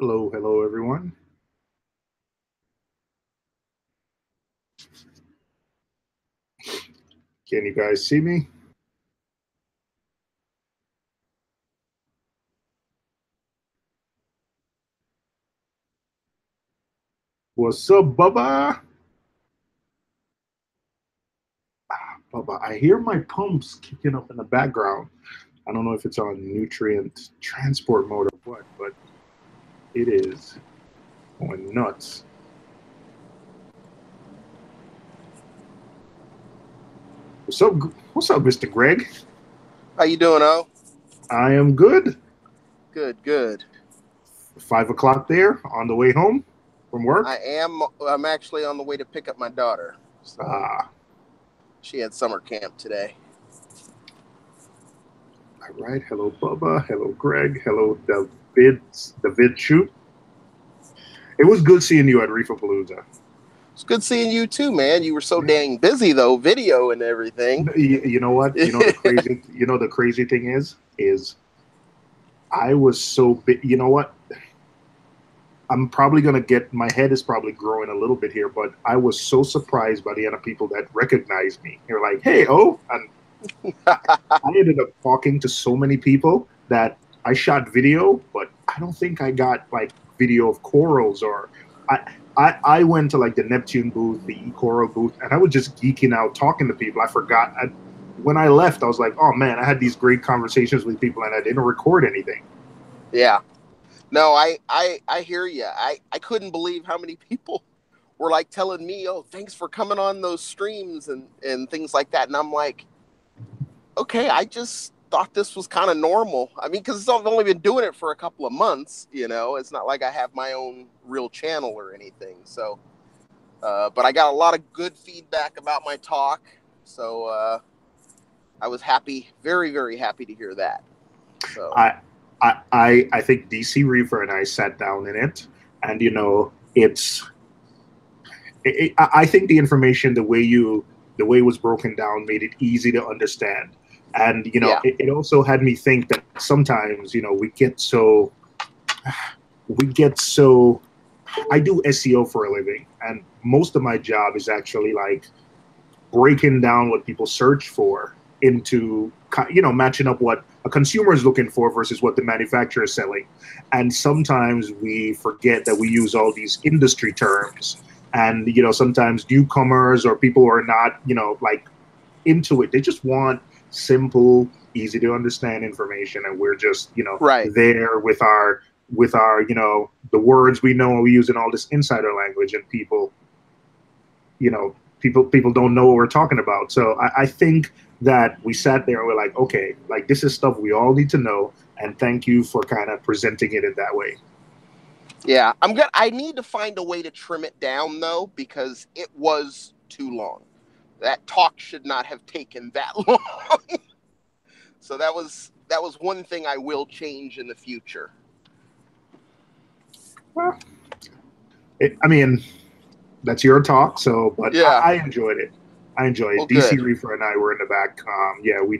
Hello, hello, everyone. Can you guys see me? What's up, Bubba? Bubba, I hear my pumps kicking up in the background. I don't know if it's on nutrient transport mode or what, but it is going nuts. What's up? What's up, Mr. Greg? How you doing, O? I am good. Good, good. 5 o'clock there on the way home from work. I'm actually on the way to pick up my daughter. So she had summer camp today. All right. Hello, Bubba. Hello, Greg. Hello, David Chu. It was good seeing you at Reef-A-Palooza. It's good seeing you too, man. You were so dang busy though, video and everything. You know what? You know the crazy. You know the crazy thing is I was so big. You know what? I'm probably gonna get my head is probably growing a little bit here, but I was so surprised by the amount of people that recognized me. They're like, "Hey, oh!" And I ended up talking to so many people that I shot video, but I don't think I got like video of corals or I went to like the Neptune booth, the e-coral booth, and I was just geeking out talking to people. I forgot. When I left, I was like, oh man, I had these great conversations with people and I didn't record anything. Yeah. No, I hear you. I couldn't believe how many people were like telling me, oh, thanks for coming on those streams and things like that. And I'm like, okay, I just thought this was kind of normal. I mean, because I've only been doing it for a couple of months, you know. It's not like I have my own real channel or anything. So, but I got a lot of good feedback about my talk. So I was happy, very, very happy to hear that. So I think DC Reaver and I sat down in it, and you know, I think the information, the way it was broken down, made it easy to understand. And you know, it also had me think that sometimes, you know, we get so. I do SEO for a living, and most of my job is actually like breaking down what people search for into, you know, matching up what a consumer is looking for versus what the manufacturer is selling. And sometimes we forget that we use all these industry terms, and you know, sometimes newcomers or people who are not, you know, like into it, they just want simple, easy to understand information, and we're just, you know, there with our you know, the words we know, and we use in all this insider language, and people, you know, people don't know what we're talking about. So I think that we sat there and we're like, okay, like this is stuff we all need to know, and thank you for kind of presenting it in that way. Yeah, I need to find a way to trim it down though, because it was too long. That talk should not have taken that long. So that was one thing I will change in the future. Well, I mean, that's your talk, so but yeah. I enjoyed it. I enjoyed it. Well, DC Reefer and I were in the back. Yeah, we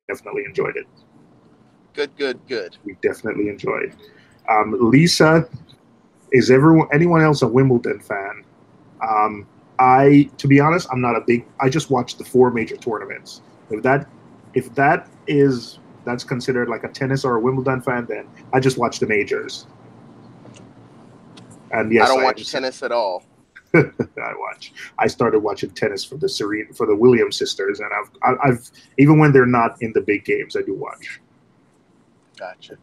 definitely enjoyed it. Good. We definitely enjoyed. Lisa, is anyone else a Wimbledon fan? To be honest, I'm not a big. I just watched the 4 major tournaments. If that's considered like a tennis or a Wimbledon fan, then I just watch the majors. And yes, I don't watch tennis at all. I started watching tennis for the Williams sisters, and I've even when they're not in the big games, I do watch. Gotcha.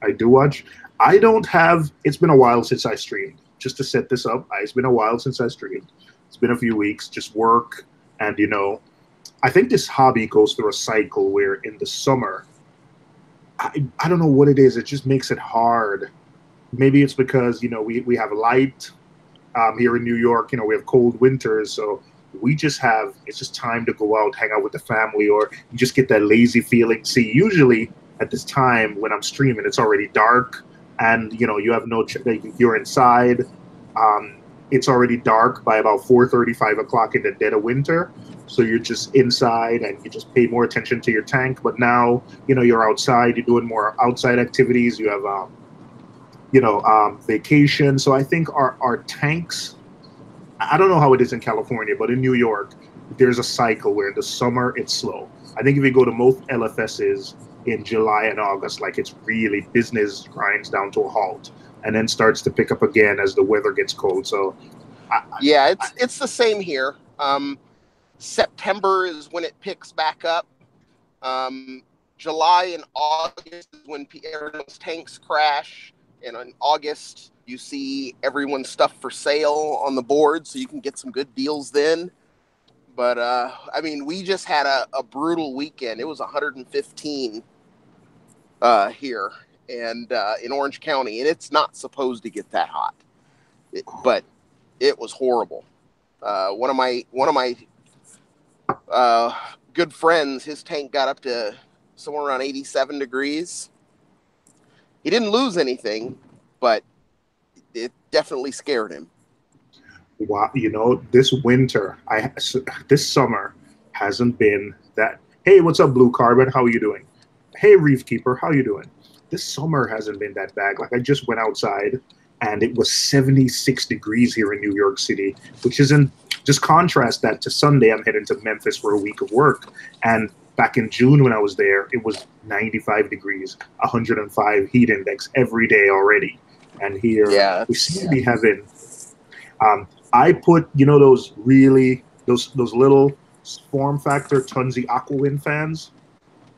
I do watch. I don't have. It's been a while since I streamed. Just to set this up, it's been a while since I streamed. It's been a few weeks, just work, and you know, I think this hobby goes through a cycle where in the summer, I don't know what it is. It just makes it hard. Maybe it's because, you know, we have light here in New York. You know, we have cold winters, so it's just time to go out, hang out with the family, or you just get that lazy feeling. See, usually at this time when I'm streaming, it's already dark, and you know, you have you're inside. It's already dark by about 4:30, 5 o'clock in the dead of winter. So you're just inside and you just pay more attention to your tank. But now, you know, you're outside, you're doing more outside activities. You have vacation. So I think our tanks, I don't know how it is in California, but in New York, there's a cycle where in the summer it's slow. I think if you go to most LFSs in July and August, like it's really business grinds down to a halt and then starts to pick up again as the weather gets cold. So yeah, it's the same here. September is when it picks back up. July and August is when everyone's tanks crash, and in August you see everyone's stuff for sale on the board, so you can get some good deals then. But I mean, we just had a brutal weekend. It was 115 here and in Orange County, and it's not supposed to get that hot, but it was horrible. One of my good friends, his tank got up to somewhere around 87 degrees. He didn't lose anything, but it definitely scared him. Wow, this winter, this summer hasn't been that. Hey, what's up, Blue Carbon? How are you doing? Hey, Reef Keeper, how you doing? This summer hasn't been that bad. Like I just went outside and it was 76 degrees here in New York City, which isn't, just contrast that to Sunday. I'm heading to Memphis for a week of work. And back in June when I was there, it was 95 degrees, 105 heat index every day already. And here we seem to be having, I put, those little form factor Tunzi Aquawind fans.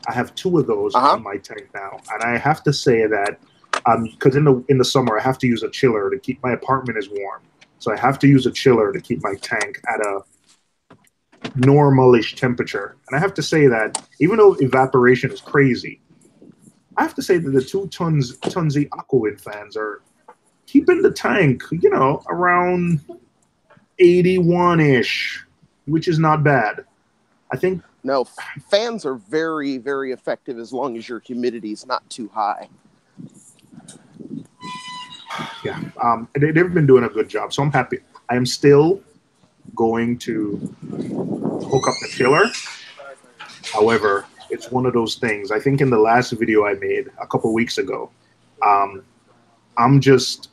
I have 2 of those on my tank now, and I have to say that because in the summer I have to use a chiller to keep my apartment is warm, so I have to use a chiller to keep my tank at a normalish temperature. And I have to say that even though evaporation is crazy, I have to say that the 2 Tunzi Aquawind fans are keeping the tank, around 81-ish, which is not bad. I think. No, fans are very, very effective as long as your humidity is not too high. Yeah, they've been doing a good job, so I'm happy. I am still going to hook up the chiller. However, it's one of those things. I think in the last video I made a couple weeks ago, I'm just,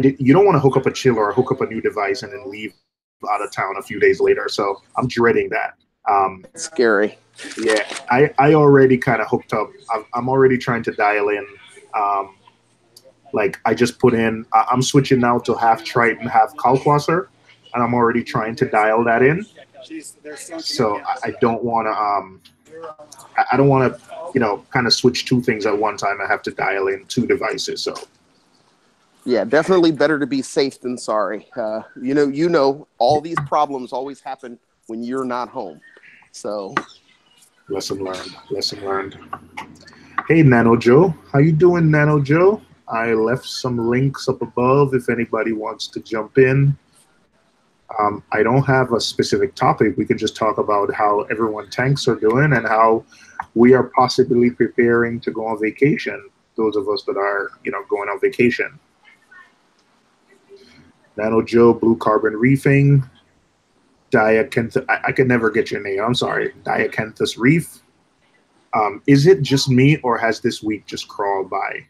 you don't want to hook up a chiller or hook up a new device and then leave out of town a few days later. So I'm dreading that. Scary. Yeah, I already kind of hooked up. I'm already trying to dial in. Like I just put in, I'm switching now to half Triton, half Kalkwasser, and I'm already trying to dial that in. So I don't want to, I don't want to, kind of switch 2 things at one time. I have to dial in 2 devices. So. Yeah, definitely better to be safe than sorry. All these problems always happen when you're not home. So. Lesson learned. Hey, Nano Joe. How you doing, Nano Joe? I left some links up above if anybody wants to jump in. I don't have a specific topic. We can just talk about how everyone tanks are doing and how we are possibly preparing to go on vacation. Those of us that are, going on vacation. Nano Joe, Blue Carbon Reefing, Diacanthus. I can never get your name. I'm sorry. Diacanthus Reef. Is it just me, or has this week just crawled by?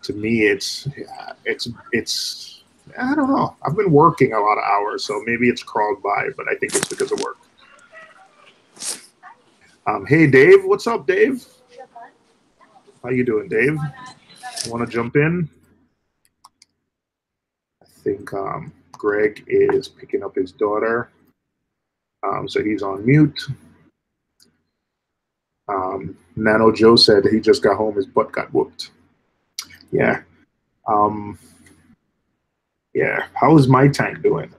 To me, it's I don't know. I've been working a lot of hours, so maybe it's crawled by, but I think it's because of work. Hey, Dave. What's up, Dave? How you doing, Dave? You want to jump in? I think Greg is picking up his daughter, so he's on mute. Nano Joe said he just got home, his butt got whooped. Yeah. Yeah. How is my tank doing?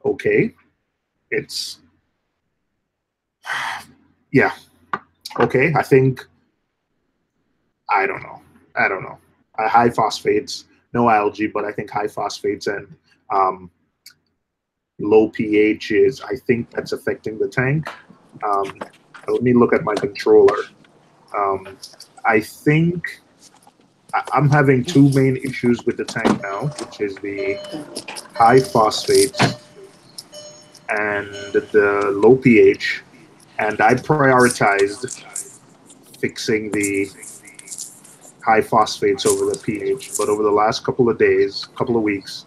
Okay. It's, yeah. Okay. I think, I don't know. High phosphates, no algae, but I think high phosphates and low pH I think that's affecting the tank. Let me look at my controller. I think I'm having 2 main issues with the tank now, which is the high phosphates and the low pH. And I prioritized fixing the high phosphates over the pH. But over the last couple of days, couple of weeks,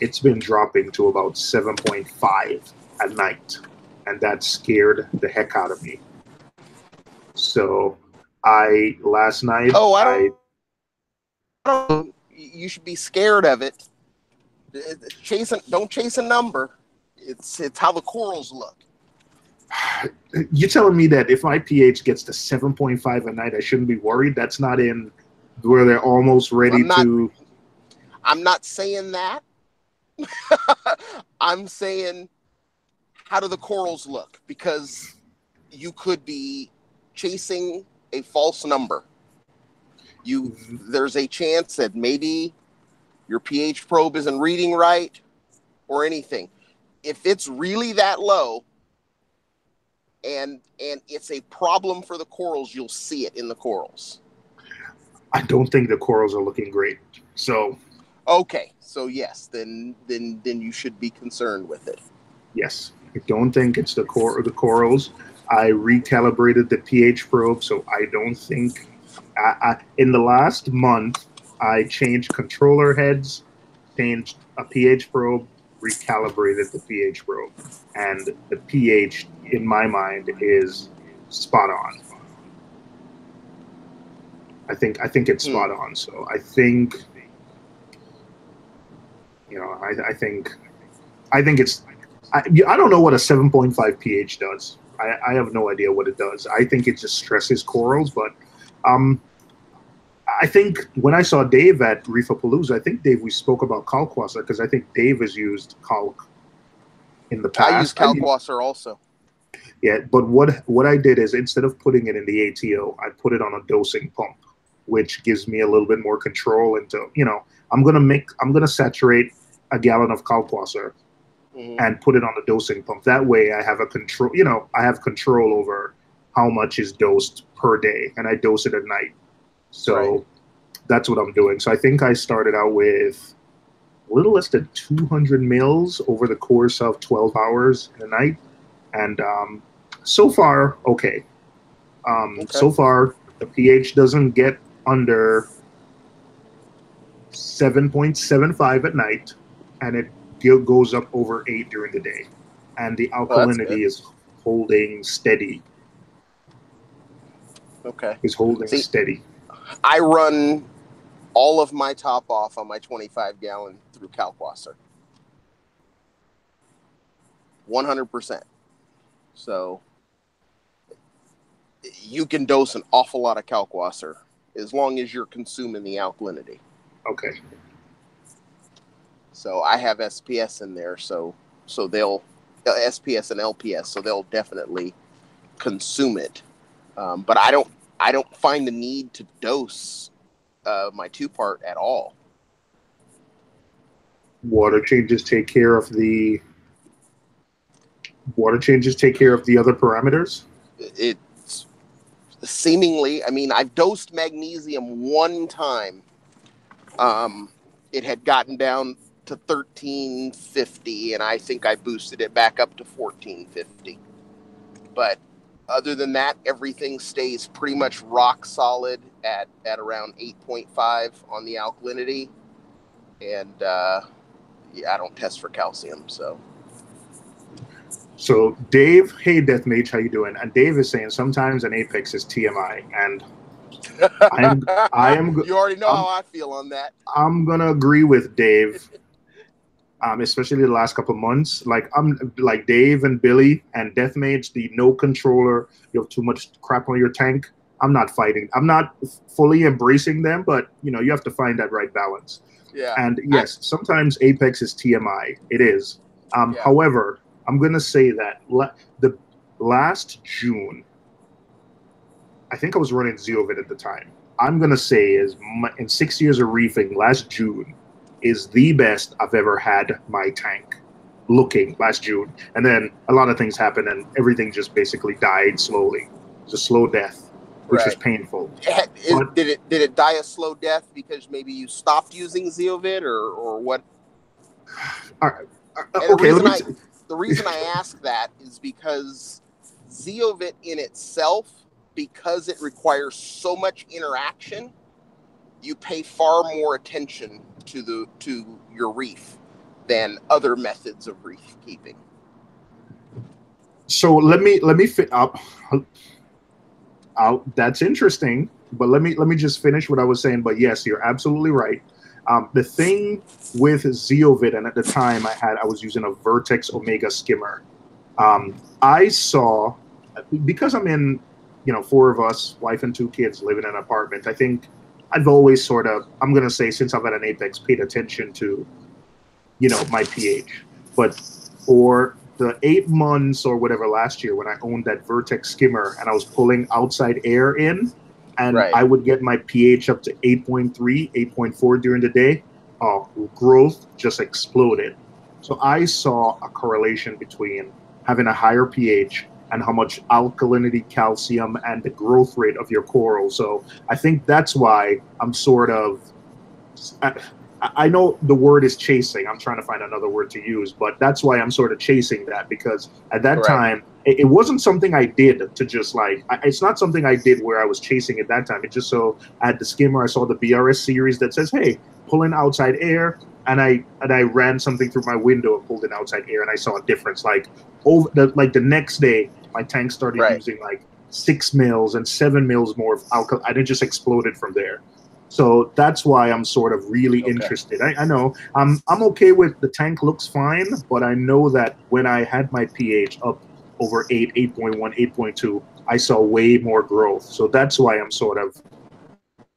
it's been dropping to about 7.5 at night, and that scared the heck out of me. So last night Oh, I don't. You should be scared of it. Don't chase a number. It's how the corals look. You're telling me that if my pH gets to 7.5 at night, I shouldn't be worried? That's not in where they're almost ready to. I'm not saying that. I'm saying, how do the corals look? Because you could be chasing a false number. There's a chance that maybe your pH probe isn't reading right or anything. If it's really that low and it's a problem for the corals, you'll see it in the corals. I don't think the corals are looking great. So okay, so yes, then you should be concerned with it. Yes, I don't think it's the corals. I recalibrated the pH probe, so I don't think. In the last month, I changed controller heads, changed a pH probe, recalibrated the pH probe, and the pH in my mind is spot on. I think it's spot on. So I think, I think it's. I don't know what a 7.5 pH does. I have no idea what it does. I think it just stresses corals, but I think when I saw Dave at Reef-A-Palooza, I think, Dave, we spoke about kalkwasser because I think Dave has used kalk in the past. I use kalkwasser also. Yeah, but what I did is instead of putting it in the ATO, I put it on a dosing pump, which gives me a little bit more control into, I'm gonna saturate a gallon of kalkwasser and put it on the dosing pump. That way I have I have control over how much is dosed per day, and I dose it at night. So that's what I'm doing. So I think I started out with a little less than 200 mils over the course of 12 hours in a night. And so far, okay. So far, the pH doesn't get under 7.75 at night, and it goes up over 8 during the day. And the alkalinity is holding steady. Okay. Is holding steady. I run all of my top off on my 25 gallon through kalkwasser. 100%. So you can dose an awful lot of kalkwasser as long as you're consuming the alkalinity. Okay. So I have SPS in there, so they'll SPS and LPS, so they'll definitely consume it. But I don't find the need to dose my 2-part at all. Water changes take care of the other parameters? It's seemingly, I mean, I've dosed magnesium one time. It had gotten down to 1350, and I think I boosted it back up to 1450. But other than that, everything stays pretty much rock solid at around 8.5 on the alkalinity. And I don't test for calcium, so. So Dave, hey Deathmage, how you doing? And Dave is saying sometimes an apex is TMI, and I am. You already know how I feel on that. I'm gonna agree with Dave, especially the last couple of months. Like I'm like Dave and Billy and Deathmage, the no controller. You have too much crap on your tank. I'm not fighting. I'm not fully embracing them, but you have to find that right balance. Yeah. And yes, sometimes apex is TMI. It is. However, I'm gonna say that the last June, I think I was running Zeovit at the time. I'm gonna say in 6 years of reefing, last June is the best I've ever had my tank looking last June. And then a lot of things happened, and everything just basically died slowly. It was a slow death, which was painful. Did it die a slow death because maybe you stopped using Zeovit or what? Okay, the reason I ask that is because Zeovit in itself, because it requires so much interaction, you pay far more attention to your reef than other methods of reef keeping. So let me fit up. That's interesting, but let me just finish what I was saying. But yes, you're absolutely right. The thing with Zeovit, and at the time I was using a Vertex Omega skimmer. I saw, because I'm in, 4 of us, wife and 2 kids, live in an apartment. I think I've always sort of, I'm gonna say, since I've had an Apex, paid attention to, my pH. But for the 8 months or whatever last year when I owned that Vertex skimmer and I was pulling outside air in, and Right. I would get my pH up to 8.3, 8.4 during the day, growth just exploded. So I saw a correlation between having a higher pH and how much alkalinity, calcium, and the growth rate of your coral. So I think that's why I'm sort of, I know the word is chasing. I'm trying to find another word to use, but that's why I'm sort of chasing that, because at that Right. time, it wasn't something I did to just it's not something I did where I was chasing at that time. It just so I had the skimmer. I saw the BRS series that says, hey, pull in outside air. And I ran something through my window and pulled in outside air, and I saw a difference. Like the next day, my tank started Right. using like 6 mils and 7 mils more of alcohol, and it just exploded from there. So that's why I'm sort of really interested. I know I'm okay with the tank looks fine, but I know that when I had my pH up over 8, 8.1, 8.2, I saw way more growth. So that's why I'm sort of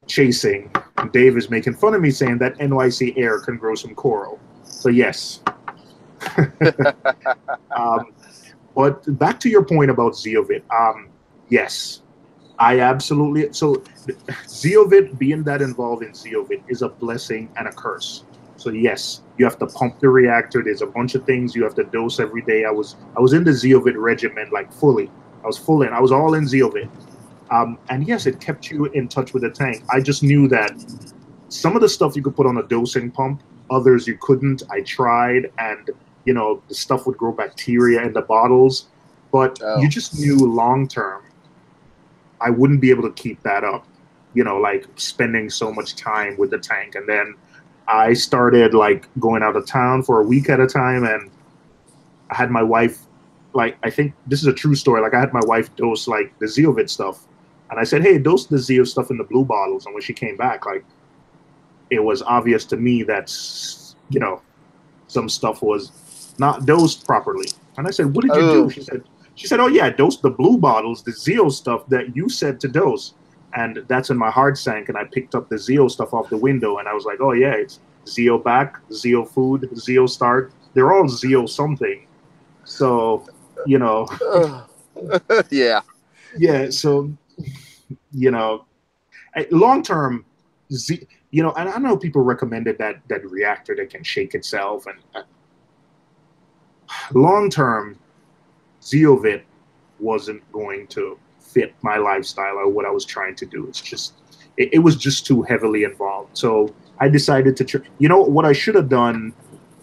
chasing. And Dave is making fun of me saying that NYC air can grow some coral. So yes. But back to your point about Zeovit. Yes, I absolutely. So Zeovit, being that involved in Zeovit, is a blessing and a curse. So yes, you have to pump the reactor. There's a bunch of things you have to dose every day. I was in the Zeovit regimen, like fully. I was full in. I was all in Zeovit. And yes, it kept you in touch with the tank. I just knew that some of the stuff you could put on a dosing pump, others you couldn't. I tried, and the stuff would grow bacteria in the bottles. But you just knew long term, I wouldn't be able to keep that up, like spending so much time with the tank. And then I started like going out of town for a week at a time, and I had my wife, like, I think this is a true story. Like, I had my wife dose like the Zeovit stuff, and I said, hey, dose the Zeo stuff in the blue bottles. And when she came back, like, it was obvious to me that, some stuff was not dosed properly. And I said, what did you do? She said, oh yeah, dose the blue bottles, the Zeo stuff that you said to dose. And that's when my heart sank, and I picked up the Zeo stuff off the window, and I was like, oh yeah, it's Zeo back, Zeo food, Zeo start. They're all Zeo something. So, yeah. Yeah, so, long term, and I know people recommended that reactor that can shake itself, and long term, Zeovit wasn't going to fit my lifestyle or what I was trying to do. It's just, it was just too heavily involved. So I decided to, what I should have done.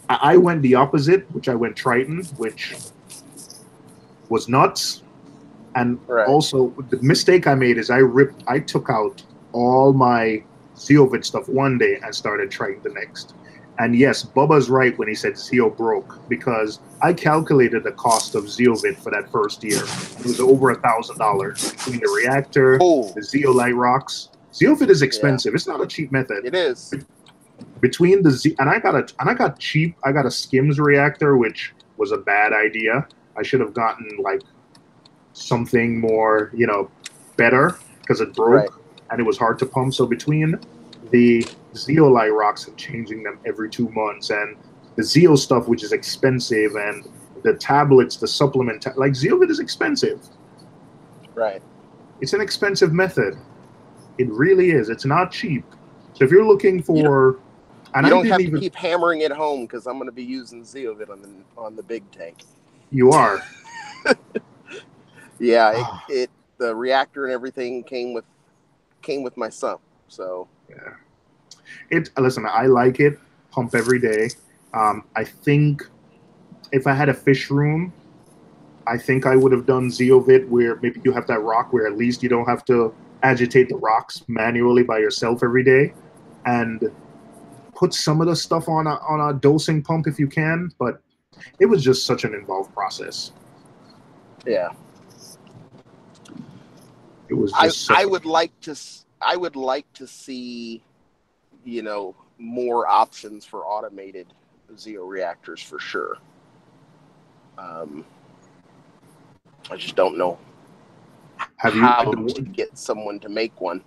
I went the opposite, which I went Triton, which was nuts. And also the mistake I made is I took out all my Zeovit stuff one day and started Triton the next. And yes, Bubba's right when he said Zeo broke, because I calculated the cost of Zeovit for that first year. It was over $1,000 between the reactor, the zeolite rocks. Zeovit is expensive. Yeah. It's not a cheap method. It is. Between the I got cheap. I got a Skims reactor, which was a bad idea. I should have gotten like something more, better, because it broke and it was hard to pump. So between the zeolite rocks and changing them every 2 months, and the Zeo stuff, which is expensive, and the tablets, the supplement, like Zeovit is expensive. Right. It's an expensive method. It really is. It's not cheap. So if you're looking for, and you don't have to keep hammering it home, because I'm going to be using Zeovit on the big tank. You are. Yeah, the reactor and everything came with my sump. So yeah, listen, I like it. Pump every day. I think if I had a fish room, I think I would have done Zeovit, where maybe you have that rock where at least you don't have to agitate the rocks manually by yourself every day. and put some of the stuff on a dosing pump if you can, but it was just such an involved process. Yeah. It was just I would like to see, you know, more options for automated Zeo reactors for sure. I just don't know how to get someone to make one.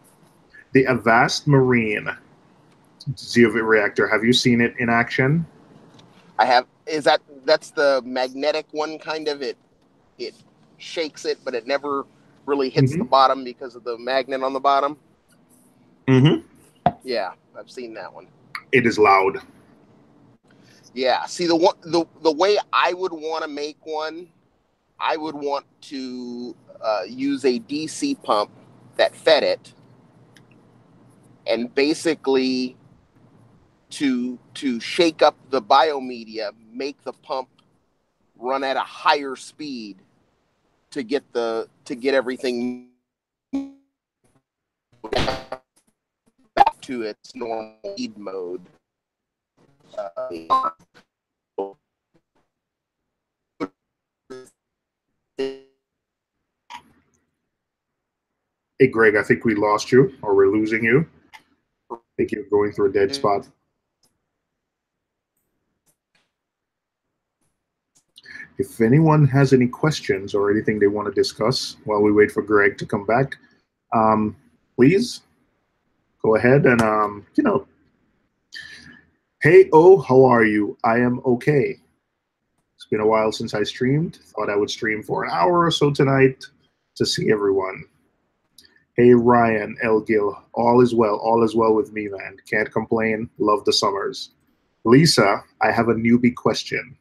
The Avast Marine Zeovit reactor, have you seen it in action? I have. That's the magnetic one, kind of? It shakes it, but it never really hits the bottom because of the magnet on the bottom. Yeah, I've seen that one. It is loud. Yeah. See, the way I would want to make one, I would want to use a DC pump that fed it, and basically to shake up the biomedia, make the pump run at a higher speed to get everything back to its normal speed mode. Hey, Greg, I think we lost you, or we're losing you. I think you're going through a dead spot. If anyone has any questions or anything they want to discuss while we wait for Greg to come back, please go ahead and, you know, hey, oh, how are you? I am okay. It's been a while since I streamed. Thought I would stream for an hour or so tonight to see everyone. Hey, Ryan, El Gil, all is well. All is well with me, man. Can't complain. Love the summers. Lisa, I have a newbie question.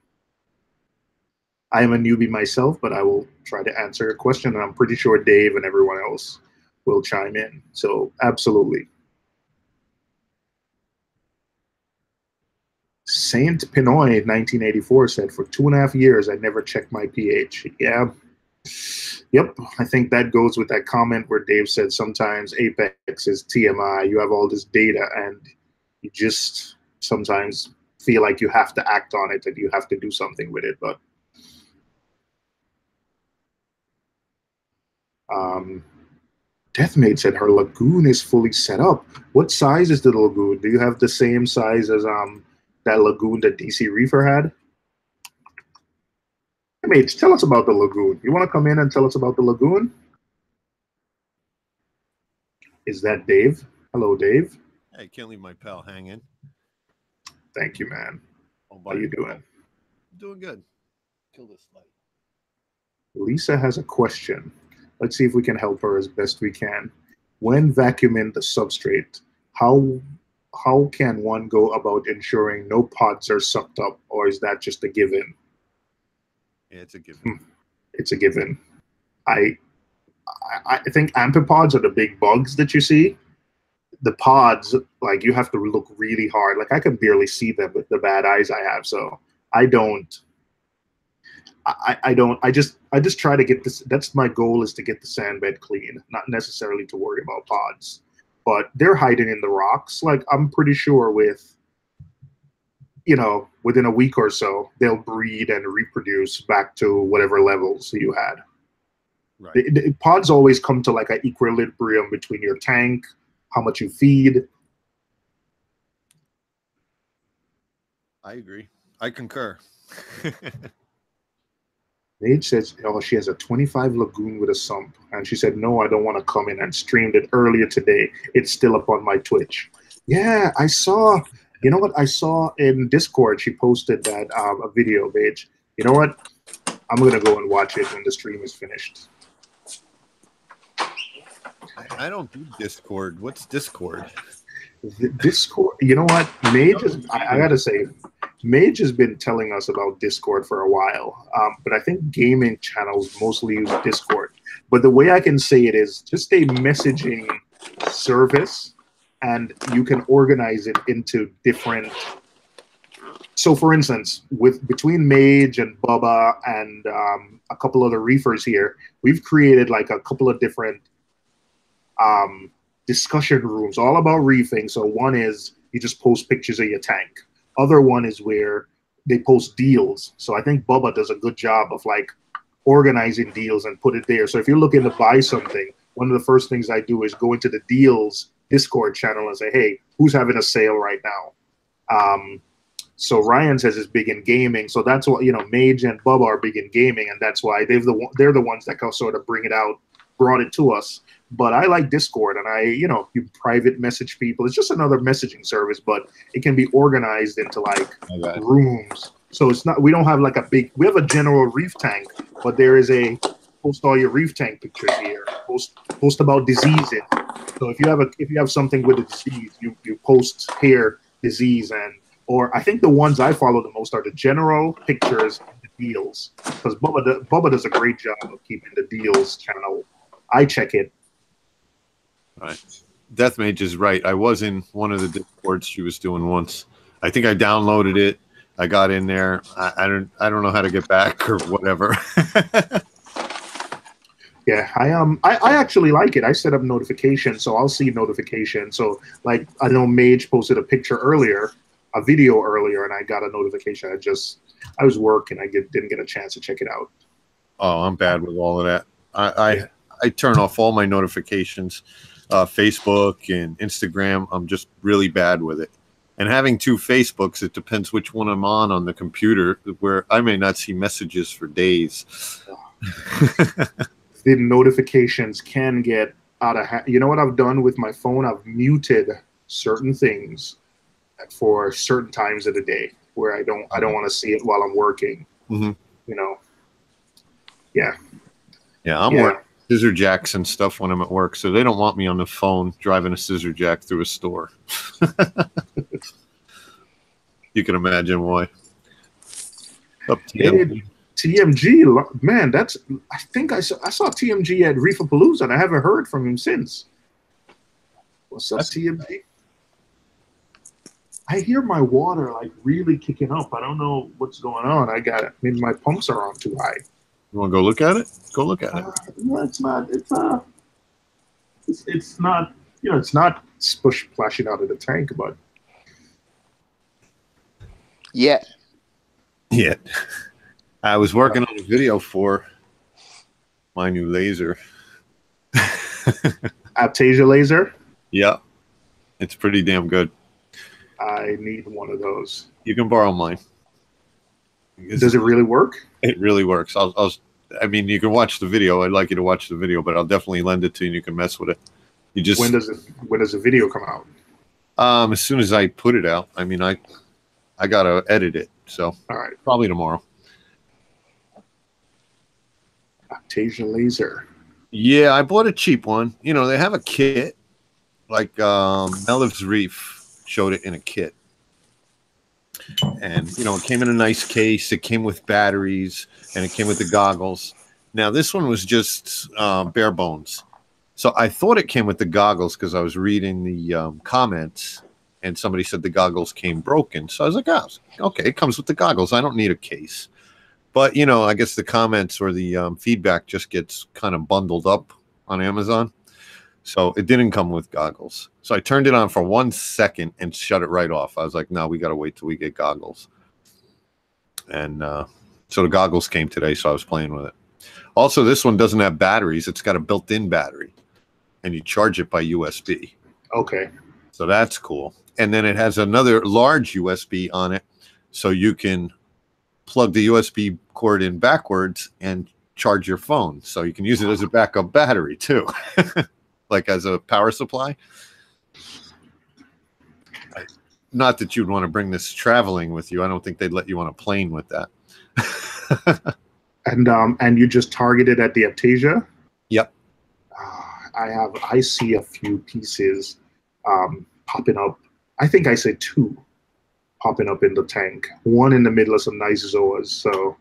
I am a newbie myself, but I will try to answer a question, and I'm pretty sure Dave and everyone else will chime in. So, absolutely. Saint Pinoy, 1984, said, for 2.5 years, I never checked my pH. Yeah. Yep, I think that goes with that comment where Dave said sometimes Apex is TMI. You have all this data, and you just sometimes feel like you have to act on it and you have to do something with it. But Deathmate said her lagoon is fully set up. What size is the lagoon? Do you have the same size as that lagoon that DC Reefer had? Hey, Mage, tell us about the lagoon. You want to come in and tell us about the lagoon? Is that Dave? Hello, Dave. I can't leave my pal hanging. Thank you, man. How you doing? Doing good. Kill this light. Lisa has a question. Let's see if we can help her as best we can. When vacuuming the substrate, how can one go about ensuring no pods are sucked up, or is that just a given? Yeah, it's a given. It's a given. I think amphipods are the big bugs that you see. The pods, like, you have to look really hard. Like, I can barely see them with the bad eyes I have, so I just try to get this. That's my goal, is to get the sand bed clean, not necessarily to worry about pods. But they're hiding in the rocks. Like, I'm pretty sure within a week or so, they'll breed and reproduce back to whatever levels you had. Right. The pods always come to like an equilibrium between your tank, how much you feed. I agree. I concur. Paige says, oh, she has a 25 lagoon with a sump. And she said, no, I don't want to come in, and streamed it earlier today. It's still up on my Twitch. Yeah, I saw, you know what? I saw in Discord, she posted that a video, Paige. You know what? I'm going to go and watch it when the stream is finished. I don't do Discord. What's Discord? Discord, you know what? Mage I got to say, Mage has been telling us about Discord for a while, but I think gaming channels mostly use Discord. But the way I can say it is just a messaging service, and you can organize it into different. So, for instance, between Mage and Bubba and a couple other reefers here, we've created like a couple of different discussion rooms all about reefing. So one is you just post pictures of your tank. Other one is where they post deals. So I think Bubba does a good job of like organizing deals and put it there. So if you're looking to buy something, one of the first things I do is go into the deals Discord channel and say, hey, who's having a sale right now? So Ryan says is big in gaming. So that's what, Mage and Bubba are big in gaming, and that's why they're the ones that can sort of brought it to us. But I like Discord, and you private message people. It's just another messaging service, but it can be organized into like rooms. So it's not, we don't have like we have a general reef tank, but there is a post all your reef tank pictures here. Post about diseases. So if you have something with a disease, you post here disease, or I think the ones I follow the most are the general pictures and the deals, because Bubba does a great job of keeping the deals channel. I check it. Right. Deathmage is right. I was in one of the Discords she was doing once. I think I downloaded it. I got in there. I don't know how to get back or whatever. Yeah, I actually like it. I set up notifications, so I'll see notifications. So like I know Mage posted a video earlier, and I got a notification. I was working. I didn't get a chance to check it out. Oh, I'm bad with all of that. I turn off all my notifications, Facebook and Instagram. I'm just really bad with it. And having two Facebooks, it depends which one I'm on the computer, where I may not see messages for days. The notifications can get out of hand. You know what I've done with my phone? I've muted certain things for certain times of the day where I don't want to see it while I'm working. Mm-hmm. Yeah. Yeah, I'm working scissor jacks and stuff when I'm at work, so they don't want me on the phone driving a scissor jack through a store. You can imagine why. Up to TMG, man, I think I saw TMG at Reef-A-Palooza, and I haven't heard from him since. What's up, TMG? I hear my water like really kicking up. I don't know what's going on. Maybe my pumps are on too high. You want to go look at it? Go look at it. No, it's not. It's not. It's not splashing out of the tank, but yeah. I was working on a video for my new laser. Aptasia laser. Yeah, it's pretty damn good. I need one of those. You can borrow mine. Does it really work? It really works. I mean, you can watch the video. I'd like you to watch the video, but I'll definitely lend it to you and you can mess with it. When does the video come out? As soon as I put it out. I mean, I gotta edit it, so all right, probably tomorrow. Aptasia laser. Yeah, I bought a cheap one. They have a kit, like Meliv's Reef showed it in a kit. And, it came in a nice case. It came with batteries, and it came with the goggles. Now, this one was just bare bones. So I thought it came with the goggles because I was reading the comments, and somebody said the goggles came broken. So I was like, oh, okay, it comes with the goggles. I don't need a case. But, I guess the comments or the feedback just gets kind of bundled up on Amazon. So it didn't come with goggles. So I turned it on for 1 second and shut it right off. I was like, no, we got to wait till we get goggles. And so the goggles came today, so I was playing with it. Also, this one doesn't have batteries. It's got a built-in battery, and you charge it by USB. Okay. So that's cool. And then it has another large USB on it, so you can plug the USB cord in backwards and charge your phone. So you can use it as a backup battery, too. Like as a power supply. Not that you'd want to bring this traveling with you. I don't think they'd let you on a plane with that. And you just targeted at the Aptasia? Yep. I see a few pieces popping up. I think I said 2 popping up in the tank. One in the middle of some nice zoas. So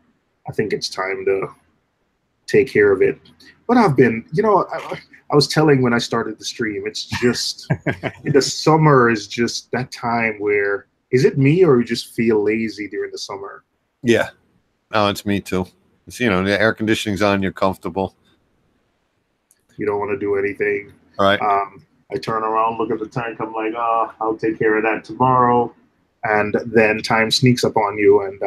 I think it's time to take care of it. But I've been, I was telling when I started the stream, it's just, the summer is just that time where, is it me or you just feel lazy during the summer? Yeah. No, it's me too. It's, the air conditioning's on, you're comfortable. You don't want to do anything. All right. I turn around, look at the tank. I'm like, oh, I'll take care of that tomorrow. And then time sneaks up on you. And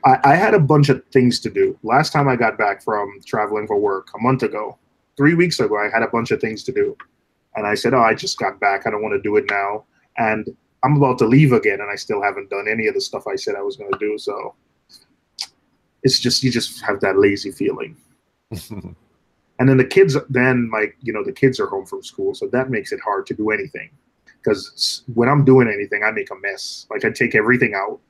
I had a bunch of things to do. Last time I got back from traveling for work, a month ago, 3 weeks ago, I had a bunch of things to do. And I said, oh, I just got back. I don't want to do it now. And I'm about to leave again, and I still haven't done any of the stuff I said I was going to do. So it's just, you just have that lazy feeling. And then the kids, the kids are home from school. So that makes it hard to do anything. Because when I'm doing anything, I make a mess. Like I take everything out.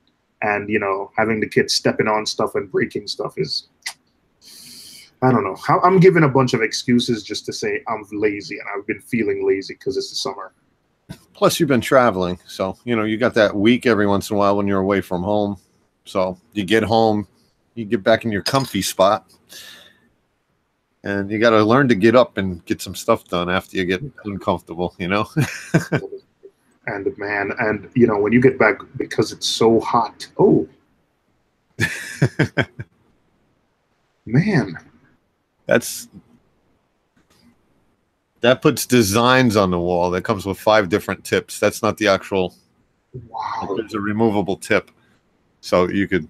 And, having the kids stepping on stuff and breaking stuff is, I don't know. I'm giving a bunch of excuses just to say I'm lazy, and I've been feeling lazy because it's the summer. Plus, you've been traveling. So, you got that week every once in a while when you're away from home. So you get home, you get back in your comfy spot. And you got to learn to get up and get some stuff done after you get uncomfortable, And when you get back, because it's so hot. Oh, man. That puts designs on the wall. That comes with 5 different tips. That's not the actual. Wow. There's a removable tip. So you could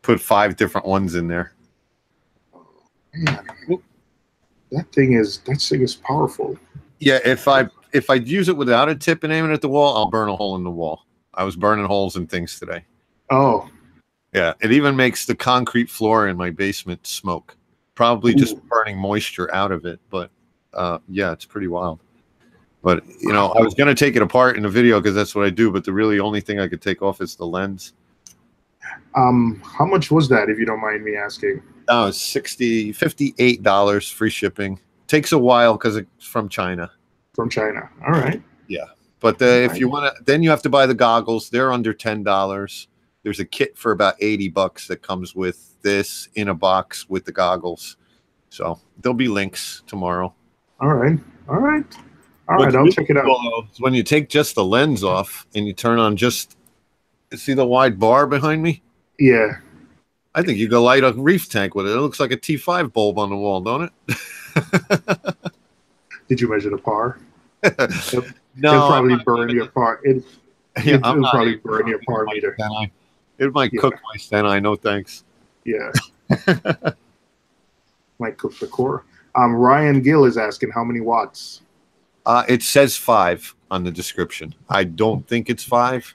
put 5 different ones in there. Man. That thing is powerful. Yeah, if I use it without a tip and aim it at the wall, I'll burn a hole in the wall. I was burning holes in things today. Oh. Yeah, it even makes the concrete floor in my basement smoke. Probably just burning moisture out of it, but yeah, it's pretty wild. But, I was going to take it apart in the video because that's what I do, but the really only thing I could take off is the lens. How much was that, if you don't mind me asking? Oh, it's $58, free shipping. Takes a while because it's from China. From China. All right. Yeah. But if you want to, then you have to buy the goggles. They're under $10. There's a kit for about $80 that comes with this in a box with the goggles. So there'll be links tomorrow. All right. I'll check it out. When you take just the lens off and you turn on see the wide bar behind me? Yeah. I think you could light a reef tank with it. It looks like a T5 bulb on the wall, don't it? Did you measure the par? No, it'll probably burn your par. It'll probably burn your par meter. It might cook my Stenai. No thanks. Yeah. Might cook the core. Ryan Gill is asking how many watts. It says 5 on the description. I don't think it's 5.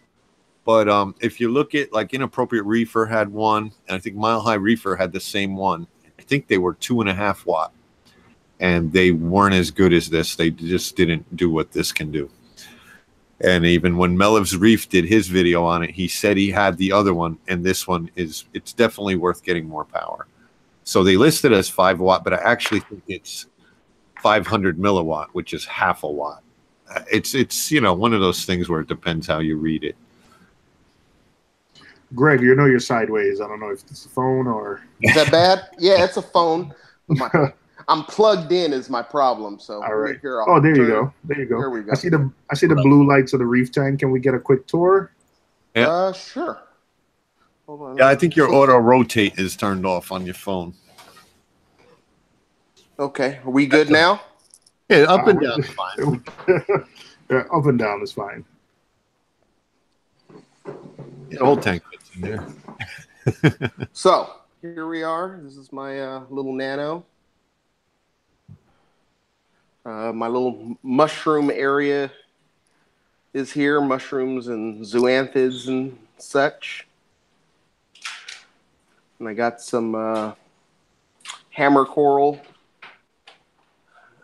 But if you look at, like, Inappropriate Reefer had one, and I think Mile High Reefer had the same one. I think they were 2.5 watt, and they weren't as good as this. They just didn't do what this can do. And even when Meliv's Reef did his video on it, he said he had the other one, and this one it's definitely worth getting more power. So they listed as 5 watt, but I actually think it's 500 milliwatt, which is half a watt. It's one of those things where it depends how you read it. Greg, you're sideways. I don't know if it's a phone or... Is that bad? Yeah, it's a phone. I'm plugged in is my problem. So all right. Here, there you go. There you go. There we go. I see the blue lights of the reef tank. Can we get a quick tour? Yeah. Sure. Hold on. Yeah, I think your auto rotate is turned off on your phone. Okay. Are we good now? Yeah, up and down is fine. Yeah, up and down is fine. The whole tank fits in there. So here we are. This is my little nano. My little mushroom area is here. Mushrooms and zoanthids and such. And I got some hammer coral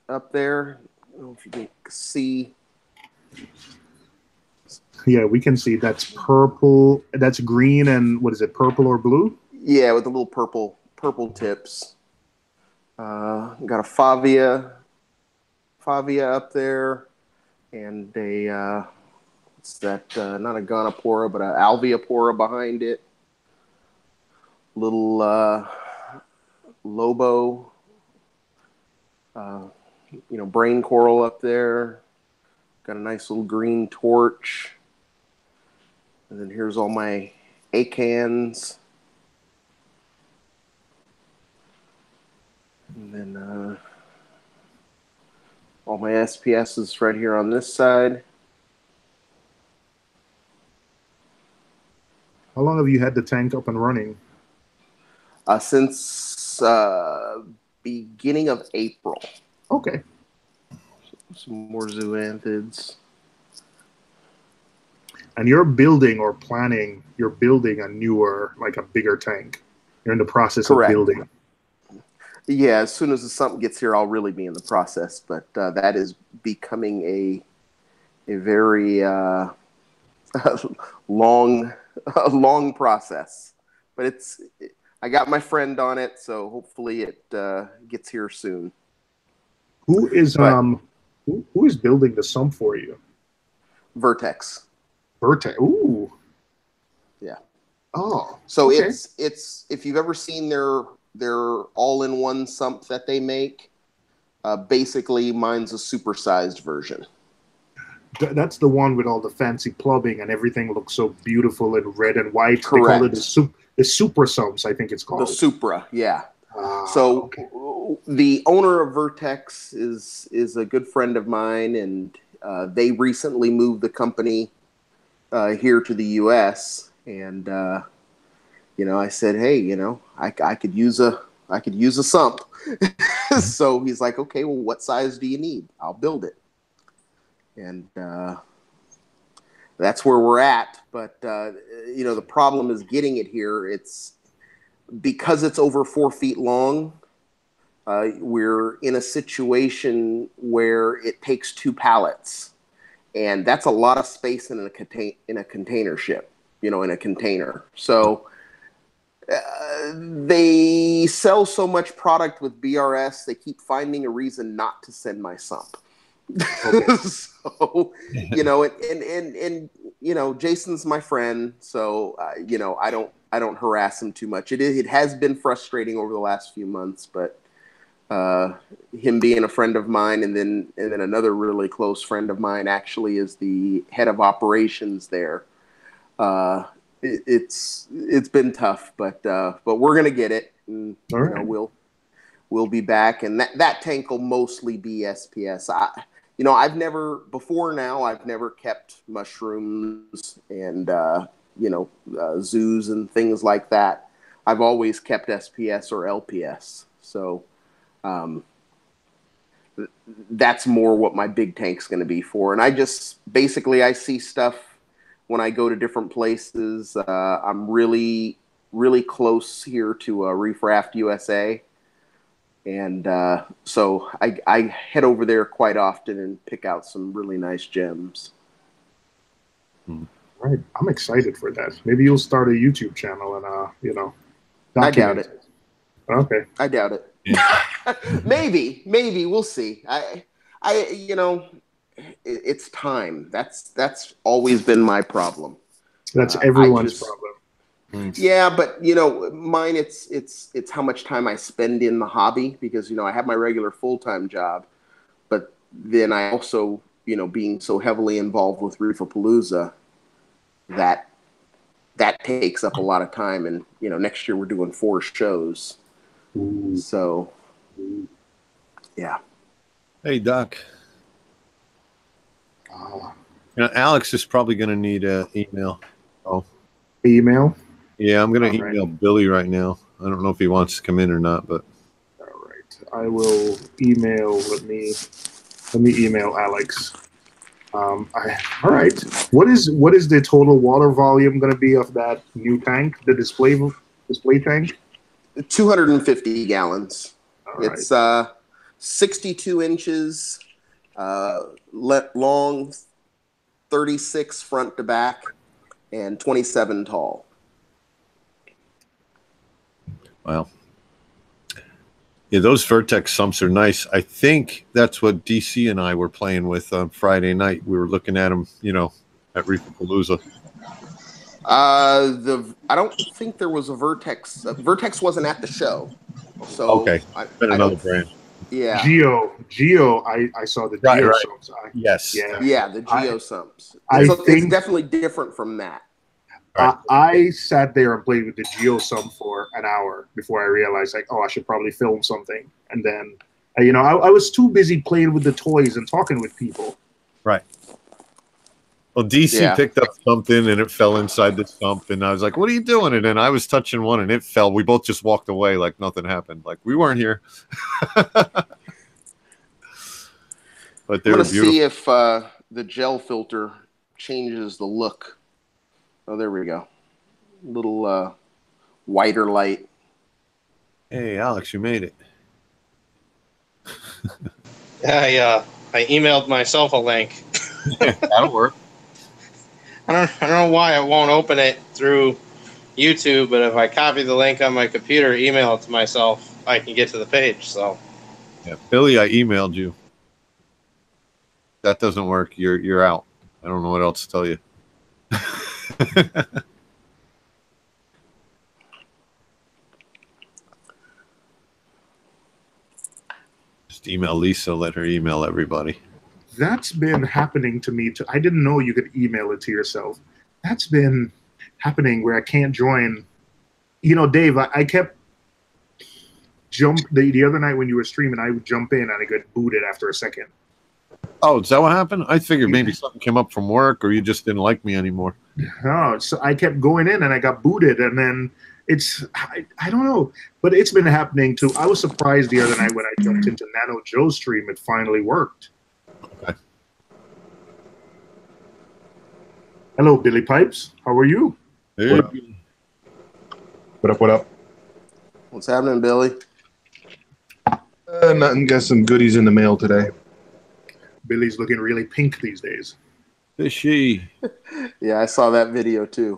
up there. I don't know if you can see. Yeah, we can see that's purple. That's green and what is it, purple or blue? Yeah, with the little purple tips. Got a favia up there, and a what's that? Not a Gonapora, but a Alveopora behind it. Little Lobo, brain coral up there. Got a nice little green torch. And then here's all my acans. And then All my SPS is right here on this side. How long have you had the tank up and running? Since beginning of April. Okay. Some more zoanthids. And you're building or planning, you're building a newer, like a bigger tank. You're in the process Correct. of building. Yeah, as soon as the sump gets here, I'll really be in the process. But that is becoming a very long process. But I got my friend on it, so hopefully it gets here soon. Who is who is building the sump for you? Vertex. Vertex. Ooh. Yeah. Oh. So okay. it's if you've ever seen their all-in-one sump that they make, basically mine's a supersized version. That's the one with all the fancy plumbing and everything looks so beautiful in red and white. Correct. They call it the Supra sumps, I think it's called. The Supra, yeah. So okay. The owner of Vertex is a good friend of mine, and they recently moved the company here to the U.S. And I said, hey, I could use a sump. So he's like, okay, well, what size do you need? I'll build it. And that's where we're at. But the problem is getting it here. It's because it's over 4 feet long. We're in a situation where it takes 2 pallets, and that's a lot of space in a container ship, in a container. So they sell so much product with BRS, they keep finding a reason not to send my sump. Okay. So, and Jason's my friend, so I don't harass him too much. It has been frustrating over the last few months, but him being a friend of mine, and then another really close friend of mine actually is the head of operations there. It's been tough, but we're gonna get it, and right. we'll be back, and that tank will mostly be SPS. I've never kept mushrooms and zoos and things like that. I've always kept SPS or LPS. So that's more what my big tank's going to be for. And I see stuff when I go to different places. I'm really, really close here to Reef Raft USA. And so I head over there quite often and pick out some really nice gems. Right. I'm excited for that. Maybe you'll start a YouTube channel and, document I doubt it. Okay. I doubt it. Yeah. Maybe we'll see. It's time. That's always been my problem. That's everyone's problem. Yeah, but mine it's how much time I spend in the hobby, because I have my regular full-time job, but then I also being so heavily involved with Reef-A-Palooza, that takes up a lot of time, and next year we're doing 4 shows. Ooh. So yeah. Hey Doc. Alex is probably going to need an email. Oh, email. Yeah, I'm going to email Billy right now. I don't know if he wants to come in or not, but all right. I will email. Let me email Alex. All right. What is the total water volume going to be of that new tank? The display tank. 250 gallons. All it's right. 62 inches long, 36 front to back, and 27 tall. Wow. Yeah, those Vertex sumps are nice. I think that's what DC and I were playing with on Friday night. We were looking at them, at Reef-A-Palooza. I don't think there was a Vertex. Vertex wasn't at the show, so okay. Been another brand. Yeah. Geo. I saw the Geo sumps. Yes. Yeah, the Geo sumps. It's definitely different from that. Right. I sat there and played with the Geo sump for an hour before I realized, I should probably film something. And then I was too busy playing with the toys and talking with people. Right. Well, DC picked up something and it fell inside the sump, and I was like, "What are you doing?" And then I was touching one and it fell. We both just walked away like nothing happened, like we weren't here. But they I'm were gonna beautiful. see if the gel filter changes the look. Oh, there we go. Little whiter light. Hey, Alex, you made it. I emailed myself a link. That'll work. I don't know why it won't open it through YouTube, but if I copy the link on my computer, email it to myself, I can get to the page. So, Yeah, Billy, I emailed you. That doesn't work. You're out. I don't know what else to tell you. Just email Lisa. Let her email everybody. That's been happening to me too. I didn't know you could email it to yourself. That's been happening where I can't join. Dave, I kept the other night when you were streaming, I would jump in and I got booted after a second. Oh, is that what happened? I figured maybe something came up from work or you just didn't like me anymore. No, so I kept going in and I got booted, and then I don't know, but it's been happening too. I was surprised the other night when I jumped into Nano Joe's stream, it finally worked. Okay. Hello, Billy Pipes. How are you? Hey. What up? What's happening, Billy? Nothing. Got some goodies in the mail today. Billy's looking really pink these days. Fishy. Yeah, I saw that video too.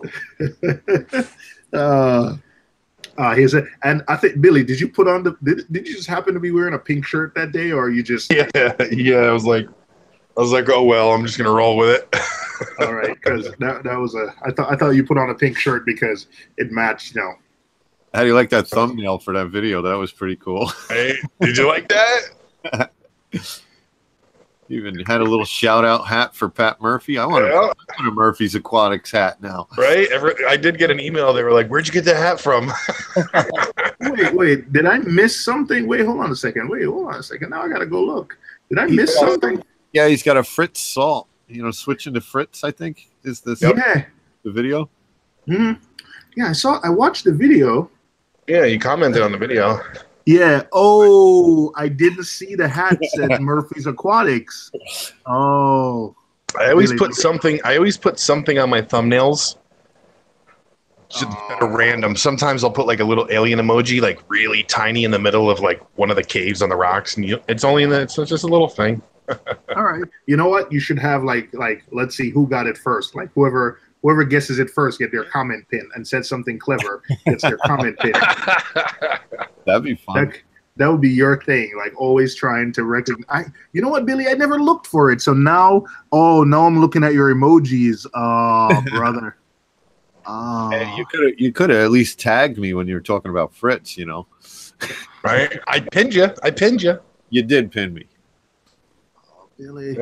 Here's it. And I think, Billy, did you put on did you just happen to be wearing a pink shirt that day, or you just? Yeah. I was like, oh well, I'm just gonna roll with it. All right, because that was I thought you put on a pink shirt because it matched. How do you like that thumbnail for that video? That was pretty cool. Hey, did you like that? You even had a little shout-out hat for Pat Murphy. I want a Murphy's Aquatics hat now. Right? I did get an email. They were like, "Where'd you get that hat from?" Wait. Did I miss something? Wait, hold on a second. Now I gotta go look. Did I miss something? Yeah, he's got a Fritz salt. Switching to Fritz, I think, is this the video? Mm-hmm. Yeah, I watched the video. Yeah, you commented on the video. Yeah. Oh, I didn't see the hat said Murphy's Aquatics. Oh. I always put something on my thumbnails. Just kind of random. Sometimes I'll put like a little alien emoji, like really tiny in the middle of like one of the caves on the rocks, and it's just a little thing. All right. You know what? You should have like let's see who got it first. Like whoever guesses it first get their comment pin and said something clever gets their comment pin. That'd be fun. That would be your thing. Like always trying to recognize. You know what, Billy? I never looked for it. So now I'm looking at your emojis. Oh, brother. Oh. Hey, you could have at least tagged me when you were talking about Fritz. Right? I pinned you. You did pin me. Billy.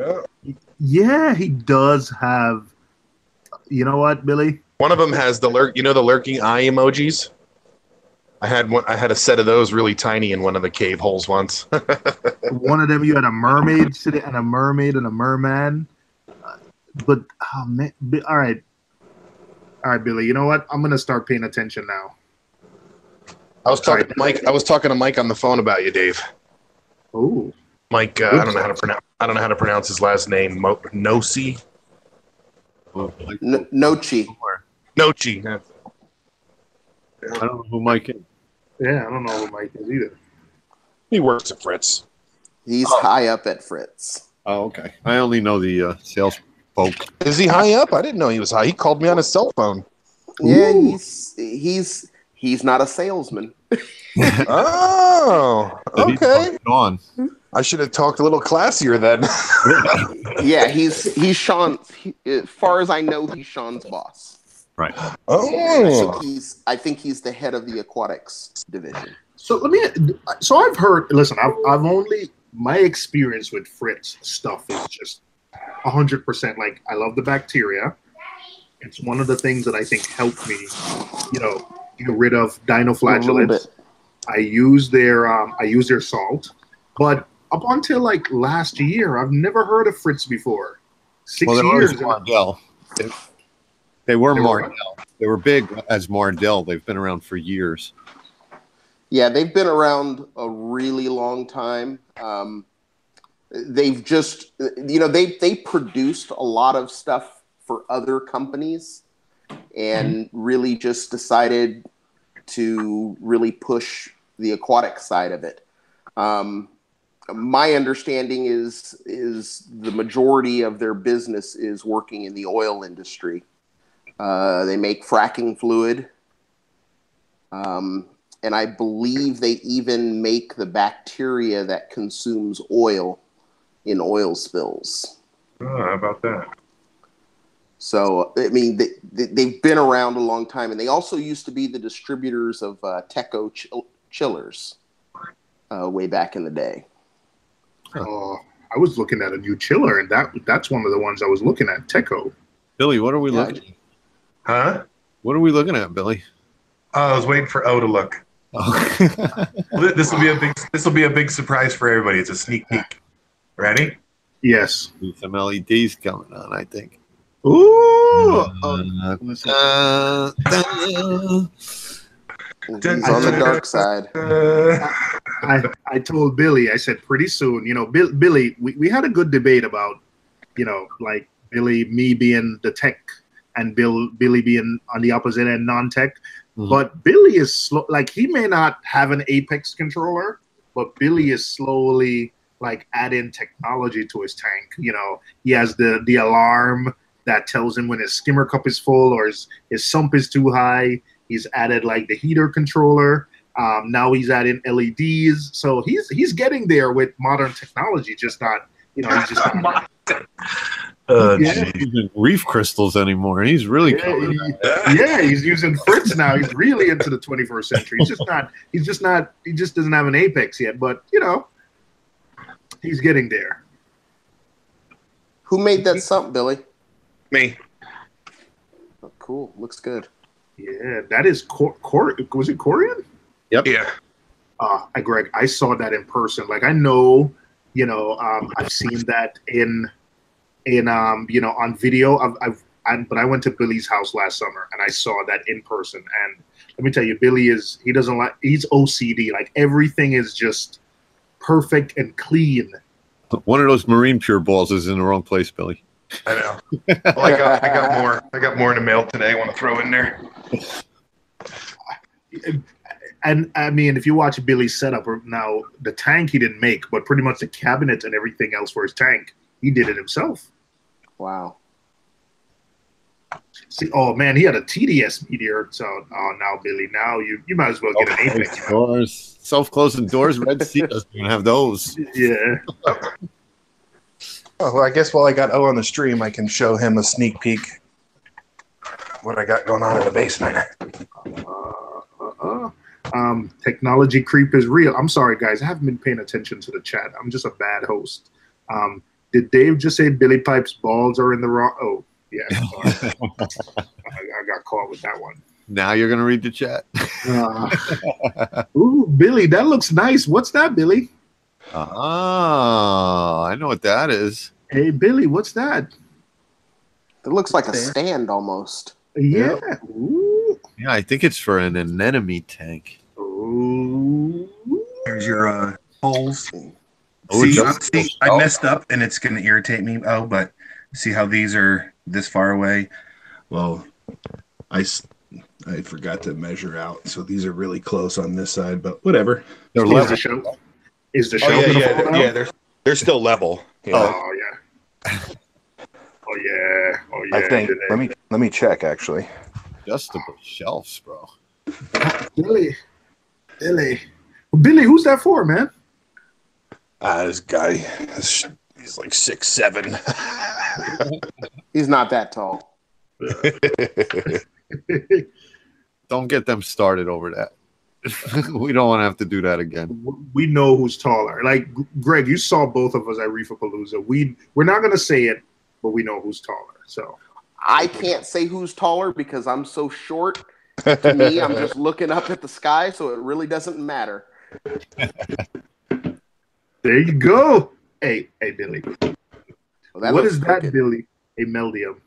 Yeah, he does have. You know what, Billy? One of them has the lurking eye emojis. I had a set of those really tiny in one of the cave holes once. One of them, you had a mermaid sitting, and a mermaid and a merman. But oh man, all right, Billy. You know what? I'm gonna start paying attention now. I was talking to Mike on the phone about you, Dave. Oh. Mike, I don't know how to pronounce his last name. Noci. Nochi. Nochi. I don't know who Mike is. Yeah, I don't know who Mike is either. He works at Fritz. He's high up at Fritz. Oh, okay. I only know the sales folk. Is he high up? I didn't know he was high. He called me on his cell phone. Yeah, he's not a salesman. Oh, okay. On. I should have talked a little classier then. Yeah, he's Sean. As far as I know, he's Sean's boss. Right. Oh. I think he's the head of the aquatics division. So I've heard. Listen, I've only my experience with Fritz stuff is just 100%. Like I love the bacteria. It's one of the things that I think helped me, get rid of dinoflagellates. I use their salt. But up until like last year, I've never heard of Fritz before. 6 Well, they're years. always Mardell. They were They were Mardell. They were big as Mardell. They've been around for years. Yeah, they've been around a really long time. They've just, they produced a lot of stuff for other companies and really just decided to really push the aquatic side of it. My understanding is the majority of their business is working in the oil industry. They make fracking fluid. And I believe they even make the bacteria that consumes oil in oil spills. Oh, how about that? So, I mean, they've been around a long time. And they also used to be the distributors of Teco chillers way back in the day. Oh, I was looking at a new chiller, and that's one of the ones I was looking at, Teco. Billy, what are we looking at? Huh? What are we looking at, Billy? Oh, I was waiting for O to look. Oh. This will be a big surprise for everybody. It's a sneak peek. Ready? Yes. Some LEDs coming on, I think. Ooh. He's on the dark side. I told Billy, I said, pretty soon, Billy, we had a good debate about, like Billy, me being the tech and Billy being on the opposite end, non-tech. Mm-hmm. But Billy is slow. Like, he may not have an Apex controller, but Billy is slowly like adding technology to his tank. He has the alarm that tells him when his skimmer cup is full or his sump is too high. He's added like the heater controller. Now he's adding LEDs. So he's getting there with modern technology. Just not, he's just not. He's using reef crystals anymore. He's really he's using Fritz now. He's really into the 21st century. He just doesn't have an Apex yet, but he's getting there. Who made that sump, Billy? Me. Oh, cool. Looks good. Yeah, that is was it Corian? Yep. Yeah. Greg, I saw that in person. Like, I know, I've seen that in on video. But I went to Billy's house last summer and I saw that in person. And let me tell you, Billy he's OCD. Like, everything is just perfect and clean. One of those Marine Pure balls is in the wrong place, Billy. I know. Well, I got more in the mail today. I want to throw in there. And I mean, if you watch Billy's setup now, the tank he didn't make, but pretty much the cabinet and everything else for his tank, he did it himself. Wow. See, oh man, he had a TDS meteor. So, now Billy, now you might as well get an Apex. Doors, self-closing doors. Red Sea doesn't even have those. Yeah. Oh, well, I guess while I got O on the stream, I can show him a sneak peek what I got going on in the basement. Technology creep is real. I'm sorry, guys. I haven't been paying attention to the chat. I'm just a bad host. Did Dave just say Billy Pipe's balls are in the wrong? Oh, yeah. Sorry. I got caught with that one. Now you're going to read the chat. Ooh, Billy, that looks nice. What's that, Billy? I know what that is. Hey, Billy, what's that? It looks like a stand almost. Yeah. Ooh. Yeah, I think it's for an anemone tank. Ooh. There's your holes. Oh, See, I messed up, and it's going to irritate me. Oh, but see how these are this far away? Well, I forgot to measure out, so these are really close on this side, but whatever. They're level. Is the show they're still level. Yeah. Oh yeah. Oh yeah. Oh yeah. I think. Let me check actually. Adjustable shelves, bro. Billy, who's that for, man? This guy, he's like 6'7". He's not that tall. Don't get them started over that. We don't want to have to do that again. We know who's taller. Like, Greg, you saw both of us at Reef-A-Palooza. We're not going to say it, but we know who's taller. So I can't say who's taller because I'm so short. To me, I'm just looking up at the sky, so it really doesn't matter. There you go. Hey, Billy. Well, that What looks is that, crooked. Billy? A Meldium.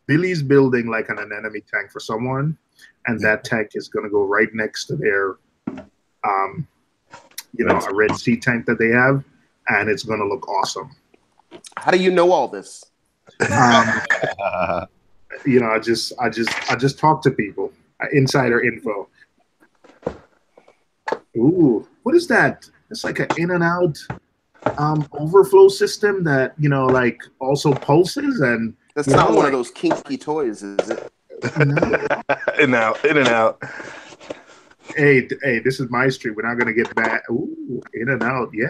Billy's building like an enemy tank for someone, and that tank is going to go right next to their, a Red Sea tank that they have, and it's going to look awesome. How do you know all this? I just talk to people. Insider info. Ooh, what is that? It's like an in and out overflow system that like also pulses and. That's not one of those kinky toys, is it? No. In and out. Hey, this is my street. We're not gonna get back. Ooh, in and out. Yeah.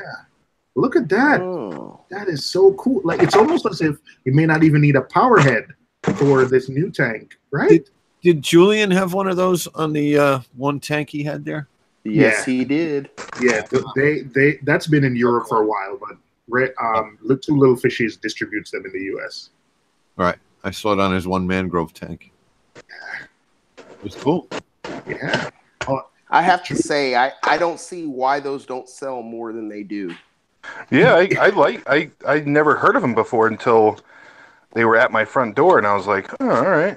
Look at that. Oh. That is so cool. Like it's almost as if you may not even need a power head for this new tank, right? Did Julian have one of those on the one tank he had there? Yes, he did. Yeah, they that's been in Europe for a while, but Two Little Fishies distributes them in the U.S. Right. I saw it on his one mangrove tank. It was cool. Yeah. I have to say, I don't see why those don't sell more than they do. Yeah, I never heard of them before until they were at my front door, and I was like, oh, all right.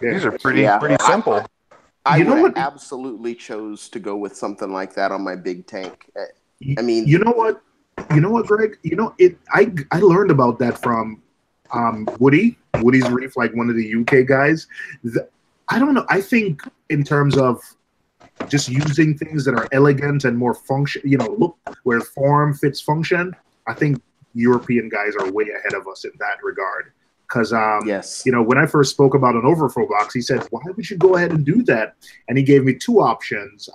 Yeah. These are pretty simple. I would absolutely chose to go with something like that on my big tank. I mean, you know what, Greg? I learned about that from Woody's Reef, like one of the UK guys. I don't know. I think in terms of just using things that are elegant and more function, look where form fits function. I think European guys are way ahead of us in that regard. Because, yes, when I first spoke about an overflow box, he said, "Why would you go ahead and do that?" And he gave me two options.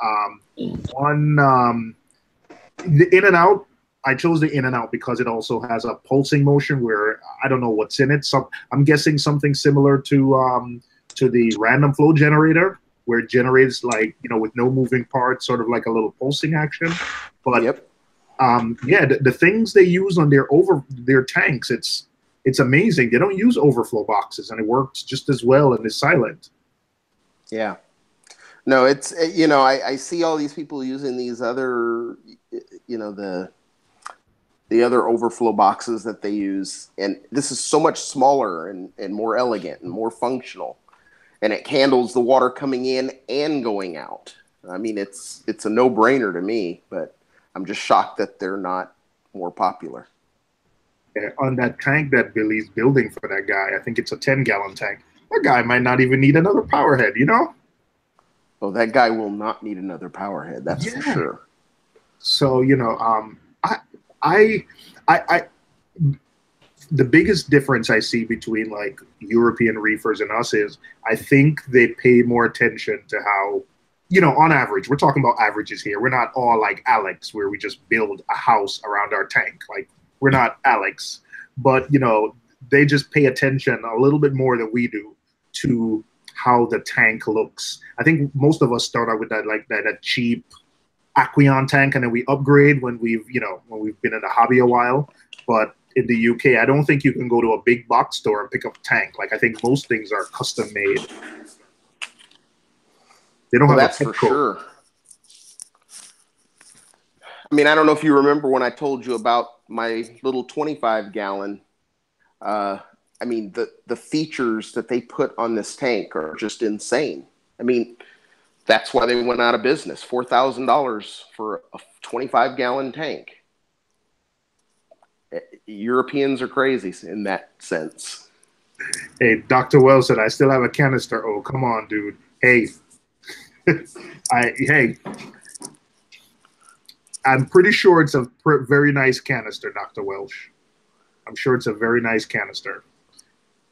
One, the in and out. I chose the in and out because it also has a pulsing motion where I don't know what's in it. So I'm guessing something similar to the random flow generator, where it generates with no moving parts, sort of like a little pulsing action. But the things they use on their tanks, it's amazing. They don't use overflow boxes, and it works just as well and is silent. Yeah. No, it's I see all these people using these other the other overflow boxes that they use, and this is so much smaller and more elegant and more functional, and it handles the water coming in and going out. I mean, it's a no-brainer to me, but I'm just shocked that they're not more popular. On that tank that Billy's building for that guy, I think it's a 10-gallon tank. That guy might not even need another power head, Oh, that guy will not need another power head. That's for sure. So, the biggest difference I see between like European reefers and us is I think they pay more attention to how, on average, we're talking about averages here. We're not all like Alex, where we just build a house around our tank. Like, we're not Alex, but they just pay attention a little bit more than we do to how the tank looks. I think most of us start out with that cheap Aqueon tank, and then we upgrade when we've been in the hobby a while. But in the UK, I don't think you can go to a big box store and pick up a tank. Like, I think most things are custom made. They don't have that's for sure. I mean, I don't know if you remember when I told you about my little 25-gallon. I mean, the features that they put on this tank are just insane. I mean, that's why they went out of business. $4,000 for a 25-gallon tank. Europeans are crazy in that sense. Hey, Dr. Wells said, I still have a canister. Oh, come on, dude. Hey. I'm pretty sure it's a very nice canister, Dr. Welsh. I'm sure it's a very nice canister.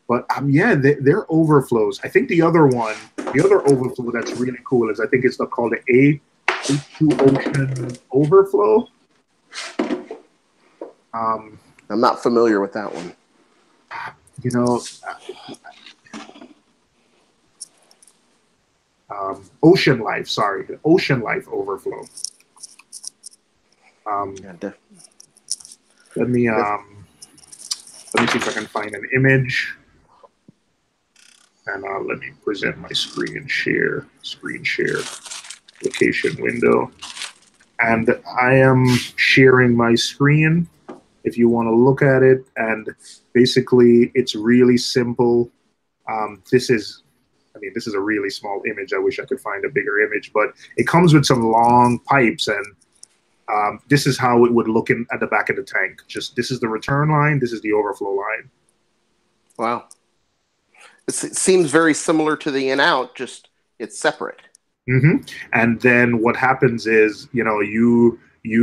But they're overflows. I think the other overflow that's really cool is I think it's called the A2 Ocean Overflow. I'm not familiar with that one. Ocean Life, sorry, the Ocean Life Overflow. Let me see if I can find an image, and let me present my screen share location window. And I am sharing my screen if you want to look at it. And basically, it's really simple. This is a really small image. I wish I could find a bigger image, but it comes with some long pipes, and this is how it would look at the back of the tank. Just this is the return line. This is the overflow line. Wow. It seems very similar to the in-out, just it's separate. Mm-hmm. And then what happens is, you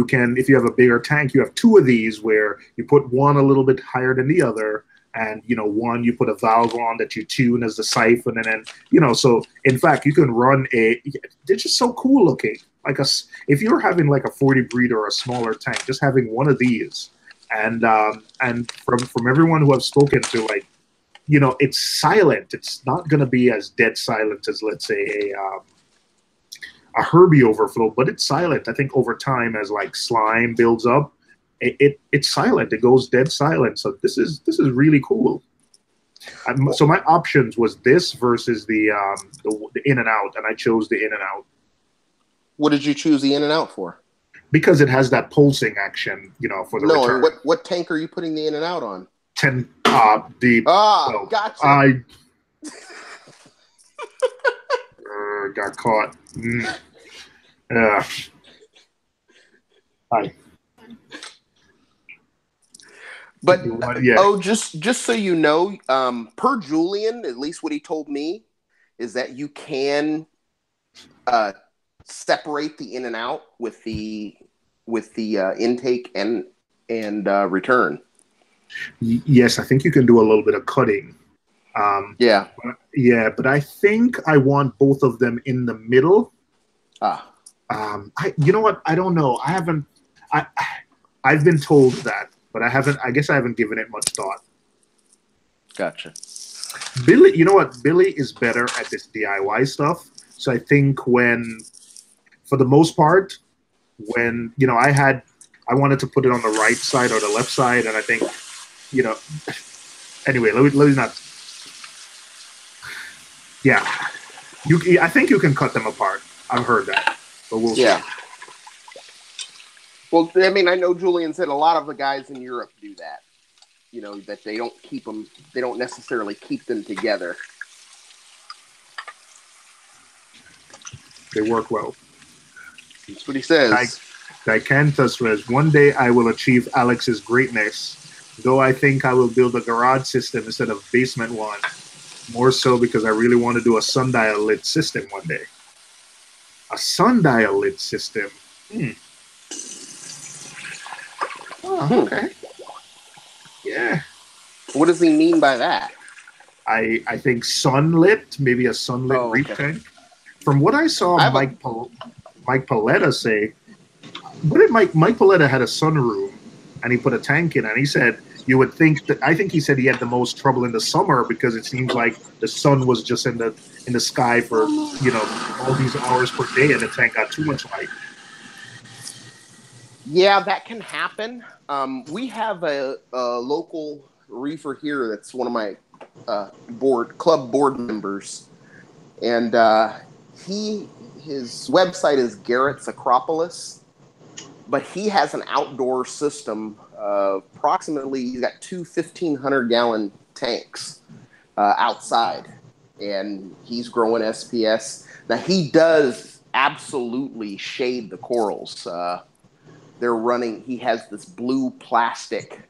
can, if you have a bigger tank, you have two of these where you put one a little bit higher than the other. And, one you put a valve on that you tune as the siphon. And then, so in fact, you can run they're just so cool looking. If you're having like a 40 breeder or a smaller tank, just having one of these. And from everyone who I've spoken to, it's silent. It's not going to be as dead silent as, let's say, a Herbie overflow, but it's silent. I think over time, as like slime builds up, it's silent. It goes dead silent. So this is really cool. So my options was this versus the in and out, and I chose the in and out. What did you choose the in and out for? Because it has that pulsing action, for the return. No, what tank are you putting the in and out on? Gotcha. Got caught. Hi. But just so you know, per Julian, at least what he told me is that you can separate the in and out with the intake and return. Yes, I think you can do a little bit of cutting. But I think I want both of them in the middle. You know what? I don't know. I've been told that, but I guess I haven't given it much thought. Gotcha. Billy, you know what? Billy is better at this DIY stuff. So I think for the most part, when, I wanted to put it on the right side or the left side, and I think, anyway, let me not. Yeah, I think you can cut them apart. I've heard that, but we'll see. Well, I mean, I know Julian said a lot of the guys in Europe do that. That they don't keep them. They don't necessarily keep them together. They work well. That's what he says. Dicanthus says, one day I will achieve Alex's greatness, though I think I will build a garage system instead of basement one. More so because I really want to do a sundial lit system one day. A sundial lit system? Oh, okay. Yeah. What does he mean by that? I think sunlit, maybe a sunlit reef tank. From what I saw Mike Paletta say, Mike Paletta had a sunroom and he put a tank in, and he said you would think that, I think he said he had the most trouble in the summer because it seems like the sun was just in the sky for all these hours per day, and the tank got too much light. Yeah, that can happen. We have a local reefer here that's one of my club board members, and his website is Garrett's Acropolis, but he has an outdoor system. Approximately, he's got two 1,500-gallon tanks outside, and he's growing SPS. Now, he does absolutely shade the corals. He has this blue plastic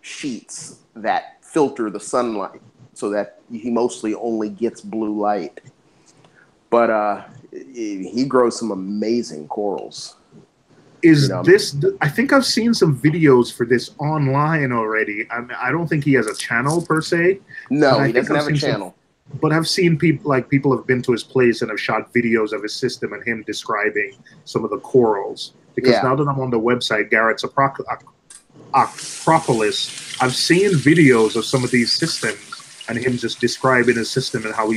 sheets that filter the sunlight so that he mostly only gets blue light. But he grows some amazing corals. I think I've seen some videos for this online already. I don't think he has a channel per se. No, he doesn't have a channel. But I've seen people have been to his place and have shot videos of his system and him describing some of the corals. Because now that I'm on the website, Garrett's Acropolis, I've seen videos of some of these systems and him just describing his system and how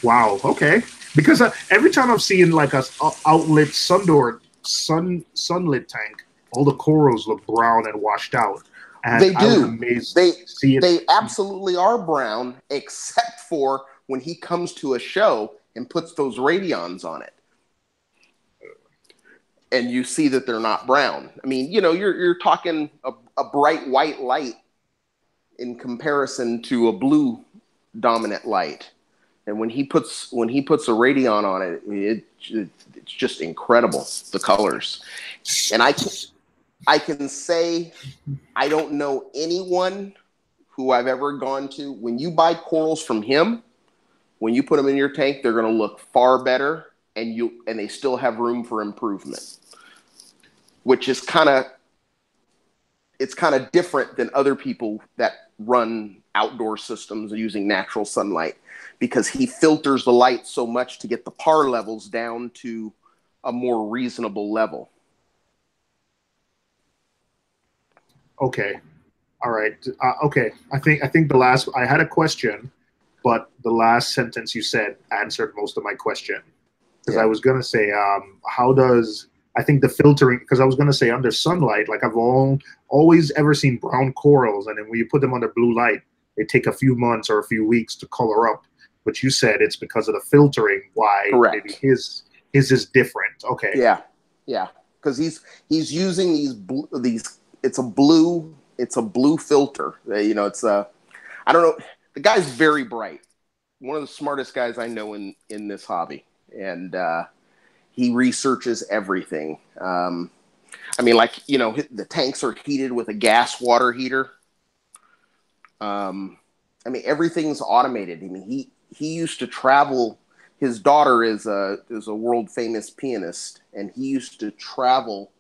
wow, okay. Because every time I've seen like a outlit sunlit tank, all the corals look brown and washed out. And they do. They absolutely are brown, except for when he comes to a show and puts those radions on it. And you see that they're not brown. I mean, you're talking a bright white light in comparison to a blue dominant light. And when he puts a radion on it, it's just incredible, the colors. And I can say I don't know anyone who I've ever gone to. When you buy corals from him, when you put them in your tank, they're going to look far better, and they still have room for improvement, which is kind of different than other people that run outdoor systems using natural sunlight, because he filters the light so much to get the PAR levels down to a more reasonable level. Okay. All right. Okay. I think I had a question, but the last sentence you said answered most of my question. Because I was going to say, I think the filtering, because I was going to say under sunlight, like I've always ever seen brown corals, and then when you put them under blue light, they take a few months or a few weeks to color up. But you said it's because of the filtering why Correct. maybe his is different. Okay. Yeah. Because he's using these. It's a blue filter. It's I don't know. The guy's very bright. One of the smartest guys I know in this hobby, and he researches everything. I mean, the tanks are heated with a gas water heater. I mean, everything's automated. I mean, he used to travel. His daughter is a world famous pianist, and he used to travel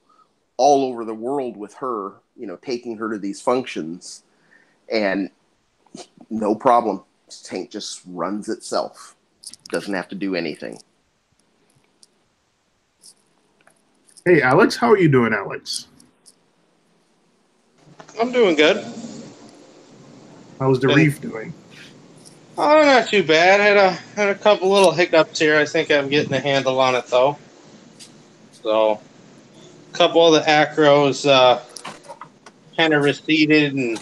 all over the world with her, taking her to these functions, and no problem. This tank just runs itself. Doesn't have to do anything. Hey, Alex, how are you doing, Alex? I'm doing good. How's the reef doing? Oh, not too bad. Had a couple little hiccups here. I think I'm getting a handle on it though. So, a couple of the acros kind of receded and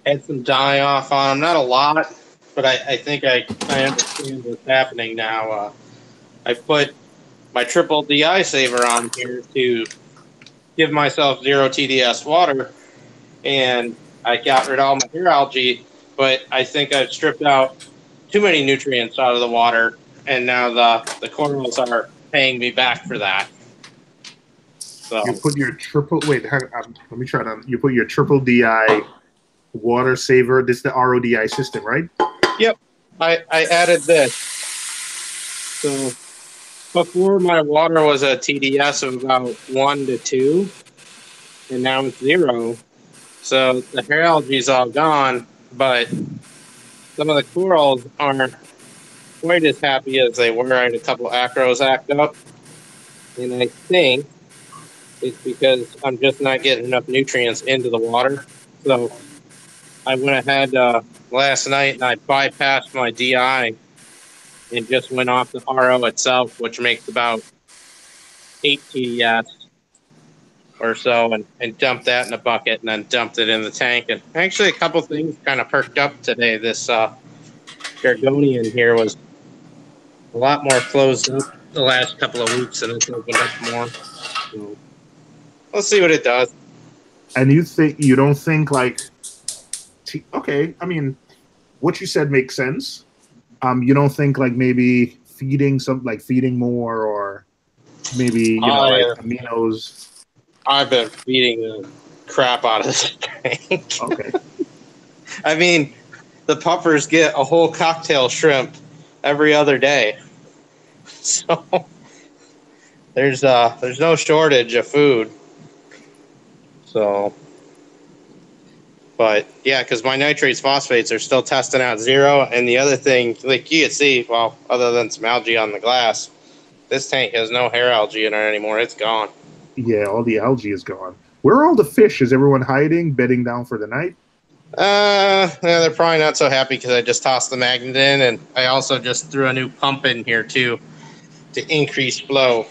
had some die off on them. Not a lot, but I think I understand what's happening now. I put my triple DI saver on here to give myself 0 TDS water, and I got rid of all my hair algae, but I think I've stripped out too many nutrients out of the water, and now the corals are paying me back for that. So You put your let me try that. You put your triple DI water saver. This is the RODI system, right? Yep. I added this. So before, my water was a TDS of about 1 to 2, and now it's 0. So the hair algae is all gone, but some of the corals aren't quite as happy as they were. I had a couple acros act up, and I think it's because I'm just not getting enough nutrients into the water. So I went ahead last night and I bypassed my DI and just went off the RO itself, which makes about 8 TDS or so, and dumped that in a bucket and then dumped it in the tank. And actually a couple things kind of perked up today. This Gorgonian here was a lot more closed up the last couple of weeks, and it's opened up more. So let's see what it does. And you don't think like, okay, I mean, what you said makes sense. You don't think like maybe feeding more, or maybe like aminos. I've been feeding the crap out of this tank. Okay. I mean, the puppers get a whole cocktail shrimp every other day, so there's no shortage of food. So, but yeah, because my nitrates phosphates are still testing out 0, and the other thing, like you can see, well, other than some algae on the glass, this tank has no hair algae in it anymore. It's gone. Yeah, all the algae is gone. Where are all the fish? Is everyone hiding, bedding down for the night? Yeah, they're probably not so happy because I just tossed the magnet in, and I also just threw a new pump in here too to increase flow.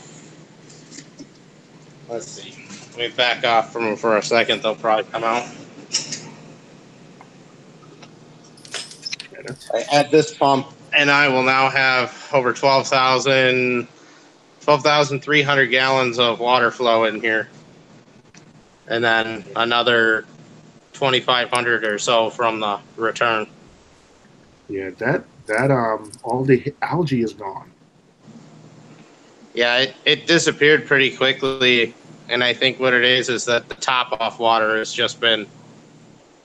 Let's see. Let me back off from them for a second. They'll probably come out. I add this pump and I will now have over 12,300 gallons of water flow in here. And then another 2,500 or so from the return. Yeah, that all the algae is gone. Yeah, it disappeared pretty quickly. And I think what it is that the top off water has just been,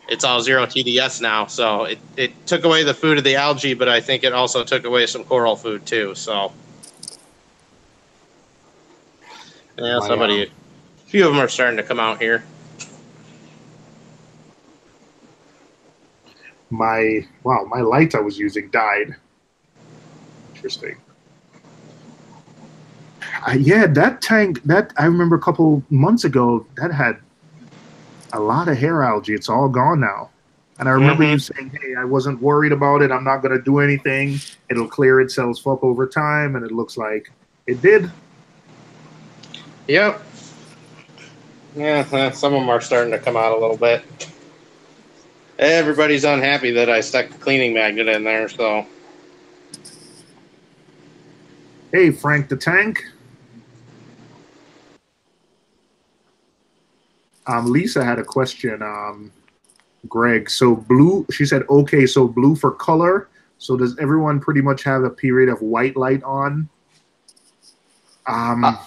it's all zero TDS now. So it took away the food of the algae, but I think it also took away some coral food too. So yeah, a few of them are starting to come out here. My light I was using died. Interesting. Yeah, that tank, that I remember a couple months ago, that had a lot of hair algae. It's all gone now. And I remember you saying, hey, I wasn't worried about it. I'm not going to do anything. It'll clear itself up over time. And it looks like it did. Yep. Yeah, some of them are starting to come out a little bit. Everybody's unhappy that I stuck the cleaning magnet in there, so. Hey, Frank the Tank. Lisa had a question, Greg. So blue, she said, okay, so blue for color. So does everyone pretty much have a period of white light on? I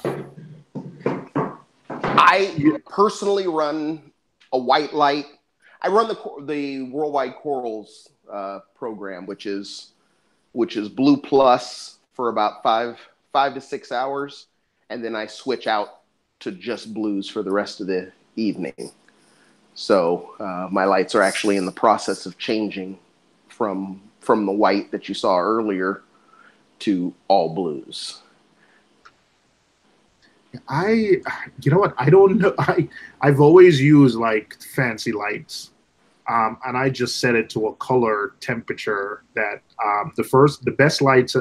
personally run a white light. I run the Worldwide Corals program, which is blue plus for about 5 to 6 hours, and then I switch out to just blues for the rest of the evening. So my lights are actually in the process of changing from the white that you saw earlier to all blues. You know what? I don't know. I've always used like fancy lights, and I just set it to a color temperature that the first lights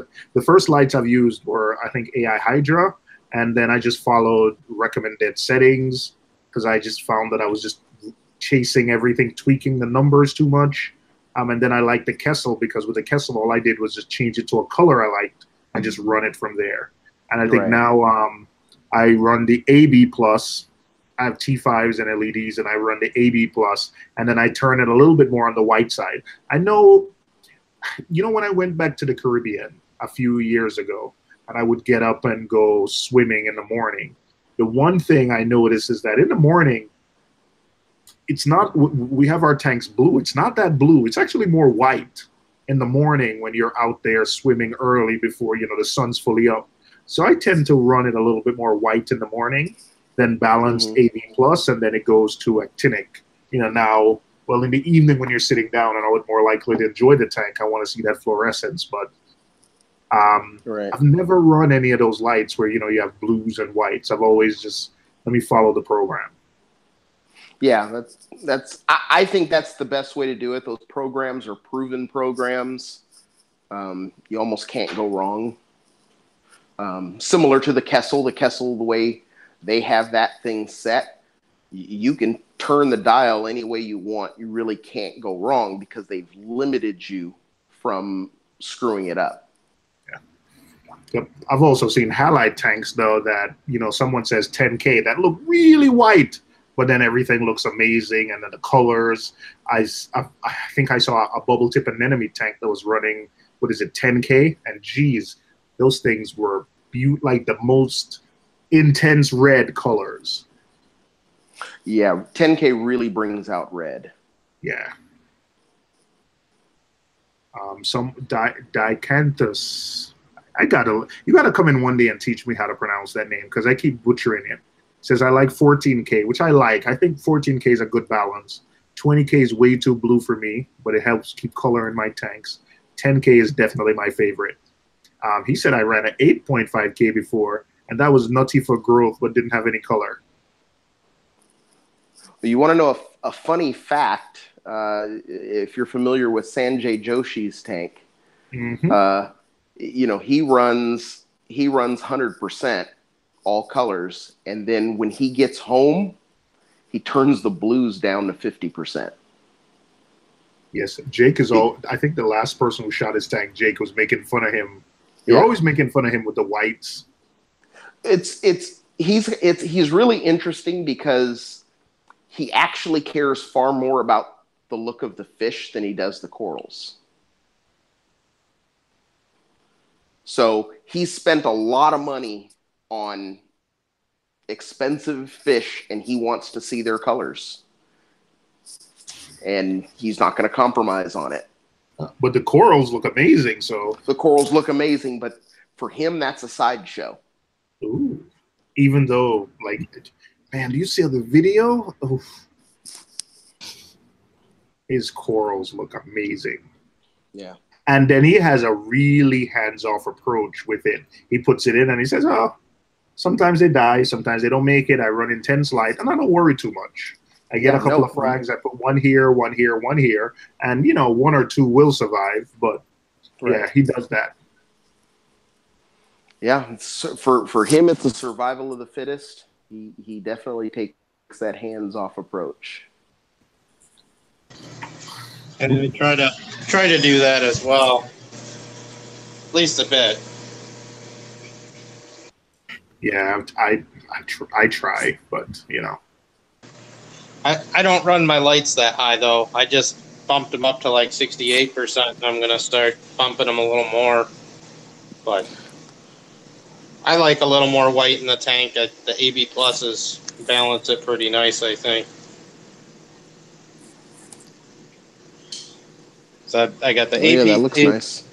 I've used were, I think, AI Hydra, and then I just followed recommended settings because I just found that I was just chasing everything, tweaking the numbers too much. And then I liked the Kessel because with the Kessel, all I did was just change it to a color I liked and just run it from there. And I think now I run the AB plus. I have T5s and LEDs, and I run the AB plus, and then I turn it a little bit more on the white side. I know, when I went back to the Caribbean a few years ago, and I would get up and go swimming in the morning, the one thing I noticed is that in the morning, it's not, we have our tanks blue. It's not that blue. It's actually more white in the morning when you're out there swimming early before, the sun's fully up. So I tend to run it a little bit more white in the morning, then balanced AB plus, and then it goes to actinic. Now, well, in the evening when you're sitting down and I would more likely to enjoy the tank, I want to see that fluorescence. But I've never run any of those lights where, you have blues and whites. I've always just, let me follow the program. Yeah, I think that's the best way to do it. Those programs are proven programs. You almost can't go wrong. Similar to the Kessel, the way they have that thing set, you can turn the dial any way you want. You really can't go wrong because they've limited you from screwing it up. Yeah. I've also seen halide tanks, though, that, someone says 10K, that look really white, but then everything looks amazing. And then the colors, I think I saw a bubble tip anemone tank that was running, 10K? And geez, those things were like the most intense red colors. Yeah, 10K really brings out red. Yeah. Some Dicanthus. You gotta come in one day and teach me how to pronounce that name because I keep butchering it. It says I like 14K, which I like. I think 14K is a good balance. 20K is way too blue for me, but it helps keep color in my tanks. 10K is definitely my favorite. He said I ran an 8.5K before, and that was nutty for growth, but didn't have any color. You want to know a funny fact? If you're familiar with Sanjay Joshi's tank, he runs 100% all colors, and then when he gets home, he turns the blues down to 50%. Yes, Jake is all. I think the last person who shot his tank, Jake, was making fun of him. You're Yeah. always making fun of him with the whites. He's really interesting because he actually cares far more about the look of the fish than he does the corals. So he spent a lot of money on expensive fish, and he wants to see their colors. And he's not going to compromise on it. But the corals look amazing. So the corals look amazing, but for him, that's a sideshow. ooh. Even though, like, man, do you see the video? Oof. His corals look amazing. Yeah. And then he has a really hands-off approach with it. He puts it in and he says, oh, sometimes they die, sometimes they don't make it. I run intense light, and I don't worry too much. I get a couple of frags. I put one here, one here, one here, and one or two will survive. But yeah, he does that. Yeah, for him, it's the survival of the fittest. He definitely takes that hands-off approach. And I try to do that as well, at least a bit. Yeah, I try, but I don't run my lights that high though. I just bumped them up to like 68%. I'm gonna start bumping them a little more, but I like a little more white in the tank. The AB pluses balance it pretty nice, I think. So I got the AB. Yeah, that looks nice.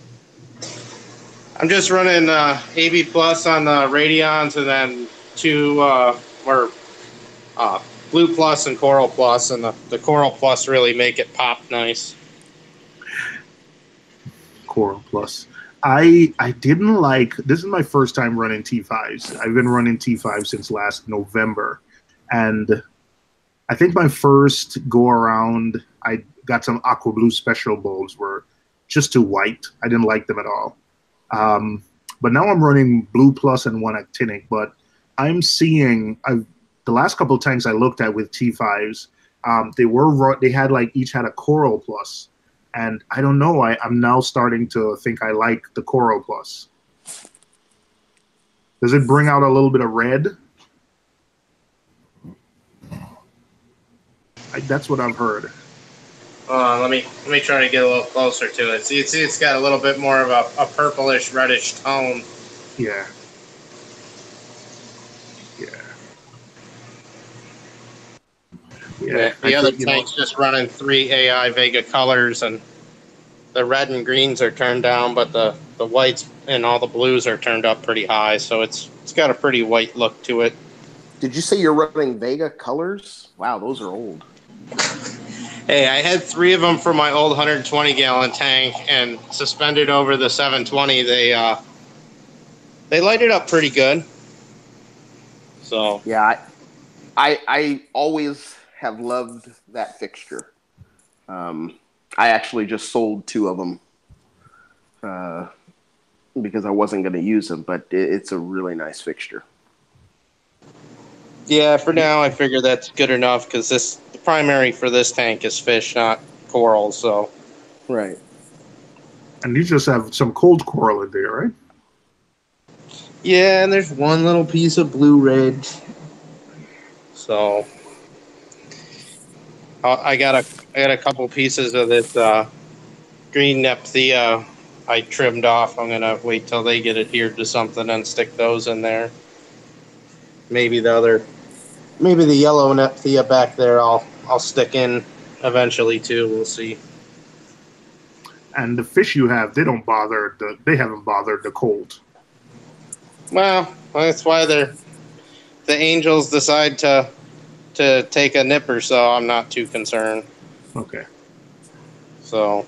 I'm just running AB plus on the Radions, and then two Blue Plus and Coral Plus, and the Coral Plus really make it pop nice. Coral Plus. I didn't like. This is my first time running T5s. I've been running T5 since last November, and I think my first go around, I got some aqua blue special bulbs were just too white. I didn't like them at all. But now I'm running Blue Plus and one actinic. But I'm seeing the last couple of times I looked at with T5s, they had each had a Coral Plus. And I don't know. I'm now starting to think I like the Coral Plus. Does it bring out a little bit of red? That's what I've heard. Let me try to get a little closer to it. See, it's got a little bit more of a purplish reddish tone. Yeah. Yeah. The other tank's just running 3 AI Vega colors, and the red and greens are turned down, but the whites and all the blues are turned up pretty high, so it's got a pretty white look to it. Did you say you're running Vega colors? Wow, those are old. Hey, I had 3 of them for my old 120-gallon tank, and suspended over the 720, they light it up pretty good. So yeah, I always have loved that fixture. I actually just sold 2 of them because I wasn't going to use them, but it's a really nice fixture. Yeah, for now I figure that's good enough because the primary for this tank is fish, not coral. So right. And you just have some cold coral in there, right? Yeah, and there's one little piece of blue red. So I got a couple pieces of this green Nephthia I trimmed off. I'm gonna wait till they get adhered to something and stick those in there. Maybe the yellow Nephthia back there I'll stick in eventually too. We'll see. And the fish you have, they haven't bothered the cold. Well, that's why the angels decide to take a nipper, so I'm not too concerned. Okay. So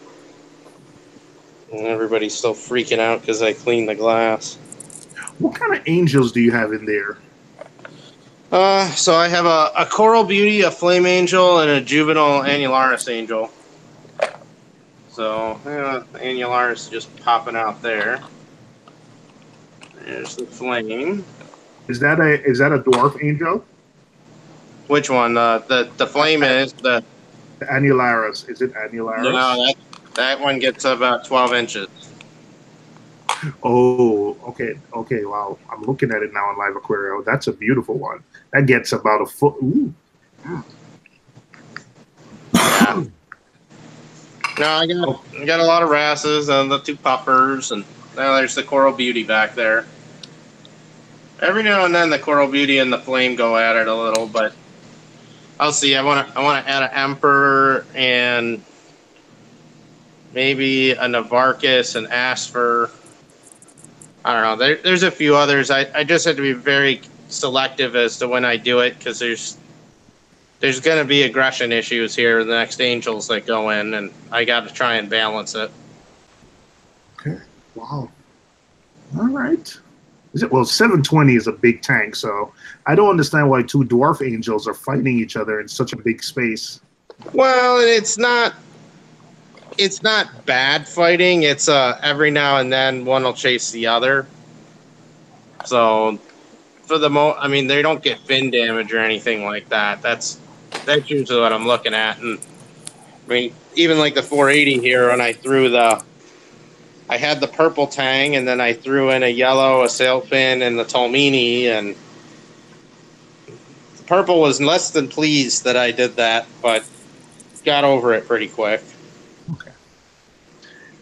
everybody's still freaking out because I cleaned the glass. What kind of angels do you have in there? So I have a Coral Beauty, a Flame Angel, and a Juvenile Annularis Angel. So the Annularis just popping out there. There's the Flame. Is that a dwarf angel? Which one? The Flame is The annularis. Is it annularis? No, that one gets about 12 inches. Oh, okay. Okay, wow. I'm looking at it now in Live Aquario. That's a beautiful one. That gets about a foot. Ooh. Yeah. No, I got a lot of wrasses and the 2 puppers, and now there's the coral beauty back there. Every now and then the coral beauty and the flame go at it a little, but I'll see. I want to add an emperor and maybe a Navarcus, an Asper. I don't know. There's a few others. I just have to be very selective as to when I do it, because there's going to be aggression issues here in the next angels that go in, and I got to try and balance it. Okay. Wow. All right. Well, 720 is a big tank, so I don't understand why 2 dwarf angels are fighting each other in such a big space. Well, it's not bad fighting. It's every now and then one will chase the other. So for the I mean, they don't get fin damage or anything like that. That's usually what I'm looking at. And I mean, even like the 480 here, when I had the purple tang, and then I threw in a yellow, a sailfin, and the Tolmini, and the purple was less than pleased that I did that, but got over it pretty quick. Okay.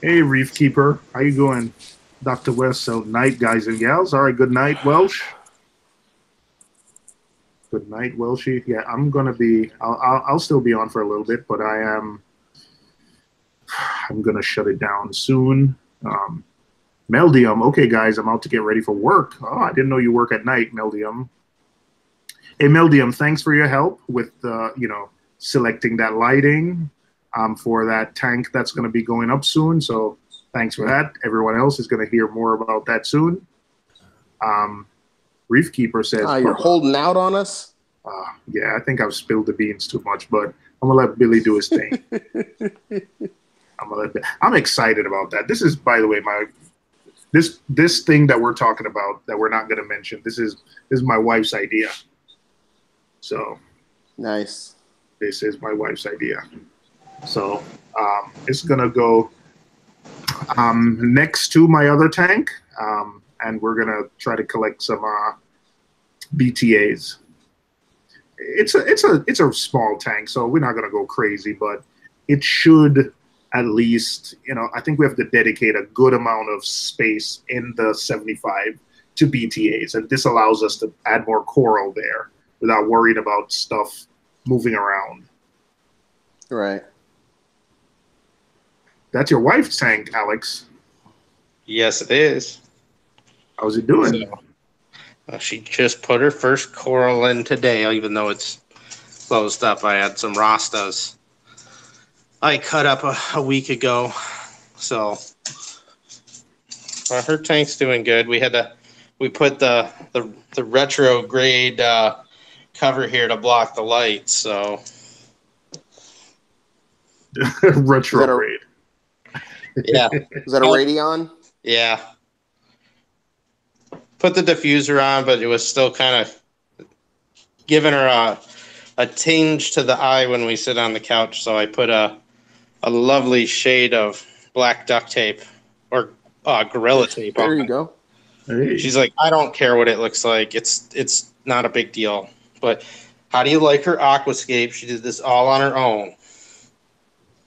Hey, Reef Keeper. How you going? Dr. West, so night, guys and gals. All right, good night, Welsh. Good night, Welshie. Yeah, I'm going to be, I'll still be on for a little bit, but I'm going to shut it down soon. Meldium. Okay, guys, I'm out to get ready for work. Oh, I didn't know you work at night, Meldium. Hey, Meldium, thanks for your help with, selecting that lighting for that tank that's going to be going up soon. So thanks for that. Everyone else is going to hear more about that soon. Reef Keeper says, you're holding out on us? Yeah, I think I've spilled the beans too much, but I'm going to let Billy do his thing. I'm excited about that. This is, by the way, this thing that we're talking about that we're not going to mention. This is my wife's idea. So nice. This is my wife's idea. So it's going to go next to my other tank, and we're going to try to collect some BTAs. It's a small tank, so we're not going to go crazy, but it should at least, I think we have to dedicate a good amount of space in the 75 to BTAs, and this allows us to add more coral there without worrying about stuff moving around. Right. That's your wife's tank, Alex. Yes, it is. How's it doing? So, she just put her first coral in today, even though it's closed up. I had some Rastas I cut up a week ago. So her tank's doing good. We put the retrograde cover here to block the light. So retrograde. Yeah. Is that a Radeon? Yeah. Put the diffuser on, but it was still kind of giving her a tinge to the eye when we sit on the couch. So I put a lovely shade of black duct tape or Gorilla tape on. There you go. Hey. She's like, I don't care what it looks like. It's not a big deal. But how do you like her aquascape? She did this all on her own.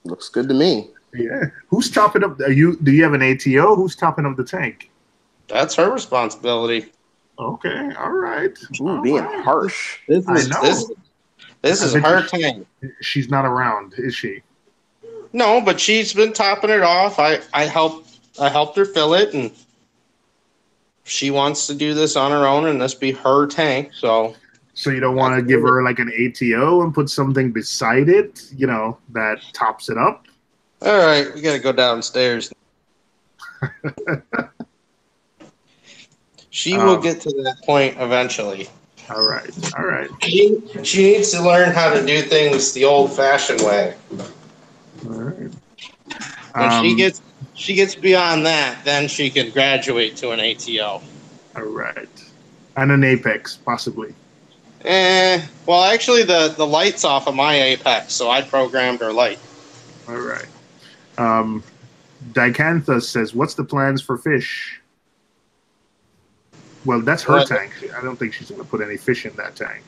Looks good to me. Yeah. Who's topping up? Do you have an ATO? Who's topping up the tank? That's her responsibility. Okay. All right. Ooh, all being right. harsh. This is her tank. She's not around, is she? No, but she's been topping it off. I helped her fill it, and she wants to do this on her own, and this be her tank. So you don't want to give her like an ATO and put something beside it, that tops it up? All right, we got to go downstairs. She will get to that point eventually. All right. All right. She needs to learn how to do things the old-fashioned way. All right. When she gets beyond that, then she can graduate to an ATO. All right. And an Apex, possibly. Well, actually, the light's off of my Apex, so I programmed her light. All right. Dicantha says, "What's the plans for fish?" Well, that's her tank. I don't think she's going to put any fish in that tank.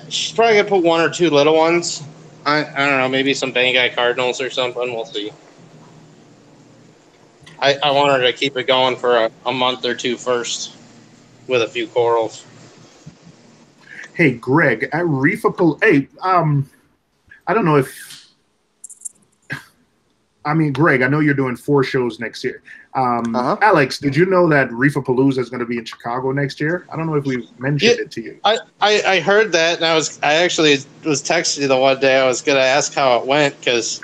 She's probably going to put 1 or 2 little ones. I don't know, maybe some Banggai Cardinals or something. We'll see. I want her to keep it going for a month or 2 first with a few corals. Hey, Greg, at Reef-A-Palooza, hey, I don't know if, I mean, Greg, I know you're doing 4 shows next year. Alex, did you know that Reef-A-Palooza is going to be in Chicago next year? I don't know if we mentioned it to you. I heard that, and I actually was texting you the one day. I was going to ask how it went, because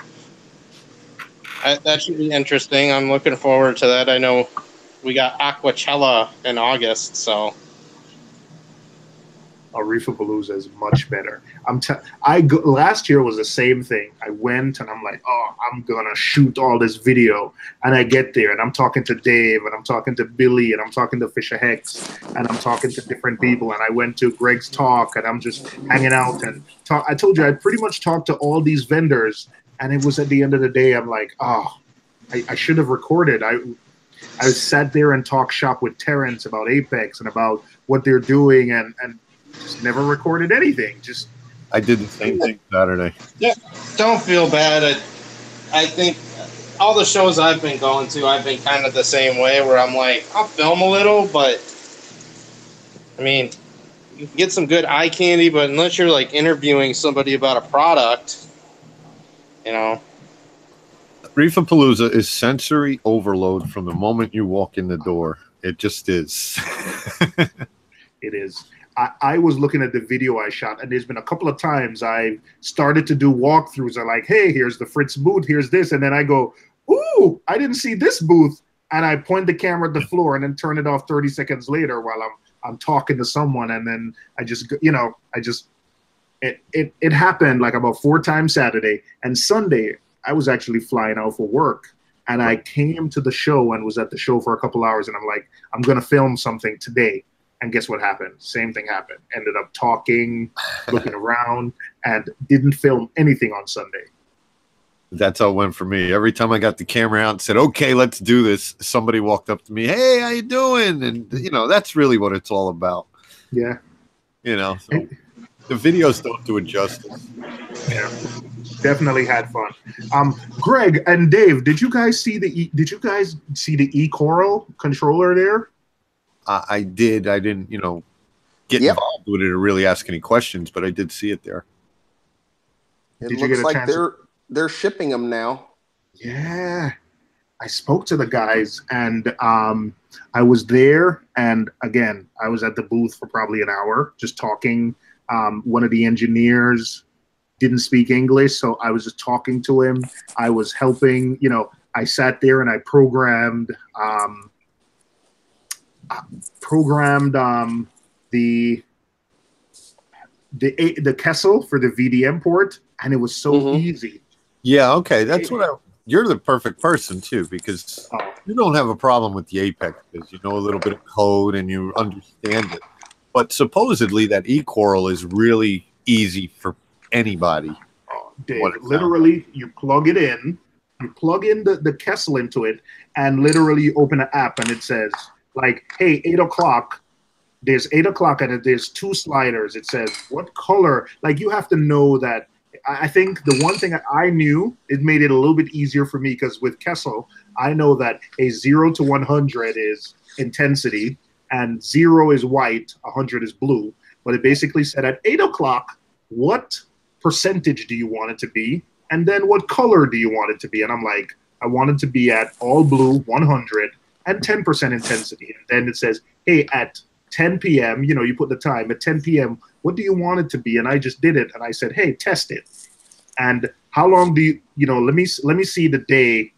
that should be interesting. I'm looking forward to that. I know we got Aquacella in August, so. Reef-A-Palooza is much better. Last year was the same thing. I went and I'm like, oh, I'm gonna shoot all this video, and I get there and I'm talking to Dave and I'm talking to Billy and I'm talking to Fisher Hex and I'm talking to different people, and I went to Greg's talk and I'm just hanging out and talk. I told you I pretty much talked to all these vendors, and it was at the end of the day I'm like, oh, I should have recorded. I sat there and talked shop with Terrence about Apex and about what they're doing, and just never recorded anything. I did the same thing Saturday. Yeah, don't feel bad. I think all the shows I've been going to, I've been kind of the same way, where I'm like, I'll film a little, but I mean, you can get some good eye candy, but unless you're like interviewing somebody about a product, you know. Reef-A-Palooza is sensory overload from the moment you walk in the door. It just is. It is. I was looking at the video I shot, and there's been a couple of times I started to do walkthroughs. I'm like, hey, here's the Fritz booth, here's this. And then I go, ooh, I didn't see this booth. And I point the camera at the floor and then turn it off 30 seconds later while I'm talking to someone. And then it happened like about 4 times Saturday. And Sunday, I was actually flying out for work. And I came to the show and was at the show for a couple hours. And I'm like, I'm going to film something today. And guess what happened? Same thing happened. Ended up talking, looking around, and didn't film anything on Sunday. That's how it went for me. Every time I got the camera out and said, okay, let's do this, somebody walked up to me, hey, how you doing? And, you know, that's really what it's all about. Yeah. You know, so the videos don't do it justice. Yeah. Definitely had fun. Greg and Dave, did you guys see the eCoral controller there? I did. I didn't, get involved with it or really ask any questions, but I did see it there. It looks like they're shipping them now. Yeah. I spoke to the guys, and I was there, and again, I was at the booth for probably an hour just talking. One of the engineers didn't speak English, so I was just talking to him. I was helping, I sat there and I programmed the Kessel for the VDM port, and it was so easy. Yeah, okay, that's what you're the perfect person too, because you don't have a problem with the Apex because you know a little bit of code and you understand it. But supposedly that eCoral is really easy for anybody. Dave, literally, you plug it in, you plug in the Kessel into it, and literally you open an app and it says, like, hey, 8 o'clock, there's 8 o'clock and there's 2 sliders. It says, what color? Like, you have to know that. I think the one thing I knew, it made it a little bit easier for me because with Kessel, I know that a 0 to 100 is intensity and 0 is white, 100 is blue. But it basically said at 8 o'clock, what percentage do you want it to be? And then what color do you want it to be? And I'm like, I want it to be at all blue, 100, and 10% intensity. And then it says, hey, at 10 p.m., you put the time, at 10 p.m., what do you want it to be? And I just did it. And I said, hey, test it. And how long do let me see the day.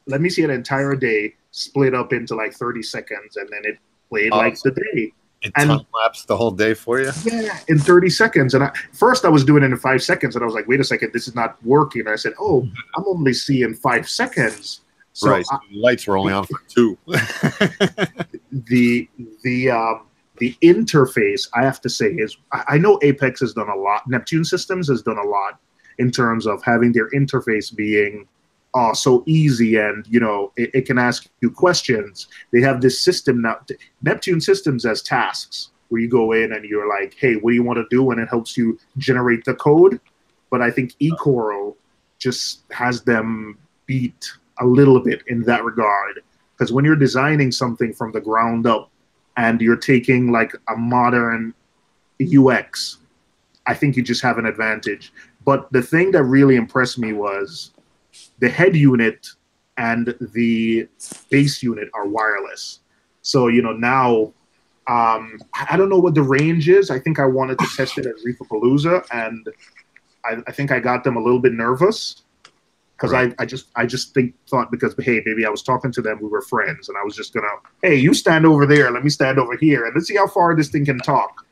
Let me see an entire day split up into like 30 seconds. And then it played like the day. It time-lapsed the whole day for you? Yeah, in 30 seconds. And first I was doing it in 5 seconds. And I was like, wait a second, this is not working. And I said, oh, I'm only seeing 5 seconds. So right, so the lights were only on for 2. The the interface, I have to say, is I know Apex has done a lot. Neptune Systems has done a lot in terms of having their interface being so easy, and it can ask you questions. They have this system now. Neptune Systems has tasks where you go in and you're like, hey, what do you want to do? And it helps you generate the code. But I think eCoral just has them beat a little bit in that regard. Because when you're designing something from the ground up and you're taking like a modern UX, I think you just have an advantage. But the thing that really impressed me was the head unit and the base unit are wireless. So, now I don't know what the range is. I think I wanted to test it at Reef-A-Palooza, and I think I got them a little bit nervous. Because right. I just thought because, hey, maybe I was talking to them, we were friends, and I was just gonna, hey, you stand over there, let me stand over here, and let's see how far this thing can talk.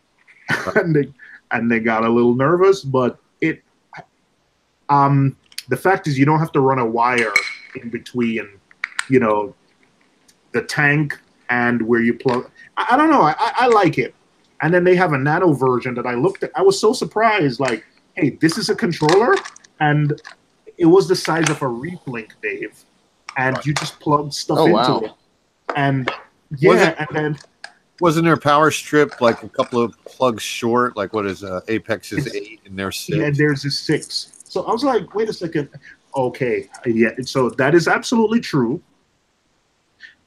Right. and they got a little nervous, but the fact is you don't have to run a wire in between, the tank and where you plug. I don't know, I like it. And then they have a nano version that I looked at. I was so surprised, like, hey, this is a controller, and it was the size of a Reef Link, Dave, and you just plugged stuff into it. And and then wasn't there a power strip like a couple of plugs short? Like what is Apex is 8 and there's 6? Yeah, there's a 6. So I was like, wait a second. Okay, yeah. So that is absolutely true.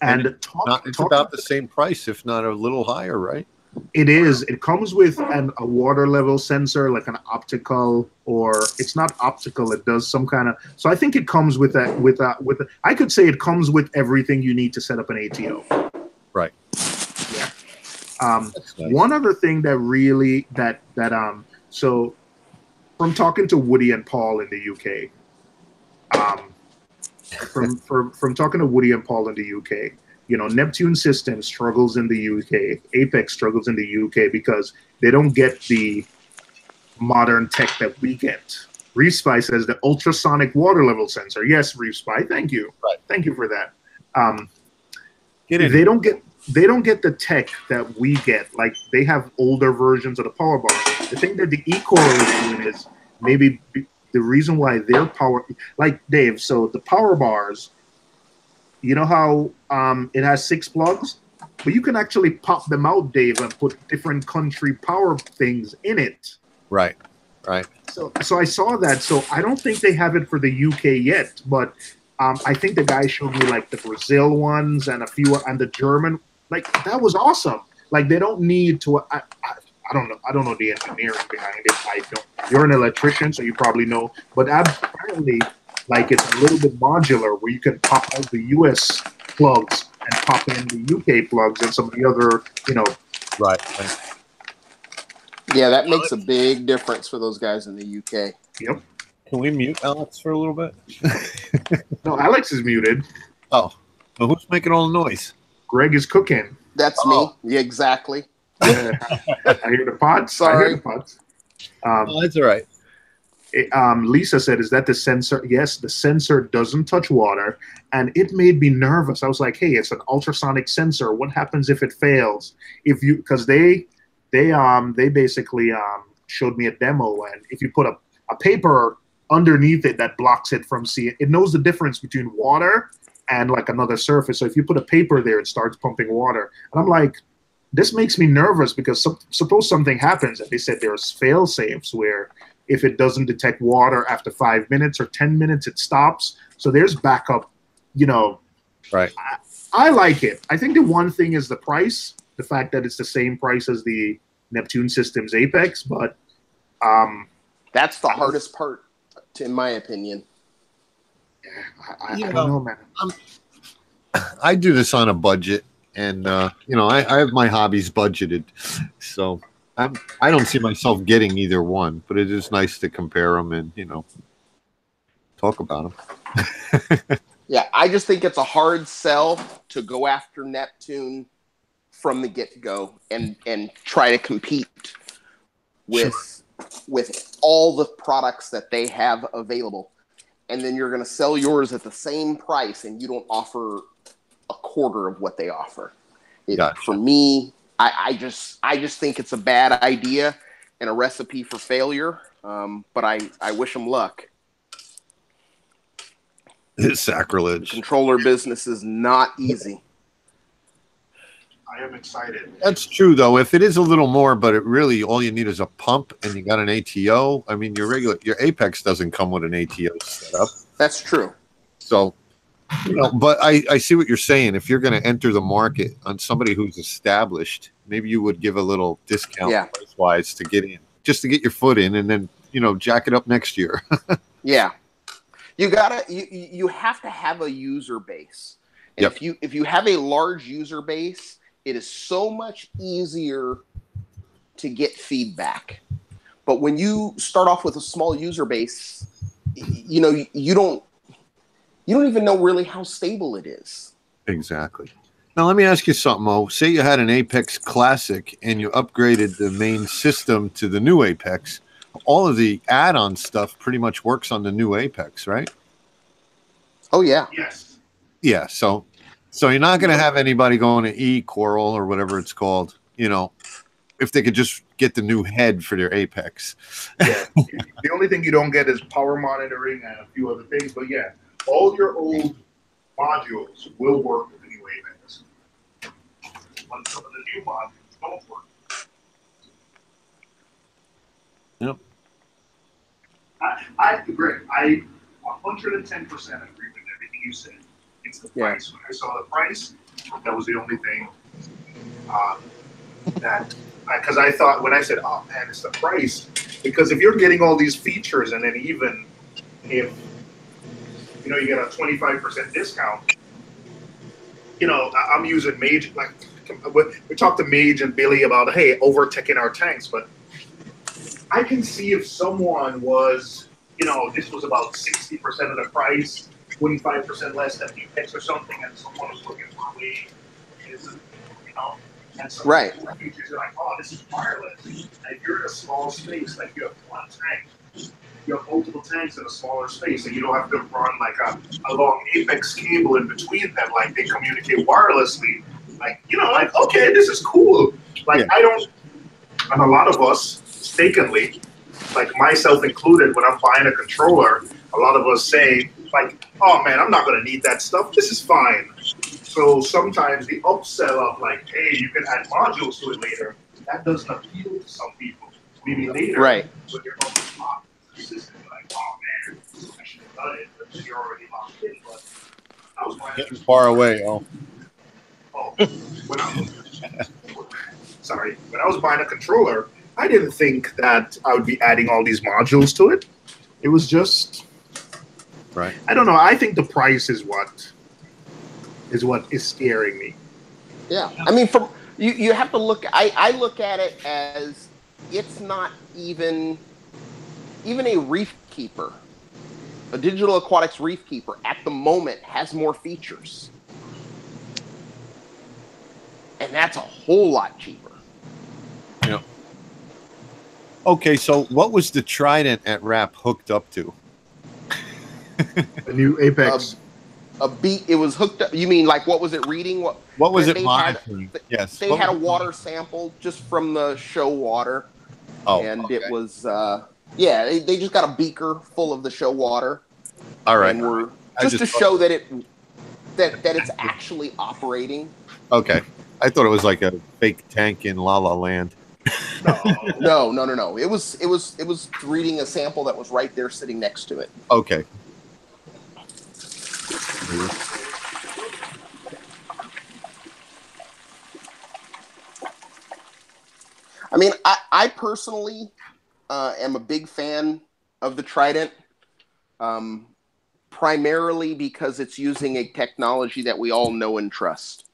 And it's about the same price, if not a little higher, right? It is. It comes with a water level sensor, like an optical, or it's not optical. It does some kind of. So I think it comes with that. I could say it comes with everything you need to set up an ATO. Right. Yeah. Nice. One other thing that really so from talking to Woody and Paul in the UK, from talking to Woody and Paul in the UK. Neptune Systems struggles in the UK. Apex struggles in the UK because they don't get the modern tech that we get. Reef-Spy says the ultrasonic water level sensor. Yes, Reef-Spy. Thank you. Right. Thank you for that. They don't get the tech that we get. Like they have older versions of the power bar. The thing that the eCoral is doing is maybe the reason why their power, like Dave. So the power bars. You know how it has 6 plugs? But you can actually pop them out, Dave, and put different country power things in it. Right. So I saw that. So I don't think they have it for the UK yet. But I think the guy showed me like the Brazil ones and a few, and the German. Like that was awesome. Like they don't need to. I don't know. I don't know the engineering behind it. I don't. You're an electrician, so you probably know. But apparently. Like it's a little bit modular where you can pop out the US plugs and pop in the UK plugs and some of the other, Right. Yeah, that makes a big difference for those guys in the UK. Yep. Can we mute Alex for a little bit? No, Alex is muted. Oh. Well, who's making all the noise? Greg is cooking. That's me. Yeah, exactly. I hear the pots. Sorry. I hear the pots. That's all right. Lisa said, is that the sensor? Yes, the sensor doesn't touch water, and it made me nervous. I was like, hey, it's an ultrasonic sensor. What happens if it fails? Because they basically showed me a demo, and if you put a paper underneath it that blocks it from seeing, it knows the difference between water and like another surface. So if you put a paper there, it starts pumping water. And I'm like, this makes me nervous because suppose something happens, and they said there's fail safes where if it doesn't detect water after 5 minutes or 10 minutes, it stops. So there's backup, Right. I like it. I think the one thing is the price, the fact that it's the same price as the Neptune Systems Apex, but that's the hardest part, in my opinion. I don't know, man. I do this on a budget, and I have my hobbies budgeted, so I don't see myself getting either one, but it is nice to compare them and, talk about them. Yeah, I just think it's a hard sell to go after Neptune from the get-go and try to compete with all the products that they have available. And then you're going to sell yours at the same price and you don't offer a quarter of what they offer. Gotcha. For me, I just think it's a bad idea and a recipe for failure. But I wish them luck. It's sacrilege. The controller business is not easy. I am excited. That's true, though. If it is a little more, but it really all you need is a pump, and you got an ATO. I mean, your Apex doesn't come with an ATO setup. That's true. So, but I see what you're saying. If you're going to enter the market on somebody who's established, maybe you would give a little discount price wise to get in, just to get your foot in, and then jack it up next year. Yeah, you have to have a user base, and if you have a large user base, it is so much easier to get feedback. But when you start off with a small user base, you don't even know really how stable it is. Exactly. Now, let me ask you something, Mo. Say you had an Apex Classic and you upgraded the main system to the new Apex. All of the add-on stuff pretty much works on the new Apex, right? Oh, yeah. Yes. Yeah, so you're not going to have anybody going to eCoral or whatever it's called, if they could just get the new head for their Apex. Yeah. The only thing you don't get is power monitoring and a few other things, but yeah, all your old modules will work with the new Apex. But some of the new modules don't work. Yep. I agree. I 110% agree with everything you said. It's the price. When I saw the price, that was the only thing because I thought when I said, "Oh man, it's the price," because if you're getting all these features and then even if you get a 25% discount, I'm using Mage. Like we talked to Mage and Billy about overtaking our tanks, but I can see if someone was, this was about 60% of the price, 25% less than Apex or something, and someone was looking for a way, and some features are like, oh, this is wireless. And if you're in a small space, like you have one tank, you have multiple tanks in a smaller space, and you don't have to run like a long Apex cable in between them, like they communicate wirelessly. Like, okay, this is cool. Like, and a lot of us, mistakenly, like myself included, when I'm buying a controller, a lot of us say, like, oh man, I'm not going to need that stuff. This is fine. So sometimes the upsell of like, hey, you can add modules to it later, that doesn't appeal to some people. Maybe later, when you're on the system, like, oh man, I should have done it, but you're already locked in. But I was buying getting far away. Sorry, when I was buying a controller, I didn't think that I would be adding all these modules to it. It was just, I don't know. I think the price is what is scaring me. Yeah, I mean, you have to look. I look at it as it's not even a reef keeper. A digital aquatics reef keeper at the moment has more features, and that's a whole lot cheaper. Yeah. Okay, so what was the Trident at Wrap hooked up to? The new Apex. It was hooked up. You mean like what was it reading? What was it monitoring? Yes. They had a water sample just from the show water. Oh, and it was they just got a beaker full of the show water. All right. And just to show that it's actually operating. Okay. I thought it was like a fake tank in La La Land. No. It was reading a sample that was right there sitting next to it. Okay. I mean, I personally am a big fan of the Trident, primarily because it's using a technology that we all know and trust.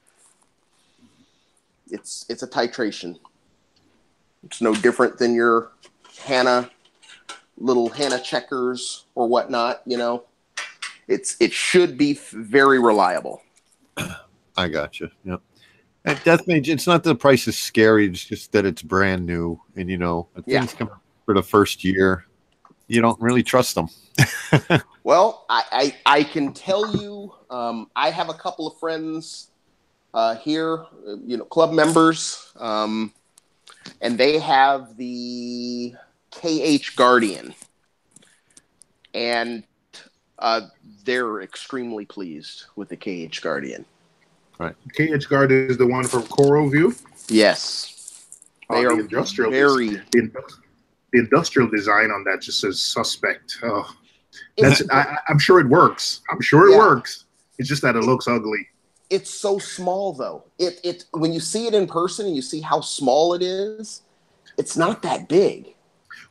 It's a titration. It's no different than your little Hana checkers or whatnot. It should be very reliable. I got you. Yep. And Deathmage, it's not that the price is scary. It's just that it's brand new, and things come for the first year. You don't really trust them. Well, I can tell you, I have a couple of friends here, club members, and they have the KH Guardian, and they're extremely pleased with the KH Guardian. Right. KH Guardian is the one from Coral View? Yes. They are the industrial very... The industrial design on that just says suspect. Oh, I'm sure it works. I'm sure it works. It's just that it looks ugly. It's so small, though. It when you see it in person and you see how small it is, it's not that big.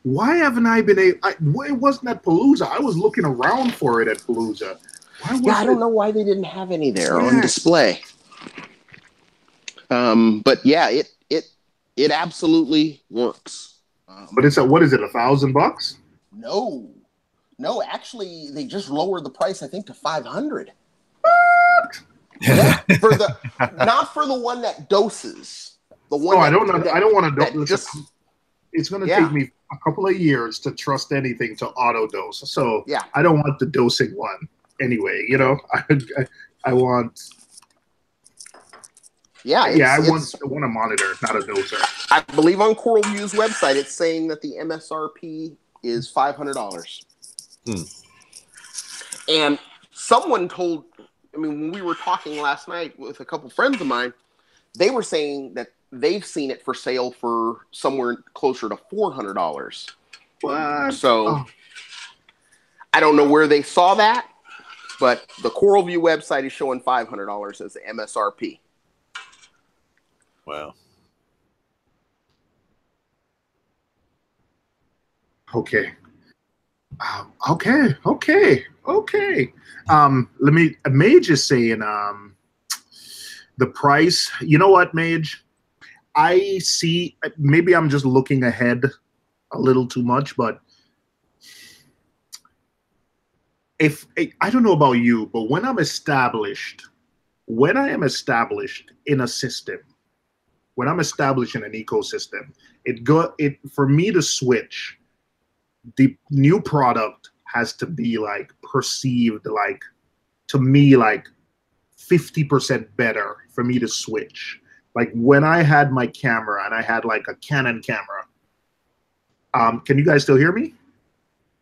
Why haven't I been able? It wasn't at Palooza. I was looking around for it at Palooza. I don't know why they didn't have any there on display. But yeah, it absolutely works. But it's what is it? $1,000? No. Actually, they just lowered the price. I think to $500. What? Yeah, not for the one that doses. The one. I don't know. I don't want to dose. It's going to take me a couple of years to trust anything to auto dose. So yeah, I don't want the dosing one anyway. I want. Yeah, I want a monitor, not a doser. I believe on Coral View's website, it's saying that the MSRP is $500. And someone told, when we were talking last night with a couple friends of mine, they were saying that they've seen it for sale for somewhere closer to $400. What? So I don't know where they saw that, but the Coral View website is showing $500 as the MSRP. Wow. Okay. Mage is saying the price. You know what, Mage? I see. Maybe I'm just looking ahead a little too much, but I don't know about you, but when I am established in a system, when I'm established in an ecosystem, for me to switch, the new product has to be perceived to me 50% better for me to switch. Like when I had my camera and I had a Canon camera. Can you guys still hear me?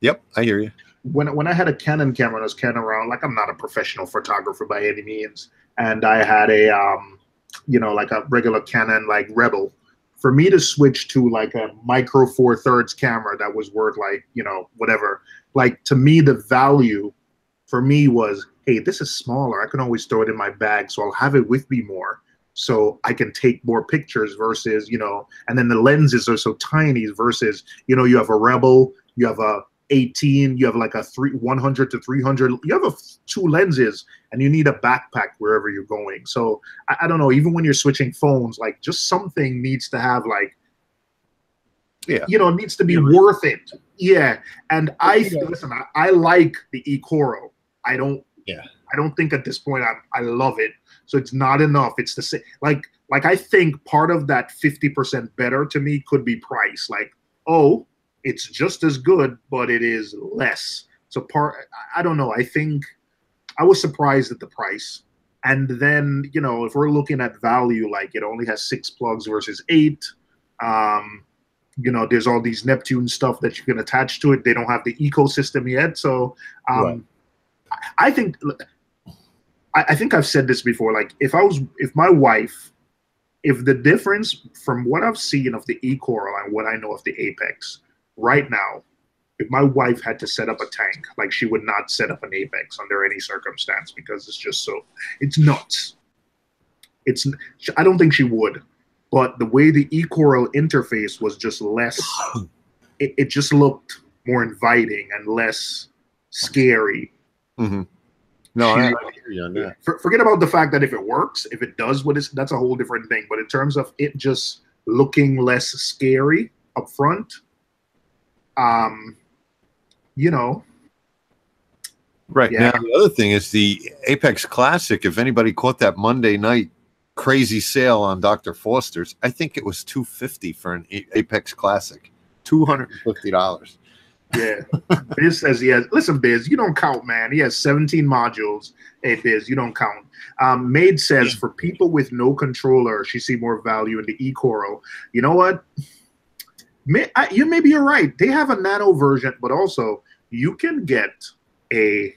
Yep, I hear you. When I had a Canon camera and I was carrying around, I'm not a professional photographer by any means, and I had a a regular Canon Rebel. For me to switch to a micro 4/3 camera that was worth whatever, to me the value for me was, hey, this is smaller. I can always throw it in my bag, so I'll have it with me more, so I can take more pictures versus and then the lenses are so tiny versus you have a Rebel, you have a 18, you have a 100 to 300, you have two lenses and you need a backpack wherever you're going. So I don't know, even when you're switching phones, just something needs to have it needs to be worth it. Yeah. And listen, I like the eCoral. I don't think at this point I love it. So it's not enough. It's the same. I think part of that 50% better to me could be price. It's just as good, but it is less. So I don't know. I think I was surprised at the price. And then, if we're looking at value, it only has 6 plugs versus 8. There's all these Neptune stuff that you can attach to it. They don't have the ecosystem yet. So right. I think I've said this before. If the difference from what I've seen of the eCoral and what I know of the Apex right now, if my wife had to set up a tank, she would not set up an Apex under any circumstance because it's nuts. I don't think she would, but the way the eCoral interface was just less, it just looked more inviting and less scary. Mm-hmm. No, I hear you on that. Forget about the fact that if it works, if it does that's a whole different thing. But in terms of it just looking less scary up front, Right. Yeah. Now, the other thing is the Apex Classic. If anybody caught that Monday night crazy sale on Dr. Foster's, I think it was $250 for an Apex Classic, $250. Yeah. Biz says he has. Listen, Biz, you don't count, man. He has 17 modules. Hey, Biz, you don't count. Maid says for people with no controller, she see more value in the eCoral. You know what? Maybe you're right. They have a nano version, but also you can get a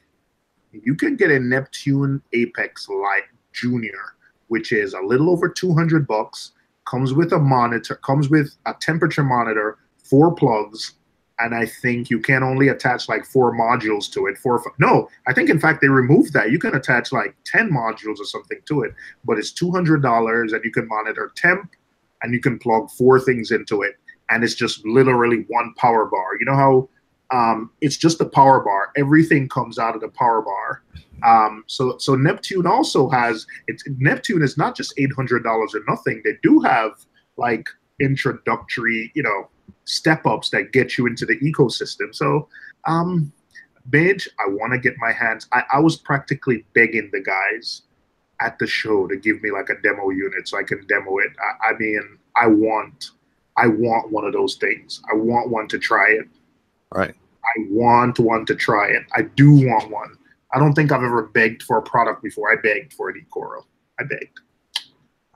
Neptune Apex Lite Junior, which is a little over $200. Comes with a monitor, comes with a temperature monitor, 4 plugs, and I think you can only attach like 4 modules to it. No, I think in fact they removed that. You can attach like 10 modules or something to it, but it's $200, and you can monitor temp, and you can plug 4 things into it, and it's just literally one power bar. You know how it's just a power bar. Everything comes out of the power bar. So Neptune also has Neptune is not just $800 or nothing. They do have like introductory, step ups that get you into the ecosystem. So, Midge, I want to get my hands. I was practically begging the guys at the show to give me like a demo unit so I can demo it. I mean, I want one of those things. I want one to try it. Right. I want one to try it. I do want one. I don't think I've ever begged for a product before. I begged for an eCoral. I begged.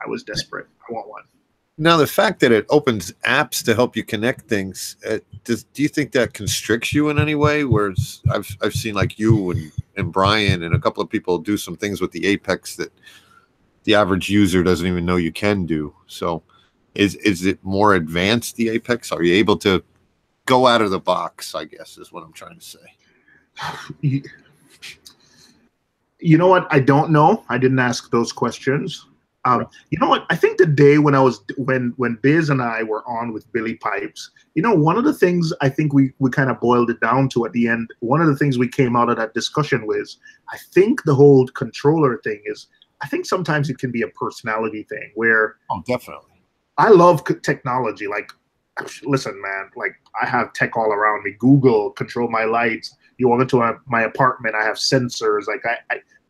I was desperate. I want one. Now, the fact that it opens apps to help you connect things, do you think that constricts you in any way? Whereas I've seen like you and Brian and a couple of people do some things with the Apex that the average user doesn't even know you can do. So is it more advanced, the Apex? Are you able to go out of the box, I guess, is what I'm trying to say. You know what? I don't know. I didn't ask those questions. You know what? I think the day when Biz and I were on with Billy Pipes, one of the things I think we kind of boiled it down to at the end, one of the things we came out of that discussion was, I think the whole controller thing is, I think sometimes it can be a personality thing where. Oh, definitely. I love technology. Like, listen, man, like I have tech all around me. Google, control my lights. You walk into my apartment, I have sensors. Like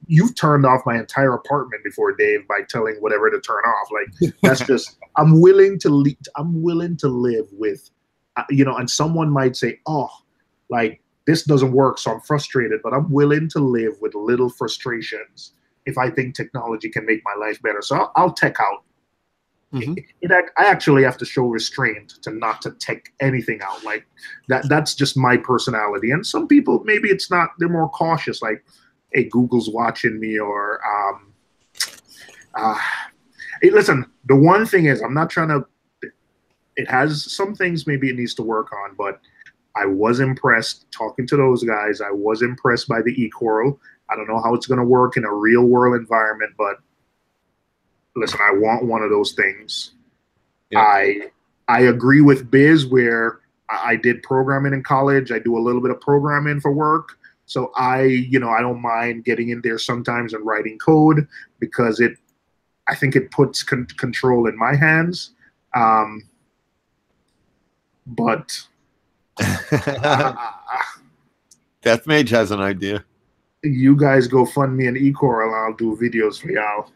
you've turned off my entire apartment before, Dave, by telling whatever to turn off. Like that's just, I'm willing to live with, and someone might say, oh, like this doesn't work, so I'm frustrated, but I'm willing to live with little frustrations if I think technology can make my life better. So I'll tech out. Mm-hmm. I actually have to show restraint to not to take anything out like that. That's just my personality. And some people, maybe it's not, they're more cautious, like, hey, Google's watching me, or hey, listen, the one thing is, I'm not trying to, it has some things maybe it needs to work on, but I was impressed talking to those guys. I was impressed by the eCoral. I don't know how it's going to work in a real world environment, but listen, I want one of those things. Yeah. I agree with Biz where I did programming in college. I do a little bit of programming for work. So I don't mind getting in there sometimes and writing code because I think it puts control in my hands. But Death Mage has an idea. You guys go fund me an eCoral, I'll do videos for y'all.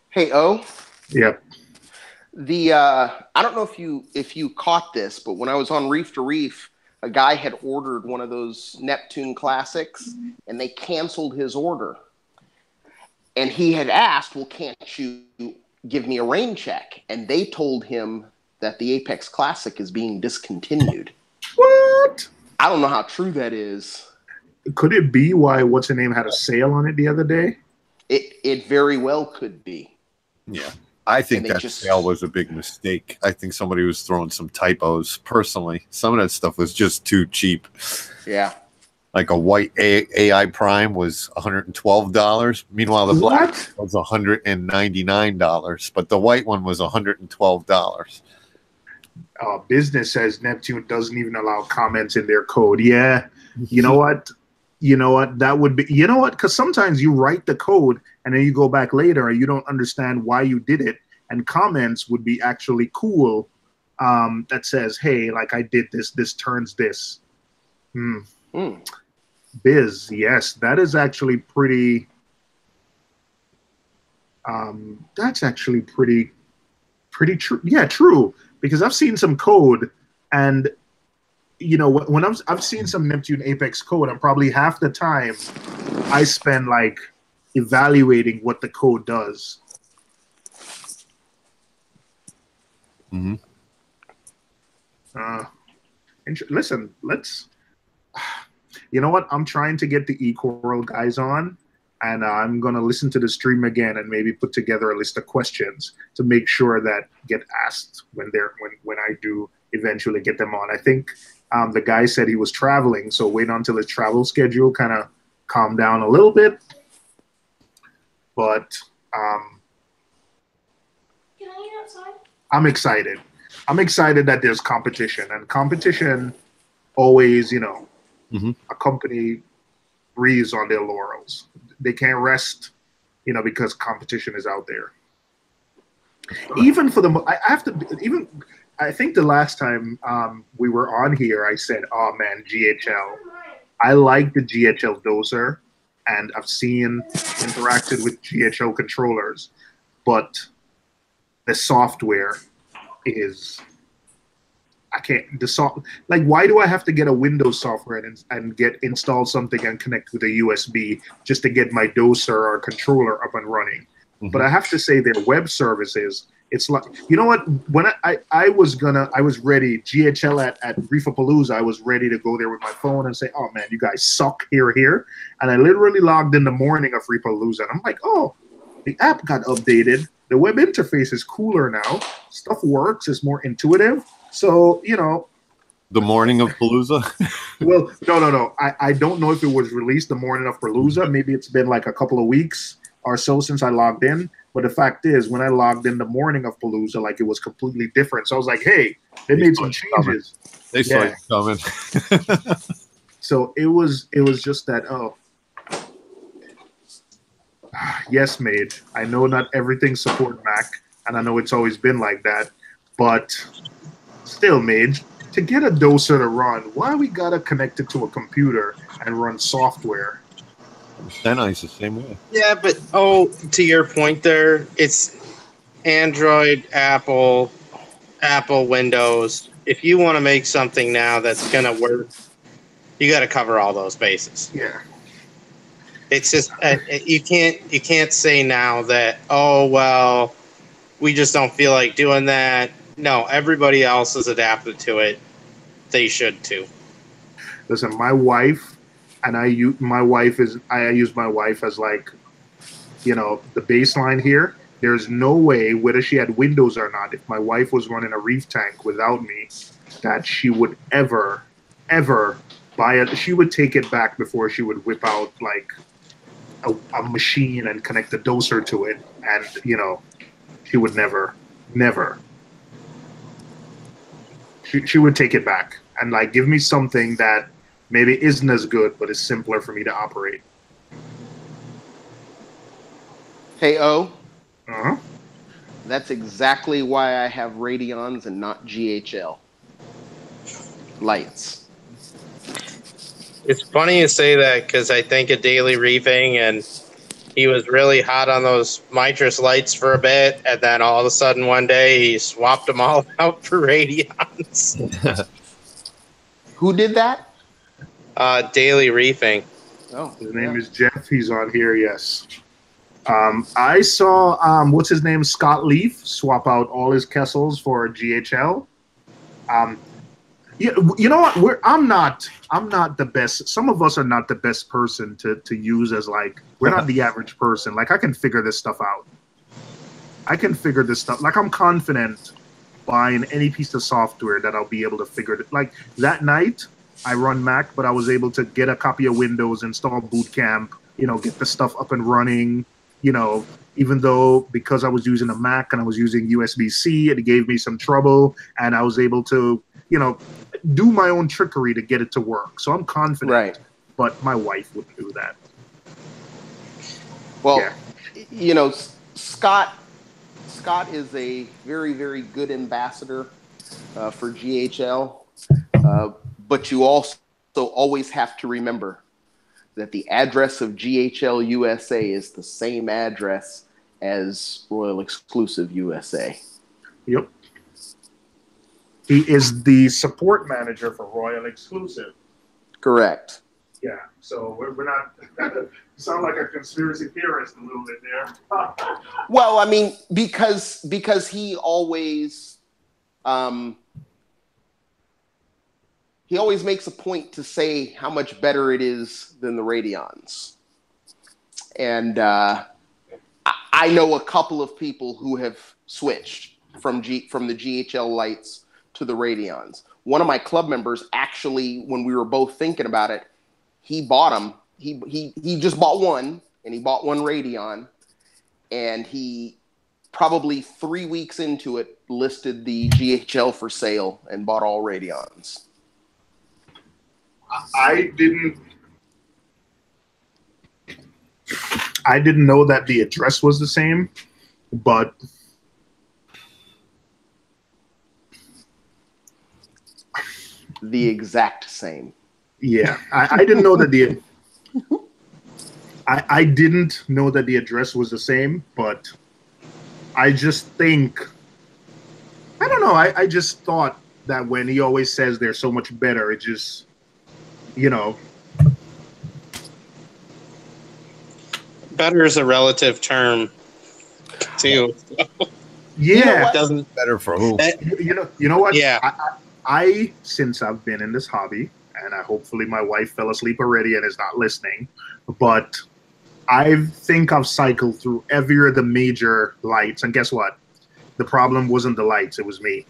Hey, O. Yep. I don't know if you caught this, but when I was on Reef to Reef, a guy had ordered one of those Neptune Classics, and they canceled his order. And he had asked, "Well, can't you give me a rain check?" And they told him that the Apex Classic is being discontinued. What? I don't know how true that is. Could it be why what's her name had a sale on it the other day? It very well could be. Yeah. I think that sale was a big mistake. I think somebody was throwing some typos. Personally, some of that stuff was just too cheap. Yeah. Like a white AI Prime was $112. Meanwhile, the black was $199, but the white one was $112. Business says Neptune doesn't even allow comments in their code. Yeah. You know what? That would be, because sometimes you write the code and then you go back later and you don't understand why you did it. And comments would be actually cool. That says, hey, like I did this turns this. Biz, yes, that is actually pretty. That's actually pretty Pretty true. Yeah, true. Because I've seen some code, and when I've seen some Neptune Apex code, and probably half the time I spend like evaluating what the code does. Mm-hmm. Listen, let's. You know what? I'm trying to get the eCoral guys on, and I'm gonna listen to the stream again and maybe put together a list of questions to make sure that get asked when I do eventually get them on. I think the guy said he was traveling, so wait until his travel schedule kind of calm down a little bit. But Can I eat outside? I'm excited. I'm excited that there's competition, and competition always, Mm-hmm. a company breathes on their laurels. They can't rest, because competition is out there. Even for I think the last time we were on here, I said, oh man, GHL. I like the GHL doser, and I've interacted with GHL controllers, but the software is, why do I have to get a Windows software and install something and connect with a USB just to get my doser or controller up and running? Mm-hmm. But I have to say their web services, it's like, you know what? When I was ready, GHL at Reef-A-Palooza, I was ready to go there with my phone and say, oh man, you guys suck here. And I literally logged in the morning of Reef-A-Palooza, and I'm like, oh, the app got updated. The web interface is cooler now. Stuff works. It's more intuitive. So, the morning of Palooza? Well, no. I don't know if it was released the morning of Palooza. Maybe it's been like a couple of weeks or so since I logged in. But the fact is, when I logged in the morning of Palooza, like, it was completely different. So I was like, hey, they made some changes. They saw it coming. So it was just that, yes, Mage. I know not everything support Mac, and I know it's always been like that, but still, Mage, to get a doser to run, why we gotta connect it to a computer and run software? Sennai's the same way. Yeah, but to your point there, it's Android, Apple, Windows. If you want to make something now that's gonna work, you got to cover all those bases. Yeah. It's just you can't say now that we just don't feel like doing that. No, everybody else has adapted to it. They should too. Listen, my wife, and I use my wife as like, the baseline here. There's no way, whether she had Windows or not, if my wife was running a Reef tank without me, that she would ever buy it. She would take it back before she would whip out like a machine and connect the doser to it, and she would never. She would take it back and like give me something that maybe isn't as good, but is simpler for me to operate. Hey, O. Uh-huh. That's exactly why I have Radeons and not GHL lights. It's funny you say that because I think of Daily Reefing, and he was really hot on those Mitris lights for a bit, and then all of a sudden one day he swapped them all out for Radeons. Who did that? Daily Reefing. Oh, his name is Jeff. He's on here. Yes. I saw what's his name, Scott Leaf, swap out all his Kessels for GHL. You know what? I'm not the best. Some of us are not the best person to use as like, we're not the average person. Like, I can figure this stuff out. Like, I'm confident buying any piece of software that I'll be able to figure it. Like that night, I run Mac, but I was able to get a copy of Windows, install Boot Camp, get the stuff up and running. Even though because I was using a Mac and I was using USB-C, it gave me some trouble, and I was able to, do my own trickery to get it to work. So I'm confident, right? But my wife wouldn't do that. Well, yeah. Scott is a very, very good ambassador for GHL, but you also always have to remember that the address of GHL USA is the same address as Royal Exclusive USA. Yep. He is the support manager for Royal Exclusive. Correct. Yeah. So we're not. Sound like a conspiracy theorist a little bit there. Well, I mean, because he always makes a point to say how much better it is than the Radeons. And I know a couple of people who have switched from the GHL lights to the Radeons. One of my club members actually, when we were both thinking about it, he bought them. He just bought one, and he bought one Radeon, and he probably 3 weeks into it listed the GHL for sale and bought all Radeons. I didn't know that the address was the same, but The exact same. yeah, I didn't know that the I didn't know that the address was the same, but I just think I don't know. I just thought that when he always says they're so much better, it just Better is a relative term, too. Yeah, It doesn't. Better for who? You know what? Yeah. I since I've been in this hobby, and hopefully my wife fell asleep already and is not listening, but I think I've cycled through every of the major lights, and guess what? The problem wasn't the lights; it was me.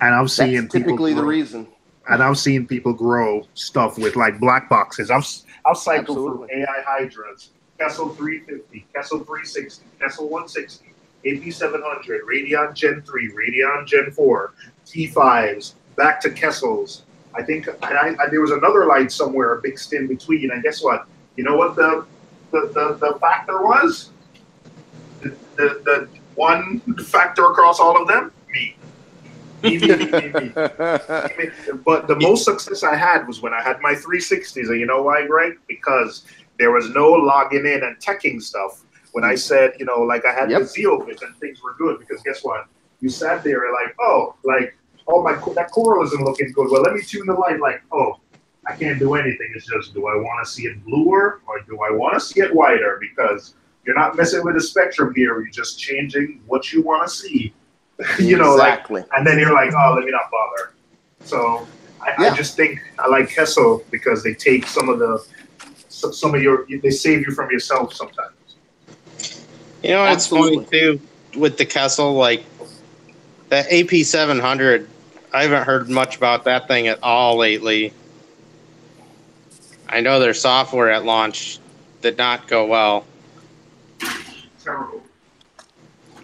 And I've seen That's typically the reason. And I've seen people grow stuff with like black boxes. I've cycled Absolutely. through AI Hydras, Kessel 350, Kessel 360, Kessel 160, AP 700, Radeon Gen 3, Radeon Gen 4, T5s, back to Kessels. I think there was another light somewhere, a big stint between. And guess what? You know what the factor was? The one factor across all of them? Me. Me. But the most success I had was when I had my 360s. And you know why, Greg? Because there was no logging in and teching stuff. When I said, like I had the Zeovit and things were good, because guess what? You sat there and like, that coral isn't looking good. Well, let me tune the light. Like, I can't do anything. It's just, do I want to see it bluer or do I want to see it whiter? Because you're not messing with the spectrum here. You're just changing what you want to see. Exactly. And then you're like, let me not bother. So I just think I like Kessel because they take they save you from yourself sometimes. It's funny too with the Kessel, like the AP 700. I haven't heard much about that thing at all lately. I know their software at launch did not go well. Terrible.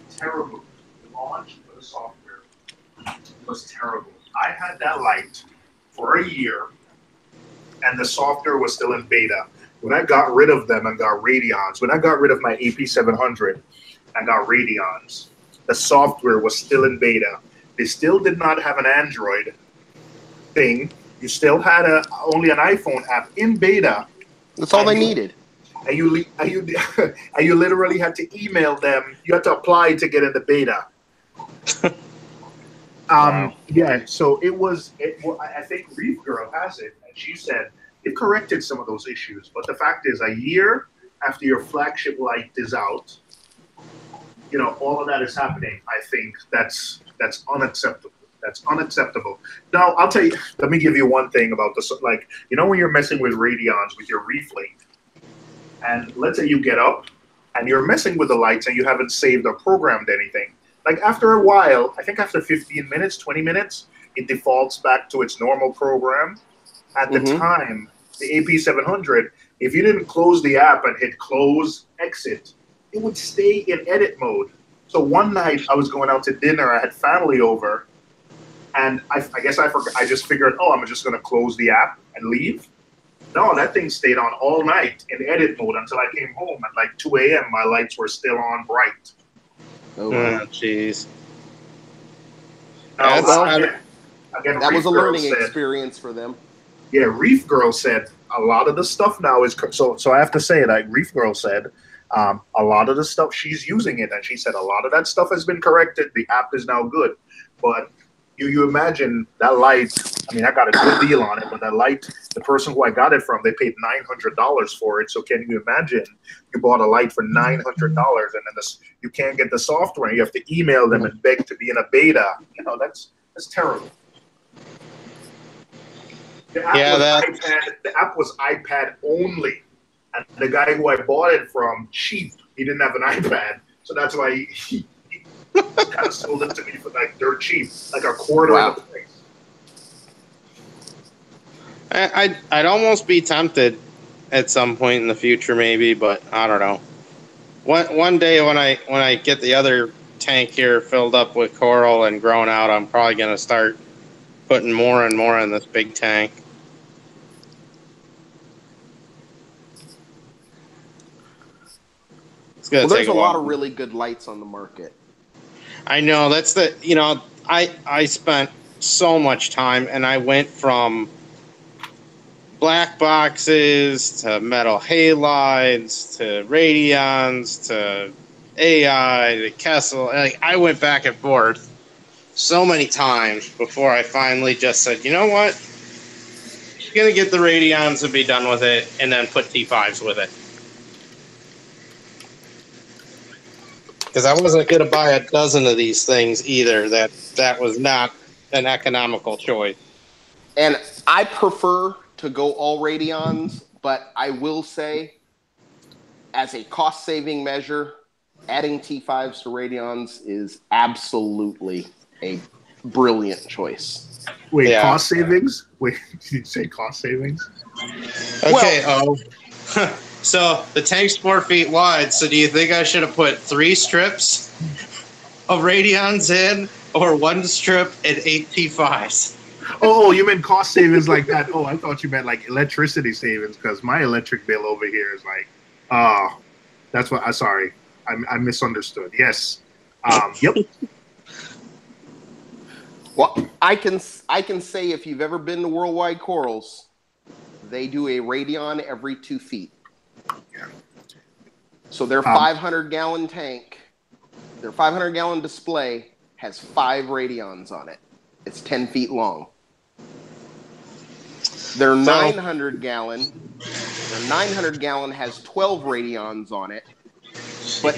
The launch of the software was terrible. I had that light for a year, and the software was still in beta. When I got rid of them and got Radeons, when I got rid of my AP 700 and got Radeons, the software was still in beta. They still did not have an Android thing. You still had only an iPhone app in beta. That's all they needed. And you literally had to email them. You had to apply to get in the beta. Wow. Yeah, so I think Reef Girl has it, and she said it corrected some of those issues. But the fact is, a year after your flagship light is out, all of that is happening. I think that's unacceptable. That's unacceptable. Now, I'll tell you, let me give you one thing about this. Like, when you're messing with Radeons with your Reef Link, and let's say you get up and you're messing with the lights and you haven't saved or programmed anything. Like after a while, I think after 15 minutes, 20 minutes, it defaults back to its normal program. At the time, the AP 700, if you didn't close the app and hit close, exit, it would stay in edit mode. So one night I was going out to dinner, I had family over, and I guess I forgot. I just figured, I'm just going to close the app and leave. No, that thing stayed on all night in edit mode until I came home at like 2 a.m. My lights were still on bright. Oh, jeez. That was a learning experience for them. Yeah, Reef Girl said a lot of the stuff now is so I have to say, like Reef Girl said, A lot of the stuff she's using it, and she said a lot of that stuff has been corrected. The app is now good, but you imagine that light. I mean, I got a good deal on it, but that light, the person who I got it from, they paid $900 for it. So can you imagine? You bought a light for $900, and then you can't get the software. You have to email them and beg to be in a beta. You know, that's terrible. The app was iPad only, and the guy who I bought it from, cheap, he didn't have an iPad, so that's why he kind of sold it to me for like dirt cheap, like a quarter of the price. I'd almost be tempted at some point in the future, maybe, but I don't know. One day when I get the other tank here filled up with coral and grown out, I'm probably gonna start putting more and more in this big tank. Well, there's a lot of really good lights on the market. I know, that's I spent so much time, and I went from black boxes to metal halides to radions to AI to Kessel. Like, I went back and forth so many times before I finally just said, you know what? I'm gonna get the radions and be done with it, and then put T5s with it. Because I wasn't going to buy a dozen of these things either. That was not an economical choice. And I prefer to go all radions, but I will say, as a cost-saving measure, adding T5s to radions is absolutely a brilliant choice. Wait, yeah. Cost savings? Wait, did you say cost savings? Okay, so the tank's 4 feet wide, so do you think I should have put 3 strips of radions in, or 1 strip and 8 T5s? Oh, you meant cost savings like that. Oh, I thought you meant like electricity savings, because my electric bill over here is like, that's what, sorry, I misunderstood. Yes. Yep. Well, I can say if you've ever been to Worldwide Corals, they do a radion every 2 feet. Yeah. So their 500-gallon tank, their 500-gallon display has 5 radions on it. It's 10 feet long. Their 900-gallon has 12 radions on it, but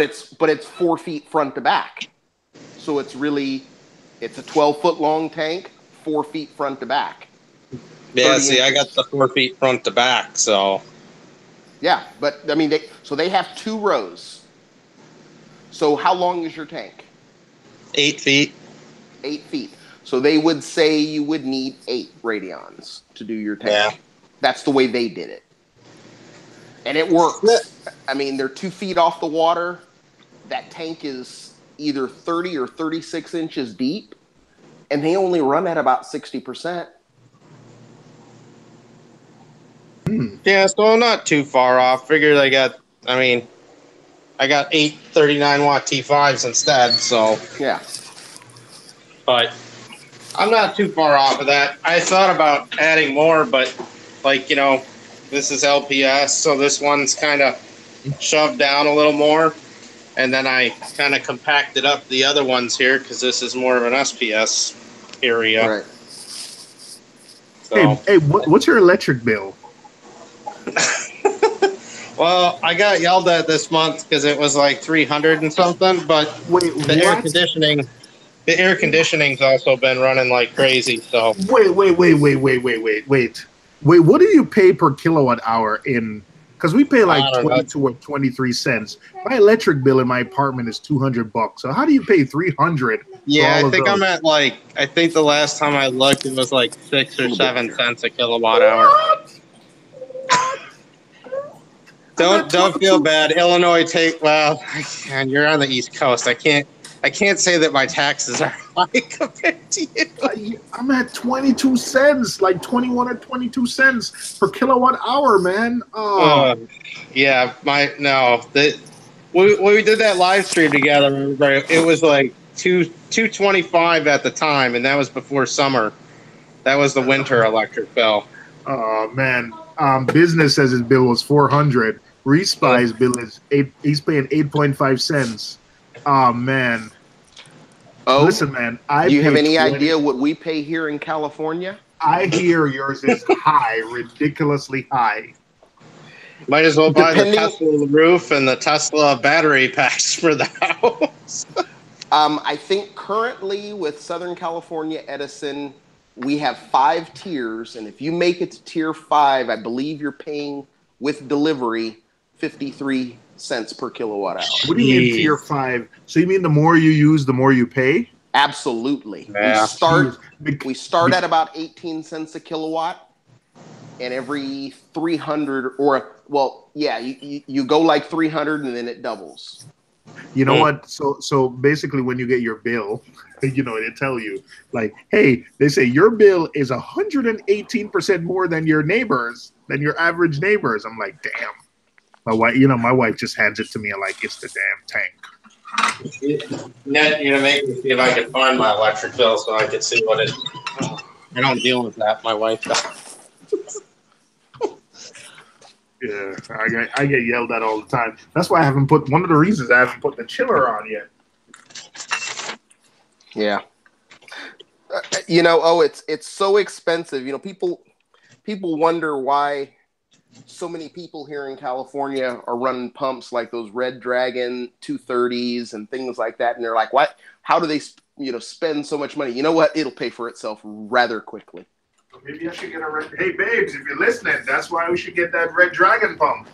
it's 4 feet front to back. So it's a 12-foot long tank, 4 feet front to back. Yeah, see, I got the 4 feet front to back, so. Yeah, but I mean, they have 2 rows. So how long is your tank? 8 feet. 8 feet. So they would say you would need 8 radions to do your tank. Yeah. That's the way they did it. And it works. I mean, they're 2 feet off the water. That tank is either 30 or 36 inches deep, and they only run at about 60%. Yeah, so I'm not too far off. Figured I got 8 39-watt T5s instead, so. Yeah. But I'm not too far off of that. I thought about adding more, but, this is LPS, so this one's kind of shoved down a little more. And then I kind of compacted up the other ones here because this is more of an SPS area. Right. So. Hey, what's your electric bill? Well, I got yelled at this month because it was like 300 and something, but the air conditioning's also been running like crazy. So wait, what do you pay per kilowatt hour in? Because we pay like 22 or 23 cents. My electric bill in my apartment is $200. So how do you pay 300? Yeah, I think I'm at I think the last time I looked, it was like 6 or 7 cents a kilowatt hour. Don't feel bad. Illinois and you're on the East Coast. I can't say that my taxes are high compared to you. I'm at 22 cents, like 21 or 22 cents per kilowatt hour, man. Yeah, we did that live stream together. It was like $2.25 at the time, and that was before summer. That was the winter electric bill. Oh man, business says his bill was $400. Respy's bill is eight. He's paying 8.5 cents. Oh man. Oh, Listen, man. Do you have any idea what we pay here in California? I hear yours is high, ridiculously high. Might as well buy the Depending- Tesla roof and the Tesla battery packs for the house. I think currently with Southern California Edison, we have 5 tiers, and if you make it to tier 5, I believe you're paying with delivery 53 cents per kilowatt hour. What do you mean tier 5? So you mean the more you use, the more you pay? Absolutely. Yeah. We start at about 18 cents a kilowatt, and every 300 you go like 300 and then it doubles. You know what? So basically, when you get your bill, you know, they tell you like, hey, they say your bill is 118% more than your neighbors, than your average neighbors. I'm like, damn. My wife just hands it to me and like, it's the damn tank. Ned, you're gonna make me see if I can find my electric bill so I can see what it. I don't deal with that. My wife does. Yeah, I get yelled at all the time. That's why I haven't put one of the reasons I haven't put the chiller on yet. Yeah. It's so expensive. You know, people wonder why so many people here in California are running pumps like those Red Dragon 230s and things like that, and they're like, "What? How do they, spend so much money?" You know what? It'll pay for itself rather quickly. Maybe I should get a red. Hey, babes, if you're listening, that's why we should get that Red Dragon pump.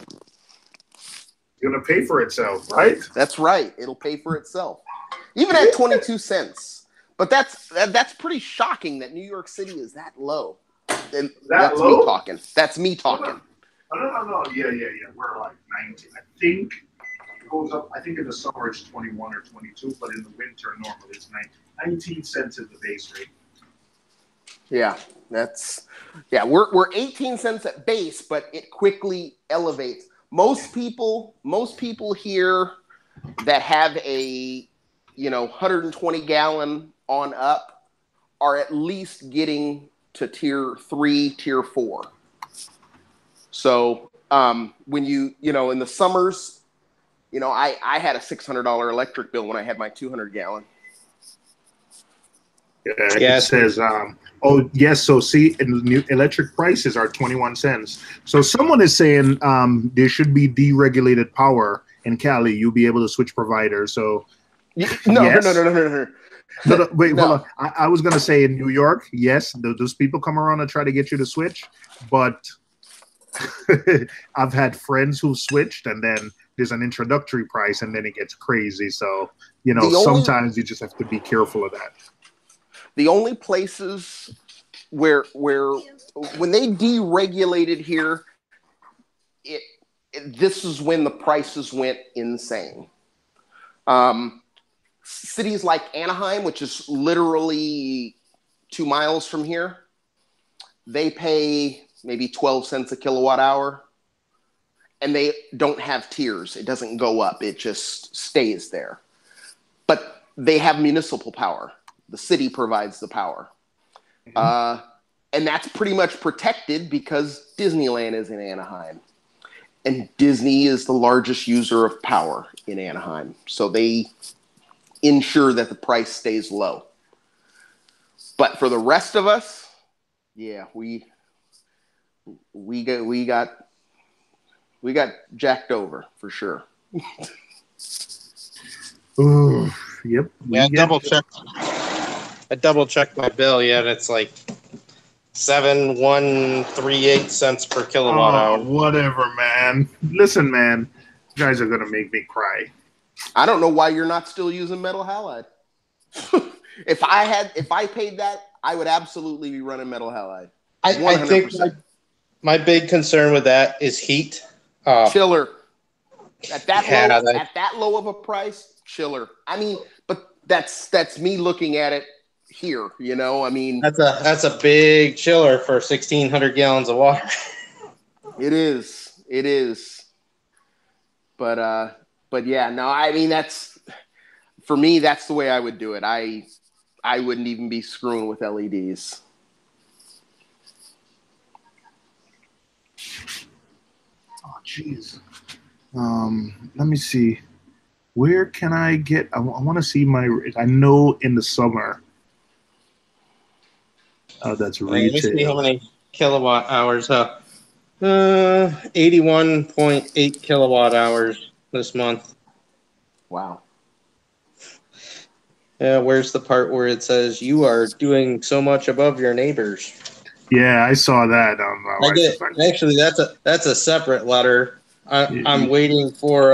It's gonna pay for itself, right? That's right. It'll pay for itself, even at 22 cents. But that's pretty shocking that New York City is that low. And that's low? me talking. That's me talking. No. Yeah. We're like 19. I think it goes up. I think in the summer it's 21 or 22, but in the winter normally it's 19 cents is the base rate. Yeah, we're 18 cents at base, but it quickly elevates. Most people here that have a 120 gallon on up are at least getting to tier 3, tier 4. So when you in the summers, I had a $600 electric bill when I had my 200 gallon. Yeah, it says, oh, yes. So see, new electric prices are 21 cents. So someone is saying there should be deregulated power in Cali. You'll be able to switch providers. So No. Wait, hold on. I was going to say in New York, yes, those people come around and try to get you to switch. But I've had friends who switched, and then there's an introductory price, and then it gets crazy. So, sometimes you just have to be careful of that. The only places where when they deregulated here, this is when the prices went insane. Cities like Anaheim, which is literally 2 miles from here, they pay maybe 12 cents a kilowatt hour, and they don't have tiers. It doesn't go up. It just stays there. But they have municipal power. The city provides the power. And that's pretty much protected because Disneyland is in Anaheim. And Disney is the largest user of power in Anaheim. So they ensure that the price stays low. But for the rest of us, yeah, we got jacked over for sure. Ooh, yep. Yeah, I double checked my bill. Yeah, it's like 7,138 cents per kilowatt hour. Whatever, man. Listen, man, you guys are gonna make me cry. I don't know why you're not still using metal halide. If I paid that, I would absolutely be running metal halide. I think my big concern with that is heat. Chiller. At that low of a price, chiller. I mean, but that's me looking at it here, I mean, that's a big chiller for 1,600 gallons of water. It is. But yeah, no, I mean, for me, that's the way I would do it. I wouldn't even be screwing with LEDs. Oh, jeez. Let me see. Where can I get? I want to see my. I know in the summer. That's Let me see how retail. many kilowatt hours. 81.8 kilowatt hours this month. Wow. Where's the part where it says you are doing so much above your neighbors? Yeah, I saw that on my I wife's get effect. actually that's a separate letter. Yeah. I'm waiting for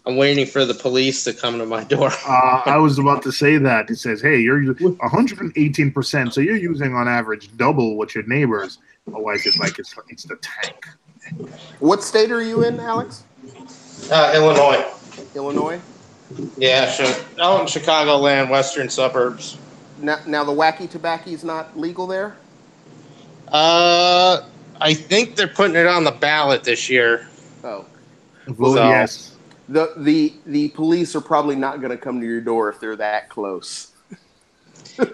the police to come to my door. I was about to say that. It says, "Hey, you're 118%, so you're using on average double what your neighbors." My wife is like, "It's the tank." What state are you in, Alex? Illinois. Illinois? Yeah, out in Chicagoland, western suburbs. Now the wacky tobacco is not legal there? I think they're putting it on the ballot this year. Oh. Vote yes. The police are probably not going to come to your door if they're that close.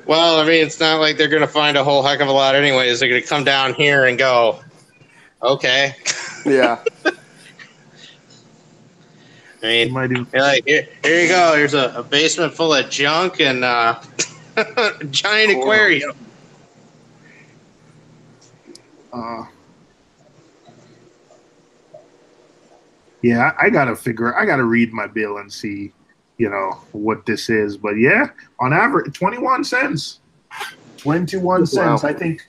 Well, I mean, it's not like they're going to find a whole heck of a lot anyways. They're going to come down here and go, okay. Yeah. I mean, you're like, here you go. Here's a basement full of junk and a giant aquarium. Yeah, I gotta read my bill and see, what this is. But yeah, on average, 21 cents. 21 cents. Wow. I think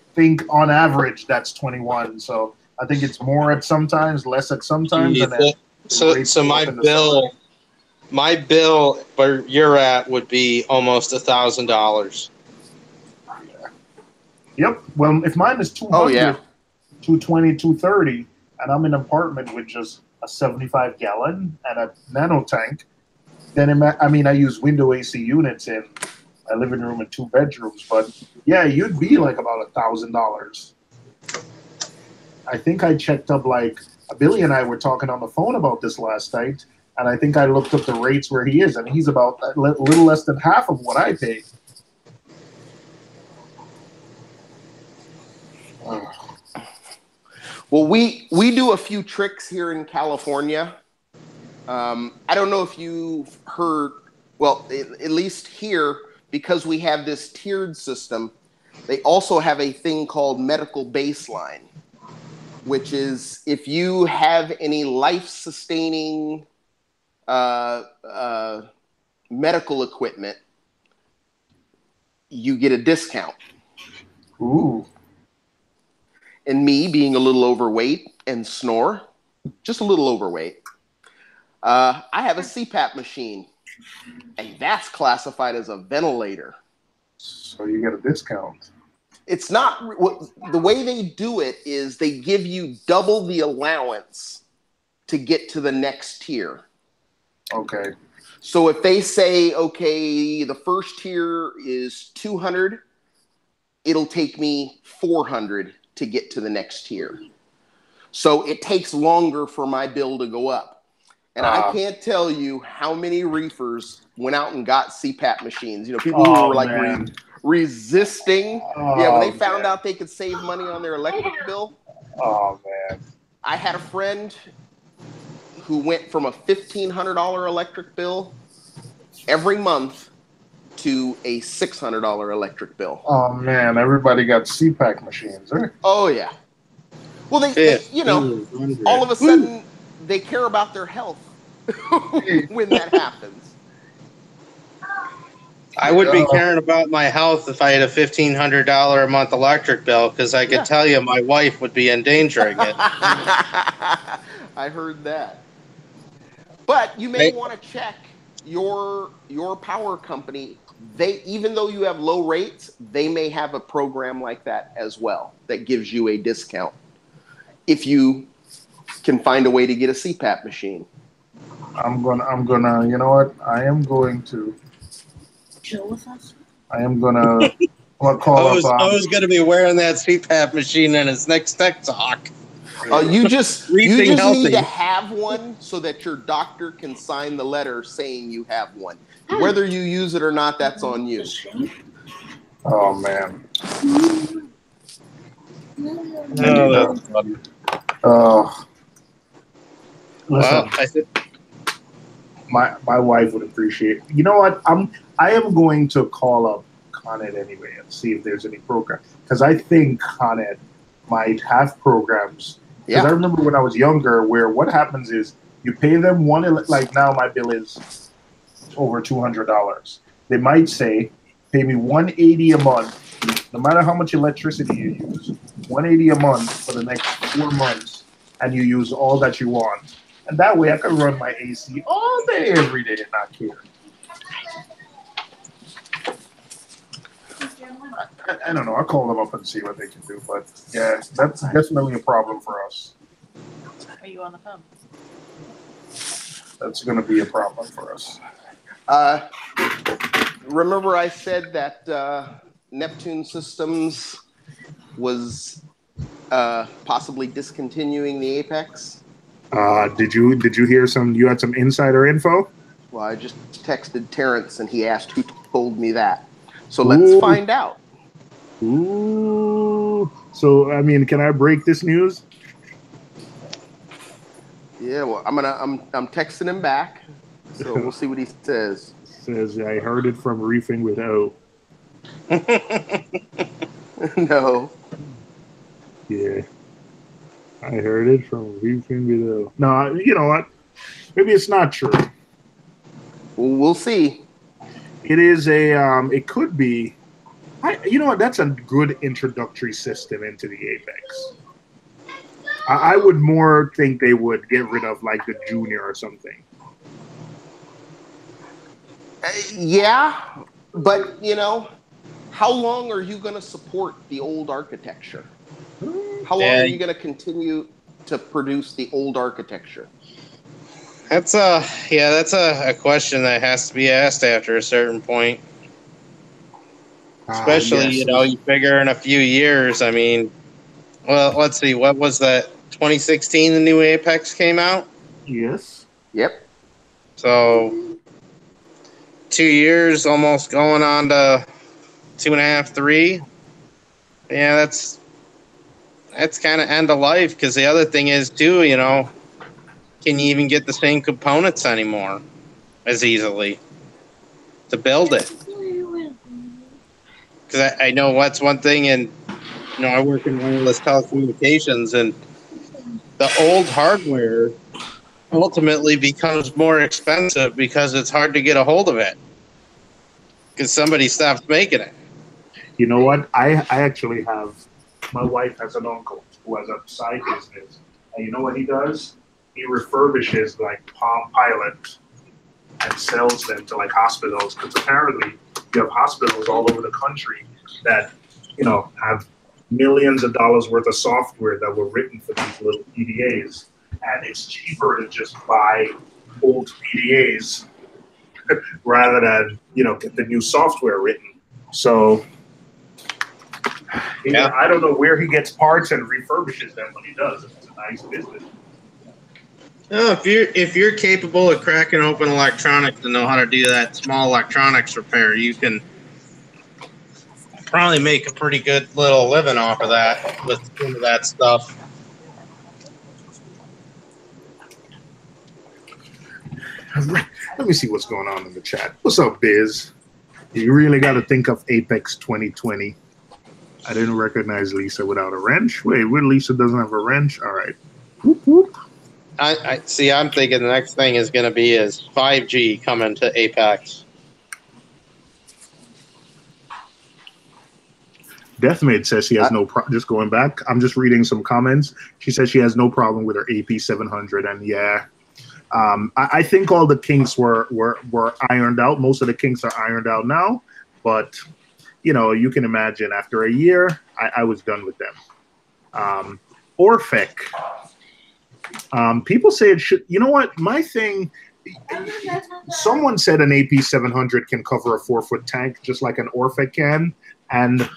on average that's 21. So I think it's more at sometimes, less at sometimes. And then so my bill where you're at would be almost $1,000. Yep. Well, if mine is 200, Oh, yeah. 220, 230, and I'm in an apartment with just a 75-gallon and a nano tank, then I use window AC units in my living room and 2 bedrooms. But yeah, you'd be like about $1,000. I think I checked up, like Billy and I were talking on the phone about this last night, and I think I looked up the rates where he is, and he's about a little less than half of what I pay. Well, we do a few tricks here in California. I don't know if you've heard, well, at least here, because we have this tiered system, they also have a thing called medical baseline, which is if you have any life-sustaining medical equipment, you get a discount. Ooh. And me being a little overweight and snore, just a little overweight, I have a CPAP machine, and that's classified as a ventilator. So you get a discount. It's not, the way they do it is they give you double the allowance to get to the next tier. Okay. So if they say, okay, the first tier is 200, it'll take me 400 to get to the next tier. So it takes longer for my bill to go up. And I can't tell you how many reefers went out and got CPAP machines. People who were like resisting. When they found out they could save money on their electric bill. Oh, man. I had a friend who went from a $1,500 electric bill every month to a $600 electric bill. Oh, man. Everybody got CPAP machines, right? Oh, yeah. Well, they all of a sudden, they care about their health when that happens. I would be caring about my health if I had a $1,500 a month electric bill, because I could tell you my wife would be endangering it. I heard that. But you may want to check your power company. Even though you have low rates, they may have a program like that as well that gives you a discount if you can find a way to get a CPAP machine. I'm gonna, you know what? I am going to chill with us. I am gonna call up. O's gonna be wearing that CPAP machine in his next tech talk. You just need to have one so that your doctor can sign the letter saying you have one. Whether you use it or not, that's on you. Oh, man. Listen, my wife would appreciate. You know what? I am going to call up Con Ed anyway and see if there's any program, because I think Con Ed might have programs. Because I remember when I was younger, where what happens is you pay them like now my bill is over $200. They might say, pay me $180 a month, no matter how much electricity you use, $180 a month for the next 4 months, and you use all that you want. And that way I can run my AC all day, every day, and not care. I don't know. I'll call them up and see what they can do. But yeah, that's definitely a problem for us. Are you on the phone? That's going to be a problem for us. Remember I said that Neptune Systems was possibly discontinuing the Apex? Did you hear you had some insider info? Well, I just texted Terrence and he asked who told me that. So let's find out. Ooh. So I mean, can I break this news? Yeah, well, I'm texting him back, so we'll see what he says. Says I heard it from Reefing with O. No. Yeah. I heard it from Reefing with O. No, you know what? Maybe it's not true. Well, we'll see. It is it could be. You know what? That's a good introductory system into the Apex. I would more think they would get rid of like the Junior or something. Yeah, but how long are you going to support the old architecture? How long are you going to continue to produce the old architecture? That's a question that has to be asked after a certain point. Especially, yes. You figure in a few years, I mean, well, let's see, what was that? 2016, the new Apex came out? Yes. Yep. So, 2 years, almost going on to 2.5, 3. Yeah, that's kind of end of life, because the other thing is, too, can you even get the same components anymore as easily to build it? Because I know what's one thing, and I work in wireless telecommunications, and the old hardware ultimately becomes more expensive because it's hard to get a hold of it because somebody stops making it. You know what? I actually have. My wife has an uncle who has a side business, and you know what he does? He refurbishes like Palm Pilot and sells them to like hospitals, because apparently you have hospitals all over the country that have millions of dollars worth of software that were written for these little PDAs, and it's cheaper to just buy old PDAs rather than get the new software written. So I don't know where he gets parts and refurbishes them, but he does. It's a nice business. Oh, if you're capable of cracking open electronics and know how to do that small electronics repair, you can probably make a pretty good little living off of that with some of that stuff. Let me see what's going on in the chat. What's up, Biz? You really got to think of Apex 2020. I didn't recognize Lisa without a wrench. Wait, Lisa doesn't have a wrench? All right. Whoop, whoop. I see. I'm thinking the next thing is going to be 5G coming to Apex. Deathmaid says she has no problem. Just going back, I'm just reading some comments. She says she has no problem with her AP 700, and yeah, I think all the kinks were ironed out. Most of the kinks are ironed out now, but you can imagine after a year, I was done with them. Orphic. People say it should. You know what? My thing. Someone said an AP 700 can cover a 4-foot tank just like an Orphic can, and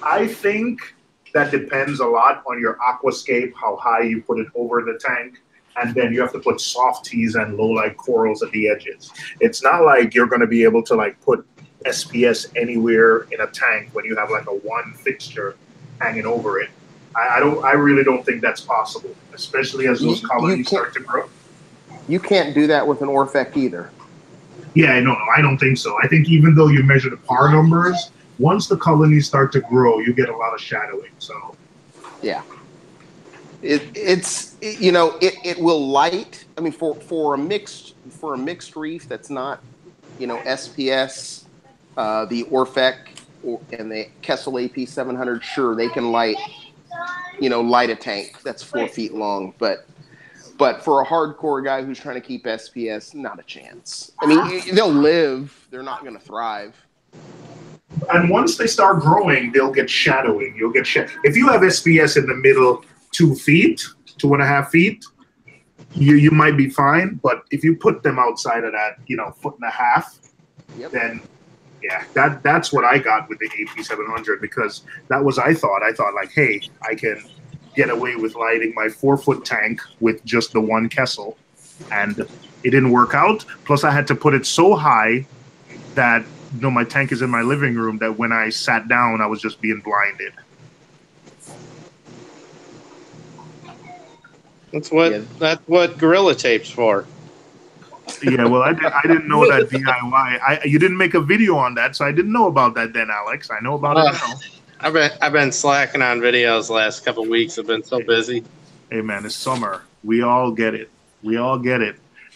I think that depends a lot on your aquascape, how high you put it over the tank, and then you have to put soft teas and low light corals at the edges. It's not like you're going to be able to like put SPS anywhere in a tank when you have like a one fixture hanging over it. I really don't think that's possible, especially as those colonies start to grow. You can't do that with an Orfec either. Yeah, no, I don't think so. I think even though you measure the par numbers, once the colonies start to grow, you get a lot of shadowing. So yeah, it will light. I mean, for a mixed reef that's not, SPS, the Orfec and the Kessel AP 700, sure they can light a tank that's 4 feet long, but for a hardcore guy who's trying to keep SPS, not a chance. I mean, they'll live. They're not going to thrive. And once they start growing, they'll get shadowing. You'll get if you have SPS in the middle 2 feet, 2.5 feet, you might be fine. But if you put them outside of that, 1.5 feet, yep. Then yeah, that's what I got with the AP 700, because that was I thought like, hey, I can get away with lighting my 4-foot tank with just the one Kessel, and it didn't work out. Plus, I had to put it so high that my tank is in my living room, that when I sat down, I was just being blinded. That's what Gorilla Tape's for. Yeah, well, I didn't know that DIY. You didn't make a video on that, so I didn't know about that then, Alex. I know about it now. I've been slacking on videos the last couple of weeks. I've been so busy. Hey man, it's summer. We all get it.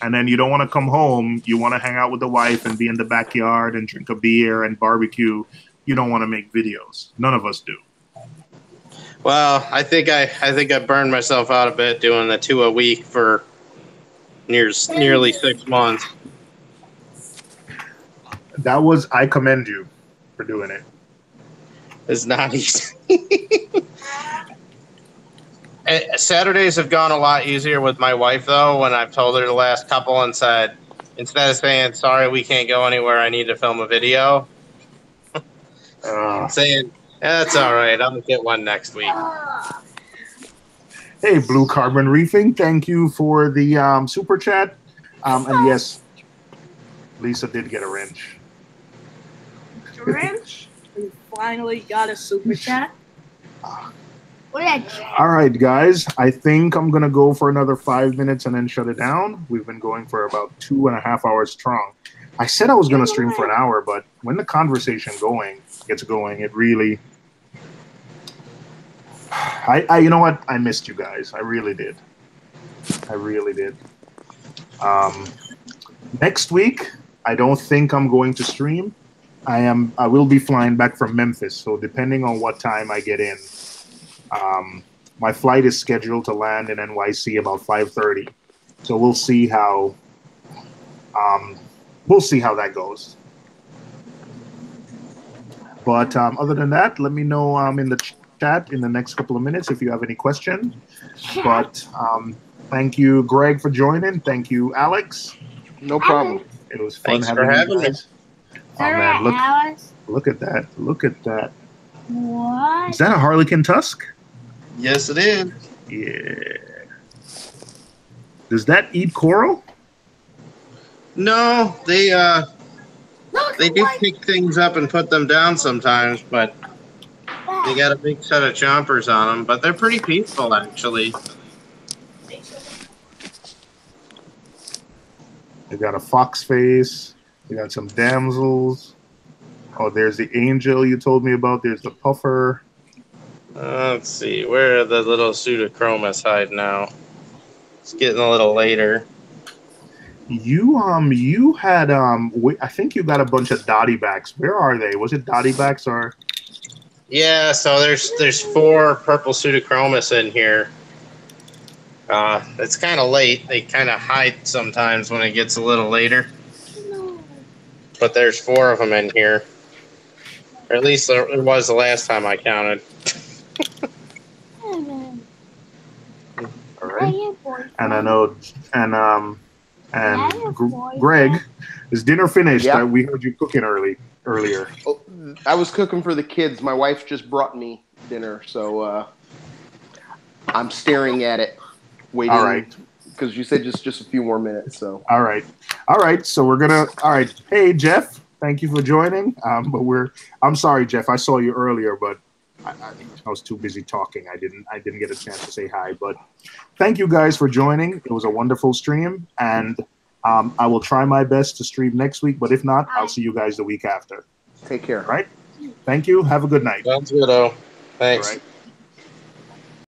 And then you don't want to come home. You want to hang out with the wife and be in the backyard and drink a beer and barbecue. You don't want to make videos. None of us do. Well, I think I burned myself out a bit doing the 2 a week for nearly 6 months. I commend you for doing it. It's not easy. Saturdays have gone a lot easier with my wife, though, when I've told her the last couple and said, instead of saying, sorry, we can't go anywhere, I need to film a video, saying, that's all right, I'll get one next week. Hey, Blue Carbon Reefing, thank you for the super chat. And yes, Lisa did get a wrench. Wrench? You finally got a super chat? All right, guys. I think I'm going to go for another 5 minutes and then shut it down. We've been going for about 2.5 hours strong. I said I was going to stream for an hour, but when the conversation gets going, it really... you know what? I missed you guys. I really did. Next week, I don't think I'm going to stream. I will be flying back from Memphis, so depending on what time I get in, my flight is scheduled to land in NYC about 5:30. So we'll see how that goes. But other than that, let me know in the chat in the next couple of minutes if you have any questions. But thank you, Greg, for joining. Thank you, Alex. No problem. It was fun Thanks for having me. Oh man, look at that. Look at that. What? Is that a Harlequin tusk? Yes, it is. Yeah. Does that eat coral? No, they do pick things up and put them down sometimes, but they got a big set of chompers on them. But they're pretty peaceful, actually. They got a fox face. They got some damsels. Oh, there's the angel you told me about. There's the puffer. Let's see. Where are the little pseudochromas hiding now? It's getting a little later. You had I think you got a bunch of dotty backs. Where are they? Was it dotty backs or? Yeah, so there's 4 purple pseudochromas in here. It's kind of late. They kind of hide sometimes when it gets a little later. But there's 4 of them in here. Or at least it was the last time I counted. All right. And I know, and Greg, is dinner finished? Yeah. We heard you cooking earlier. Oh, I was cooking for the kids. My wife just brought me dinner, so I'm staring at it, waiting. All right. Because you said just a few more minutes. So. All right. So we're gonna. All right. Hey, Jeff. Thank you for joining. But I'm sorry, Jeff. I saw you earlier, but I was too busy talking. I didn't get a chance to say hi. But thank you guys for joining. It was a wonderful stream, and I will try my best to stream next week. But if not, I'll see you guys the week after. Take care. All right. Thank you. Have a good night. Sounds good, though. Thanks. All right.